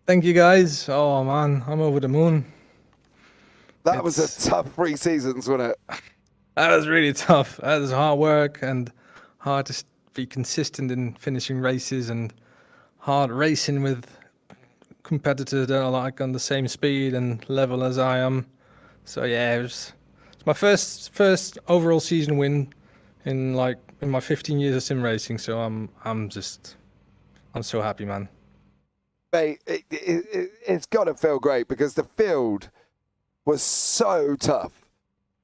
Thank you, guys. Oh, man, I'm over the moon. That was a tough 3 seasons, wasn't it? That was really tough. That was hard work and hard to be consistent in finishing races and hard racing with competitors that are like on the same speed and level as I am. So yeah, it's my first overall season win in like in my 15 years of sim racing. So I'm so happy, man. Mate, it's got to feel great because the field was so tough.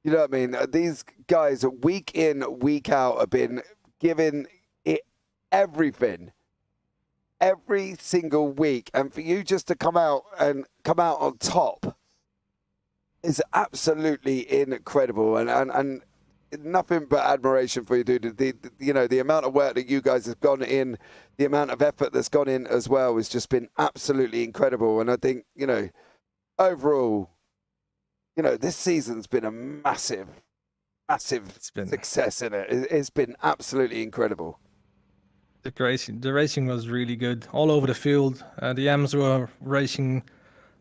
You know what I mean? These guys, week in, week out, have been giving it everything, every single week. And for you just to come out on top is absolutely incredible. And nothing but admiration for you, dude. The amount of work that you guys have gone in, the amount of effort that's gone in as well has just been absolutely incredible. And I think, overall, this season's been a massive success in it. It's been absolutely incredible. The racing was really good all over the field. The Ams were racing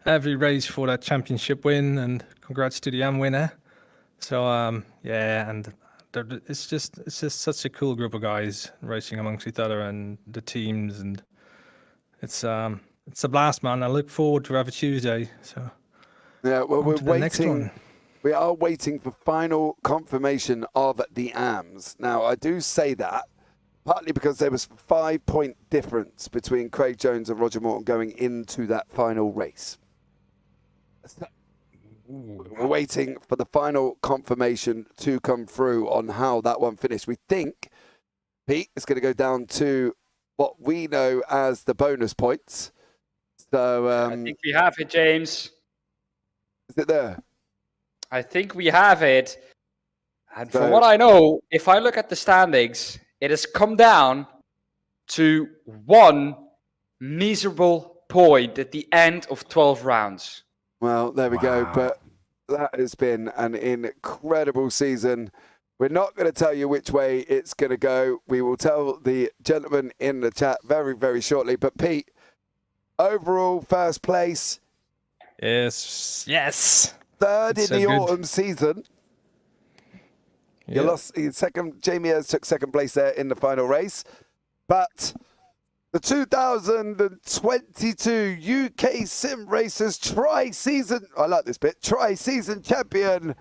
every race for that championship win, and congrats to the Am winner. So and it's just such a cool group of guys racing amongst each other and the teams, and it's a blast, man. I look forward to every Tuesday. So yeah, well, we're next waiting. one. We are waiting for final confirmation of the AMs. Now, I do say that partly because there was a 5-point difference between Craig Jones and Roger Morton going into that final race. We're waiting for the final confirmation to come through on how that one finished. We think, Pete, is going to go down to what we know as the bonus points. So I think we have it, James. Is it there? I think we have it. And from what I know, if I look at the standings, it has come down to 1 miserable point at the end of 12 rounds. Well, there we go. But that has been an incredible season. We're not going to tell you which way it's going to go. We will tell the gentleman in the chat very, very shortly. But Pete, overall first place. Yes. Third in the good. autumn season. You lost second. Jamie has took second place there in the final race. But the 2022 UK SimRacers tri-season, I like this bit, tri-season champion,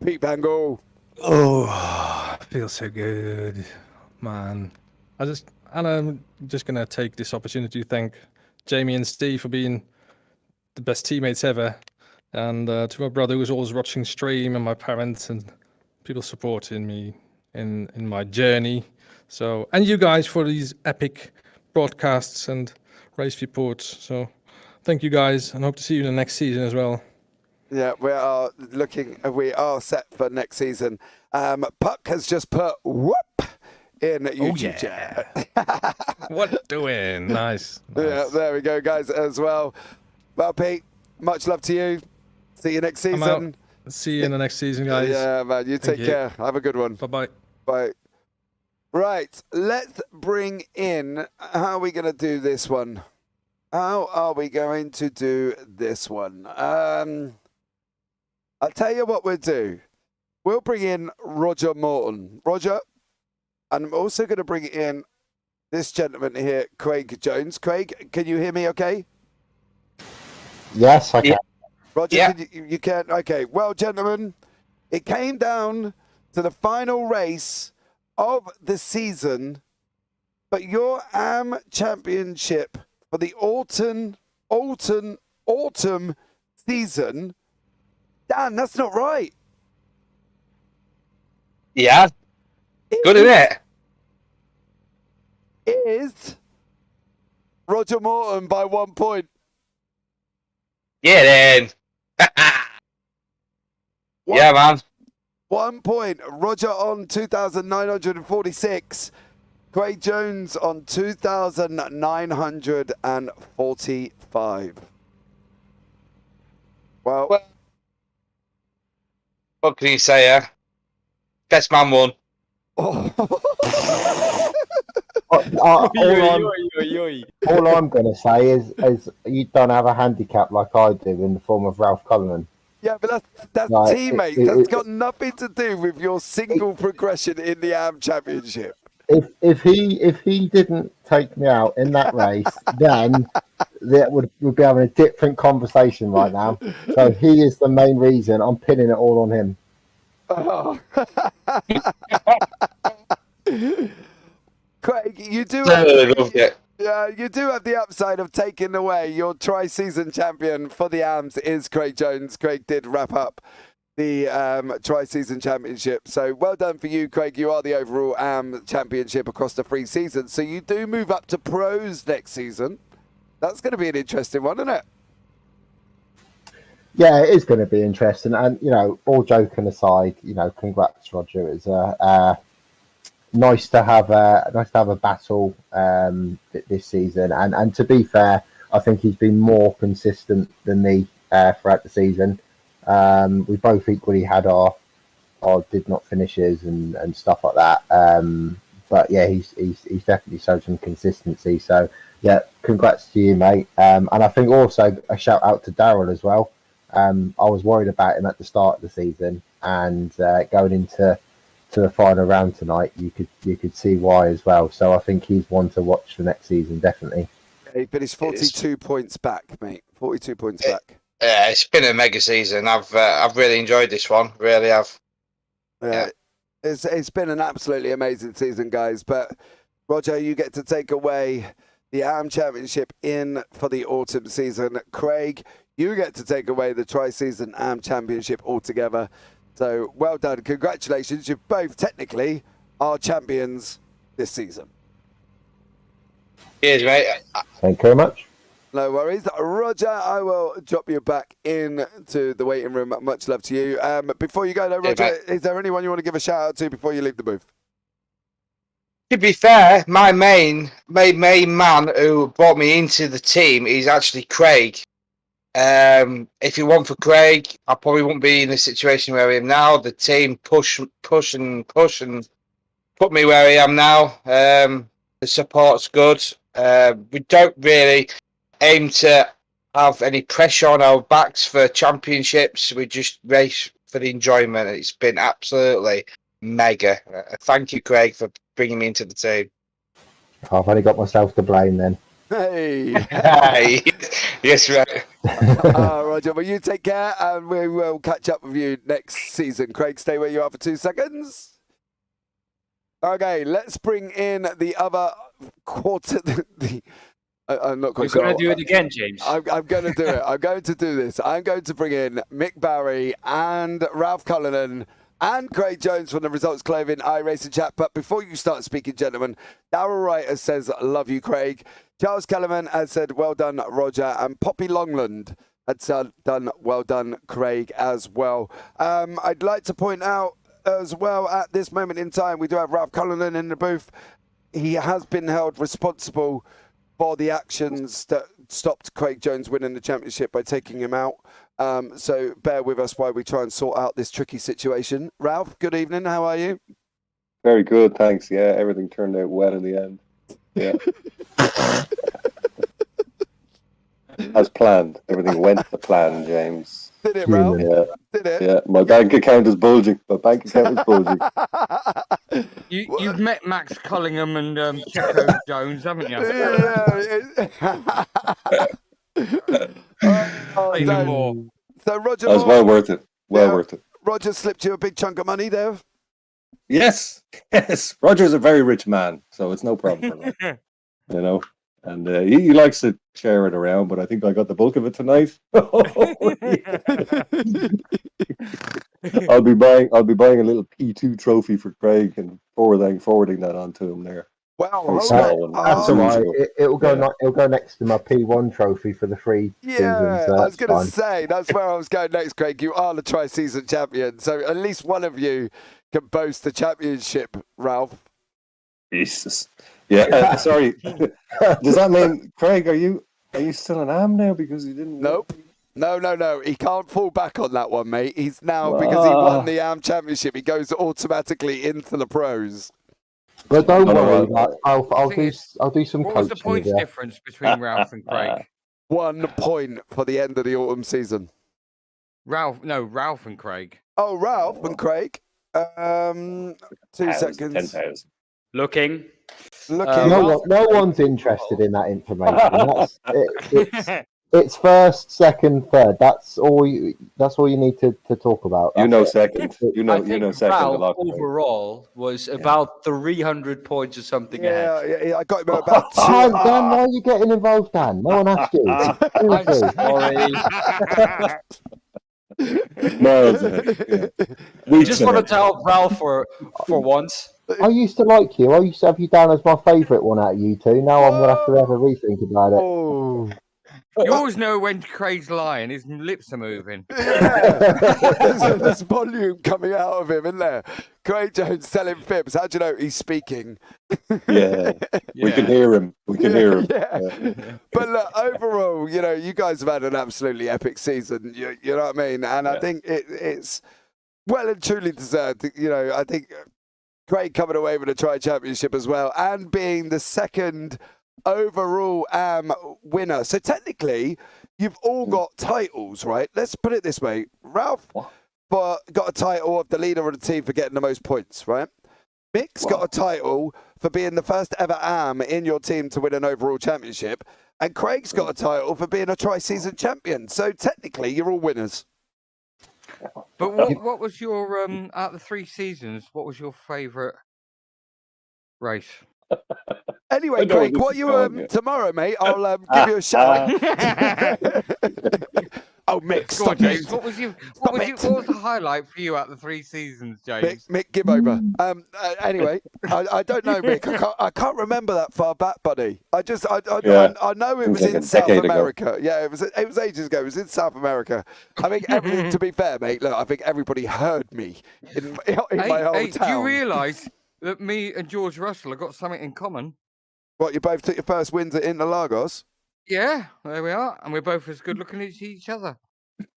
Pete Bangle. Oh, feels so good, man. I'm just gonna take this opportunity to thank Jamie and Steve for being the best teammates ever, and to my brother who's always watching stream, and my parents and people supporting me in my journey. So, and you guys for these epic broadcasts and race reports. So, thank you guys, and hope to see you in the next season as well. Yeah, we are set for next season. Puck has just put whoop in YouTube chat. What doing? Nice. Yeah, there we go, guys, as well. Well, Pete, much love to you. See you next season. See you in the next season, guys. Yeah, man. You take care. Have a good one. Bye-bye. Bye. Right, let's bring in, how are we going to do this one? How are we going to do this one? I'll tell you what we'll do. We'll bring in Roger Morton. Roger, and I'm also going to bring in this gentleman here, Craig Jones. Craig, can you hear me okay? Yes, I can. Roger, you can? Okay. Well, gentlemen, it came down to the final race of the season, but your AM championship for the autumn season, Dan, that's not right. Yeah. Good, isn't it? Is Roger Morton by 1 point. Yeah, then. Yeah, man. 1 point. Roger on 2,946. Craig Jones on 2,945. Well, What can you say, Best man won. All I'm going to say is you don't have a handicap like I do in the form of Ralph Cullinan. yeah, but that's Like, teammates. That's got nothing to do with your single progression in the AM championship. If he didn't take me out in that race, then we'd be having a different conversation right now. So he is the main reason. I'm pinning it all on him. Oh. Craig, you do Absolutely loved it. you do have the upside of taking away your tri-season champion for the AMs is Craig Jones. Craig did wrap up the tri-season championship. So well done for you, Craig. You are the overall AM championship across the 3 seasons. So you do move up to pros next season. That's going to be an interesting one, isn't it? Yeah, it is going to be interesting. And, all joking aside, congrats, Roger. It's nice to have a battle this season. And to be fair, I think he's been more consistent than me throughout the season. We both equally had our did not finishes and stuff like that. But yeah, he's definitely showed some consistency. So yeah, congrats to you, mate. And I think also a shout out to Daryl as well. I was worried about him at the start of the season, and going into the final round tonight, you could see why as well. So I think he's one to watch for next season, definitely. He finished 42 points back, mate. 42 points back. Yeah, it's been a mega season. I've really enjoyed this one. Really have. Yeah. It's been an absolutely amazing season, guys. But Roger, you get to take away the AM Championship in for the autumn season. Craig, you get to take away the tri-season AM Championship altogether. So well done. Congratulations. You both technically are champions this season. Cheers, mate. Thank you very much. No worries. Roger, I will drop you back into the waiting room. Much love to you. Before you go, though, Roger, is there anyone you want to give a shout out to before you leave the booth? To be fair, my main man who brought me into the team is actually Craig. If it weren't for Craig, I probably wouldn't be in the situation where I am now. The team push and put me where I am now. The support's good. We don't really aim to have any pressure on our backs for championships. We just race for the enjoyment. It's been absolutely mega. Thank you, Craig, for bringing me into the team. I've only got myself to blame then. Hey. Hey. Yes, right. Roger, well, you take care, and we will catch up with you next season. Craig, stay where you are for 2 seconds. Okay, let's bring in the other quarter. I'm not quite You're sure. going to do it again, James. I'm going to do it. I'm going to do this. I'm going to bring in Mick Barry and Ralph Cullinan and Craig Jones from the Results Clothing iRacing Chat. But before you start speaking, gentlemen, Darryl Wright says, love you, Craig. Charles Kellerman has said, well done, Roger. And Poppy Longland had said, well done, Craig, as well. I'd like to point out as well, at this moment in time, we do have Ralph Cullinan in the booth. He has been held responsible for the actions that stopped Craig Jones winning the championship by taking him out. So bear with us while we try and sort out this tricky situation. Ralph, good evening. How are you? Very good, thanks. Yeah, everything turned out well in the end. Yeah. As planned. Everything went to plan, James. Did it, Ralph? Yeah. Did it? Yeah, my bank account is bulging. bulging. You've met Max Cullingham and Checo Jones, haven't you? So Roger, that was well worth it. Worth it. Roger slipped you a big chunk of money there. Yes. Roger's a very rich man, so it's no problem for him. And he likes to share it around, but I think I got the bulk of it tonight. I'll be buying a little P2 trophy for Craig and forwarding that on to him there. Wow, that's all right. It'll go next to my P1 trophy for the 3 seasons. I was going to say that's where I was going next, Craig. You are the tri-season champion, so at least one of you can boast the championship, Ralph. Jesus. Yeah, sorry. Does that mean, Craig, are you still an AM now because you didn't? Nope. No. He can't fall back on that one, mate. He's now, because he won the AM championship, he goes automatically into the pros. But don't worry, I'll do some What coaching. was the points difference between Ralph and Craig? 1 point for the end of the autumn season. Ralph and Craig. Oh, Ralph and Craig. 2 seconds. 10,000. Looking. No one's interested in that information. It's first, second, third. That's all you need to talk about. You That's know it. second. You know I think second. A Ralph lot. overall was about 300 points or something Yeah, ahead. yeah, I got him at about Dan, 2. why are you getting involved, Dan? No one asked you. I'm Seriously. sorry. Miles ahead. Yeah. Weeks Just wanted ahead. to help Ralph for once. I used to like you. I used to have you down as my favourite one out of you two. Now I'm going to have to have a rethink about it. Oh. You always know when Craig's lying. His lips are moving. Yeah. there's volume coming out of him, isn't there? Craig Jones telling fibs. How do you know he's speaking? Yeah. We can hear him. We can hear him. Yeah. But look, overall, you guys have had an absolutely epic season. You know what I mean? And I think it's well and truly deserved. I think Craig coming away with a tri-championship as well and being the second overall winner. So technically, you've all got titles, right? Let's put it this way. Ralph got a title of the leader of the team for getting the most points, right? Mick's got a title for being the first ever AM in your team to win an overall championship. And Craig's got a title for being a tri-season champion. So technically, you're all winners. But what was your out of the 3 seasons? What was your favourite race? Anyway, Craig, what you tomorrow, mate? I'll give you a shout. Oh, Mick, Go on, stop James. it. What was the highlight for you out of the 3 seasons, James? Mick, give over. Anyway, I don't know, Mick. I can't remember that far back, buddy. I know it was in South America. Yeah, it was ages ago. It was in South America. I think to be fair, mate, look, I think everybody heard me in my whole town. Do you realise that me and George Russell have got something in common? What, you both took your first wins at Interlagos? Yeah, there we are. And we're both as good looking as each other.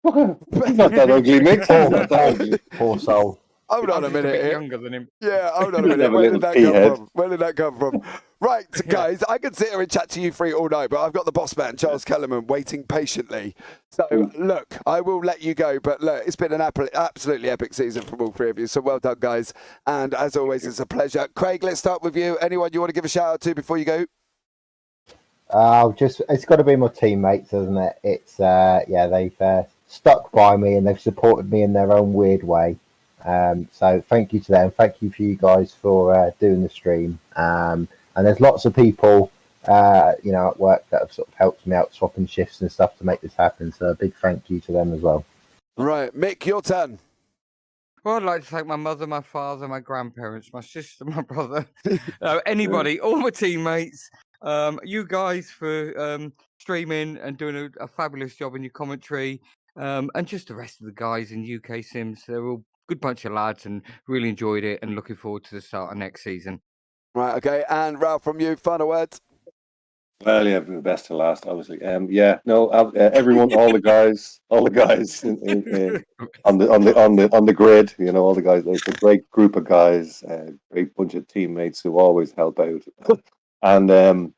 He's not that ugly, Mick. He's not that ugly. Poor soul. Hold on a minute. A bit younger than him. Yeah, hold on a Have minute. a Where little did that pea come head. from? Where did that come from? Right, guys, I could sit here and chat to you 3 all night, but I've got the boss man, Charles Kellerman, waiting patiently. So, look, I will let you go, but look, it's been an absolutely epic season from all 3 of you, so well done, guys. And as always, it's a pleasure. Craig, let's start with you. Anyone you want to give a shout out to before you go? It's got to be my teammates, isn't it? It's they've stuck by me and they've supported me in their own weird way. So thank you to them. Thank you for you guys for doing the stream. And there's lots of people, at work that have sort of helped me out, swapping shifts and stuff to make this happen. So a big thank you to them as well. Right, Mick, your turn. Well, I'd like to thank my mother, my father, my grandparents, my sister, my brother, anybody, all my teammates. You guys for streaming and doing a fabulous job in your commentary, and just the rest of the guys in UK Sims. They're all a good bunch of lads and really enjoyed it and looking forward to the start of next season. Right, okay. And Ralph, from you, final words. Well, yeah, the best to last, obviously. Everyone, all the guys on the grid. All the guys. It's a great group of guys, great bunch of teammates who always help out, and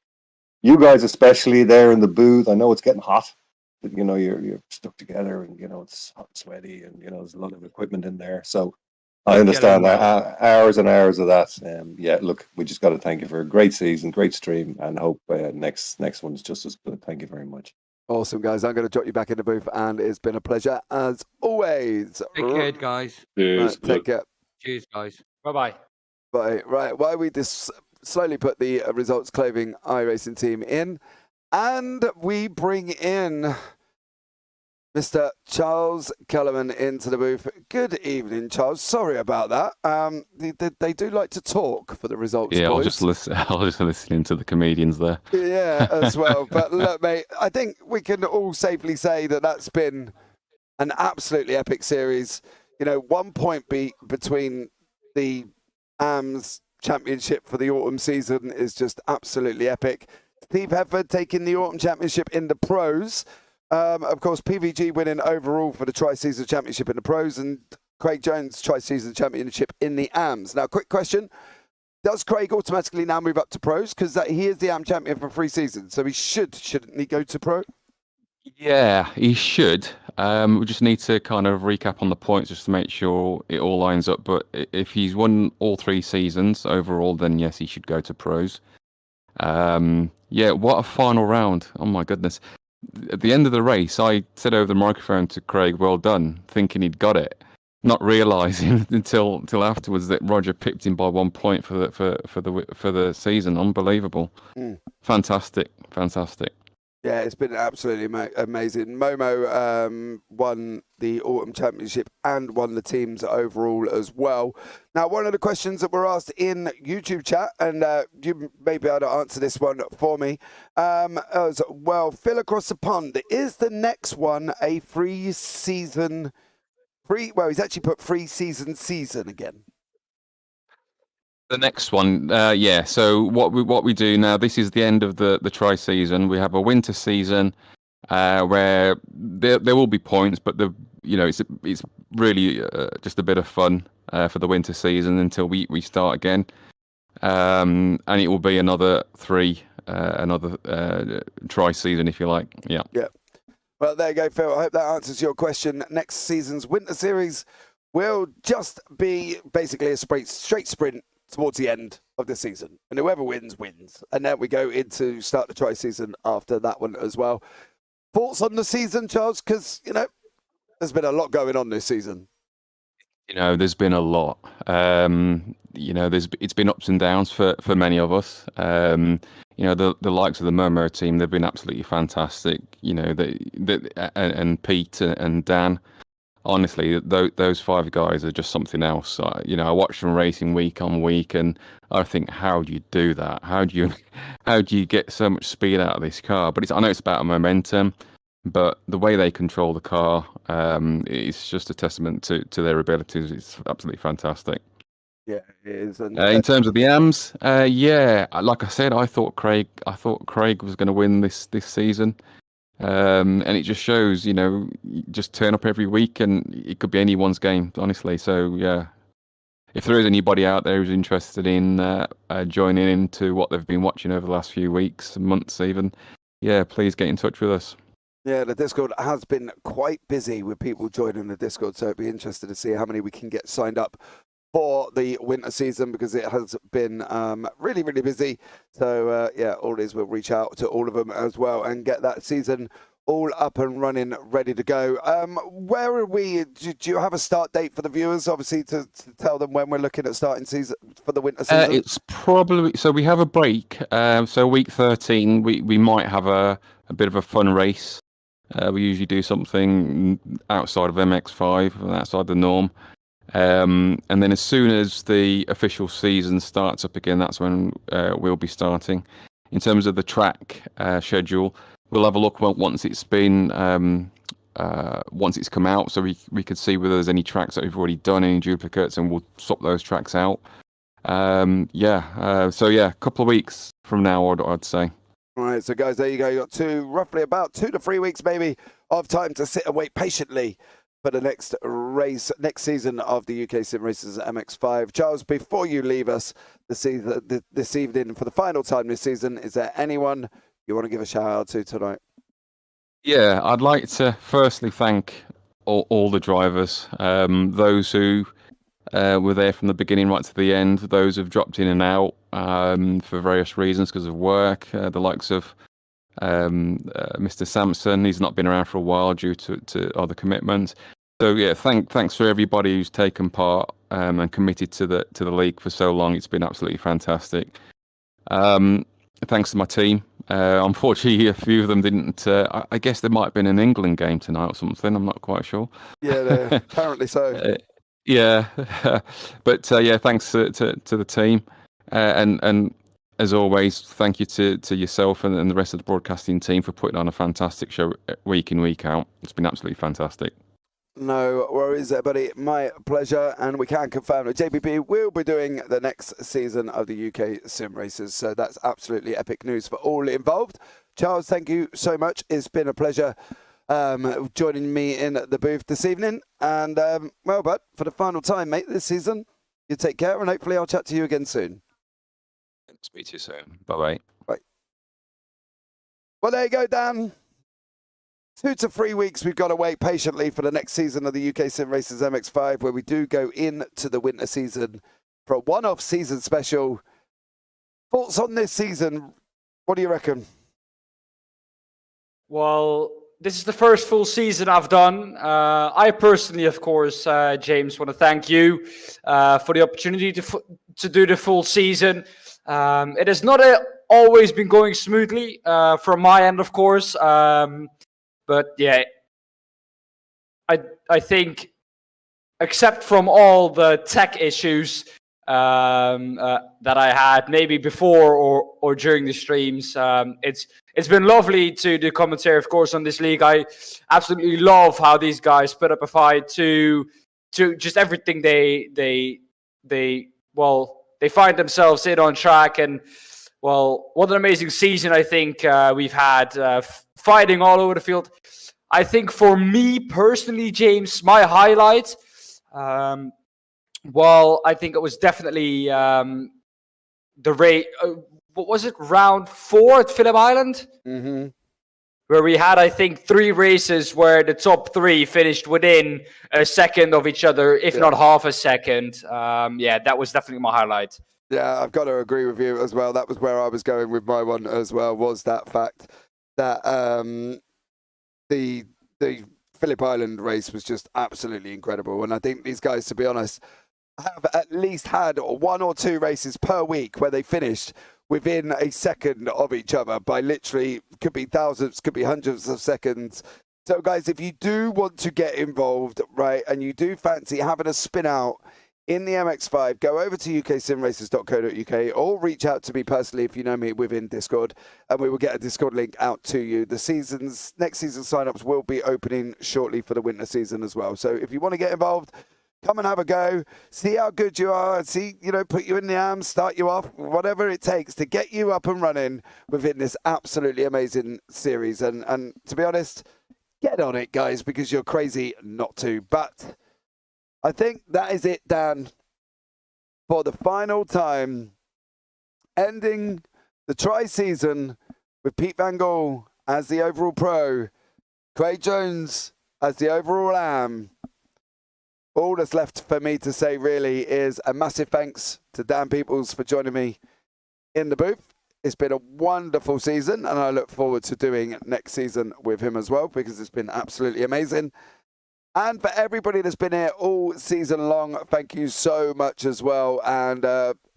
you guys especially there in the booth. I know it's getting hot, but you're stuck together, and it's hot and sweaty, and there's a lot of equipment in there. So I understand that hours and hours of that. Look, we just got to thank you for a great season, great stream, and hope next one's just as good. Thank you very much. Awesome, guys. I'm going to drop you back in the booth, and it's been a pleasure as always. Take care, guys. Cheers. Right, take care. Cheers, guys. Bye-bye. Bye. Right, why we just slowly put the Results Clothing iRacing team in, and we bring in Mr. Charles Kellerman into the booth. Good evening, Charles. Sorry about that. They do like to talk for the results. Yeah, boys. I'll just listen to the comedians there. Yeah, as well. But look, mate, I think we can all safely say that that's been an absolutely epic series. 1 point beat between the AMS championship for the autumn season is just absolutely epic. Steve Hefford taking the autumn championship in the pros. Of course, PVG winning overall for the Tri-Season Championship in the pros, and Craig Jones Tri-Season Championship in the AMs. Now, quick question. Does Craig automatically now move up to pros? Because he is the AM champion for 3 seasons, so he shouldn't he go to pro? Yeah, he should. We just need to kind of recap on the points just to make sure it all lines up. But if he's won all 3 seasons overall, then yes, he should go to pros. What a final round. Oh, my goodness. at the end of the race, I said over the microphone to Craig, "Well done," thinking he'd got it, not realising until afterwards that Roger pipped him by 1 point for the season. Unbelievable, fantastic. Yeah, it's been absolutely amazing. Momo won the Autumn Championship and won the teams overall as well. Now, one of the questions that were asked in YouTube chat, and you may be able to answer this one for me, as well, Phil across the pond, is the next one a well, he's actually put season again. The next one, yeah. So what we do now, this is the end of the tri-season. We have a winter season where there will be points, but it's really just a bit of fun for the winter season until we start again, and it will be another tri-season, if you like. Yeah. Well, there you go, Phil. I hope that answers your question. Next season's winter series will just be basically a straight sprint towards the end of the season, and whoever wins. And then we go into start the tri-season after that one as well. Thoughts on the season, Charles? Because there's been a lot going on this season. There's been a lot. It's been ups and downs for many of us. The likes of the Murmur team, they've been absolutely fantastic. And Pete and Dan. Honestly, those 5 guys are just something else. I watch them racing week on week, and I think, how do you do that? How do you get so much speed out of this car? But I know it's about momentum, but the way they control the car, it's just a testament to their abilities. It's absolutely fantastic. Yeah, it is. And, in terms of the AMs, like I said, I thought Craig was going to win this season. And it just shows, just turn up every week and it could be anyone's game, honestly. So, yeah, if there is anybody out there who's interested in joining into what they've been watching over the last few weeks, months even, yeah, please get in touch with us. Yeah, the Discord has been quite busy with people joining the Discord, so it'd be interesting to see how many we can get signed up for the winter season, because it has been really, really busy. So, all it is, we'll reach out to all of them as well and get that season all up and running, ready to go. Where are we? Do you have a start date for the viewers, obviously, to tell them when we're looking at starting season for the winter season? It's probably, so we have a break. So week 13, we might have a bit of a fun race. We usually do something outside of MX5, outside the norm. And then as soon as the official season starts up again, that's when we'll be starting. In terms of the track schedule, we'll have a look once it's been once it's come out, so we could see whether there's any tracks that we've already done, any duplicates, and we'll swap those tracks out. A couple of weeks from now, I'd say. All right, so guys, there you go. You got roughly about 2 to 3 weeks maybe of time to sit and wait patiently for the next next season of the UK SimRacers MX5. Charles, before you leave us this evening for the final time this season, is there anyone you want to give a shout out to tonight? Yeah, I'd like to firstly thank all the drivers, those who were there from the beginning right to the end, those who've dropped in and out for various reasons because of work, the likes of Mr. Sampson. He's not been around for a while due to other commitments. So yeah, thanks for everybody who's taken part and committed to the league for so long. It's been absolutely fantastic. Thanks to my team. Unfortunately, a few of them didn't. I guess there might have been an England game tonight or something. I'm not quite sure. Yeah, apparently so. Yeah, but thanks to the team, and as always, thank you to yourself and the rest of the broadcasting team for putting on a fantastic show week in, week out. It's been absolutely fantastic. No worries there, buddy. My pleasure. And we can confirm that JPP will be doing the next season of the UK SimRacers. So that's absolutely epic news for all involved. Charles, thank you so much. It's been a pleasure joining me in the booth this evening. And, bud, for the final time, mate, this season, you take care, and hopefully I'll chat to you again soon. Speak to you soon. Bye-bye. Bye. Well, there you go, Dan. 2 to 3 weeks we've got to wait patiently for the next season of the UK SimRacers MX5, where we do go into the winter season for a one-off season special. Thoughts on this season? What do you reckon? Well, this is the first full season I've done. I personally, of course, James, want to thank you for the opportunity to do the full season. It has not always been going smoothly from my end, of course. But yeah, I think, except from all the tech issues that I had maybe before or during the streams, it's been lovely to do commentary, of course, on this league. I absolutely love how these guys put up a fight to just everything they find themselves in on track. And well, what an amazing season I think we've had, fighting all over the field. I think for me personally, James, my highlight, I think it was definitely the race. What was it? Round 4 at Phillip Island, where we had, I think, 3 races where the top 3 finished within a second of each other, if not half a second. That was definitely my highlight. Yeah, I've got to agree with you as well. That was where I was going with my one as well, was that fact that the Phillip Island race was just absolutely incredible. And I think these guys, to be honest, have at least had 1 or 2 races per week where they finished within a second of each other by literally, could be thousands, could be hundreds of seconds. So guys, if you do want to get involved, right, and you do fancy having a spin out in the MX5, go over to UkSimracers.co.uk or reach out to me personally if you know me within Discord, and we will get a Discord link out to you. The next season signups will be opening shortly for the winter season as well. So if you want to get involved, come and have a go, see how good you are, see, put you in the arms, start you off, whatever it takes to get you up and running within this absolutely amazing series. And to be honest, get on it, guys, because you're crazy not to. But I think that is it, Dan, for the final time, ending the tri-season with Pete Van Gaal as the overall pro, Craig Jones as the overall am. All that's left for me to say really is a massive thanks to Dan Pepels for joining me in the booth. It's been a wonderful season, and I look forward to doing next season with him as well, because it's been absolutely amazing. And for everybody that's been here all season long, thank you so much as well. And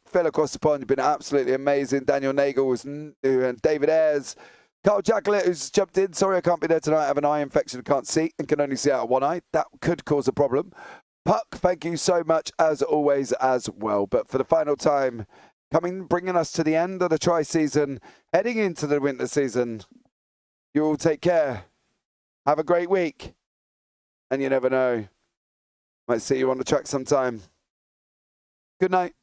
Phil across the pond, you've been absolutely amazing. Daniel Nagel and David Ayres. Carl Jacklett, who's jumped in. Sorry I can't be there tonight. I have an eye infection, can't see, and can only see out of one eye. That could cause a problem. Puck, thank you so much as always as well. But for the final time, bringing us to the end of the tri-season, heading into the winter season, you all take care. Have a great week. And you never know. Might see you on the track sometime. Good night.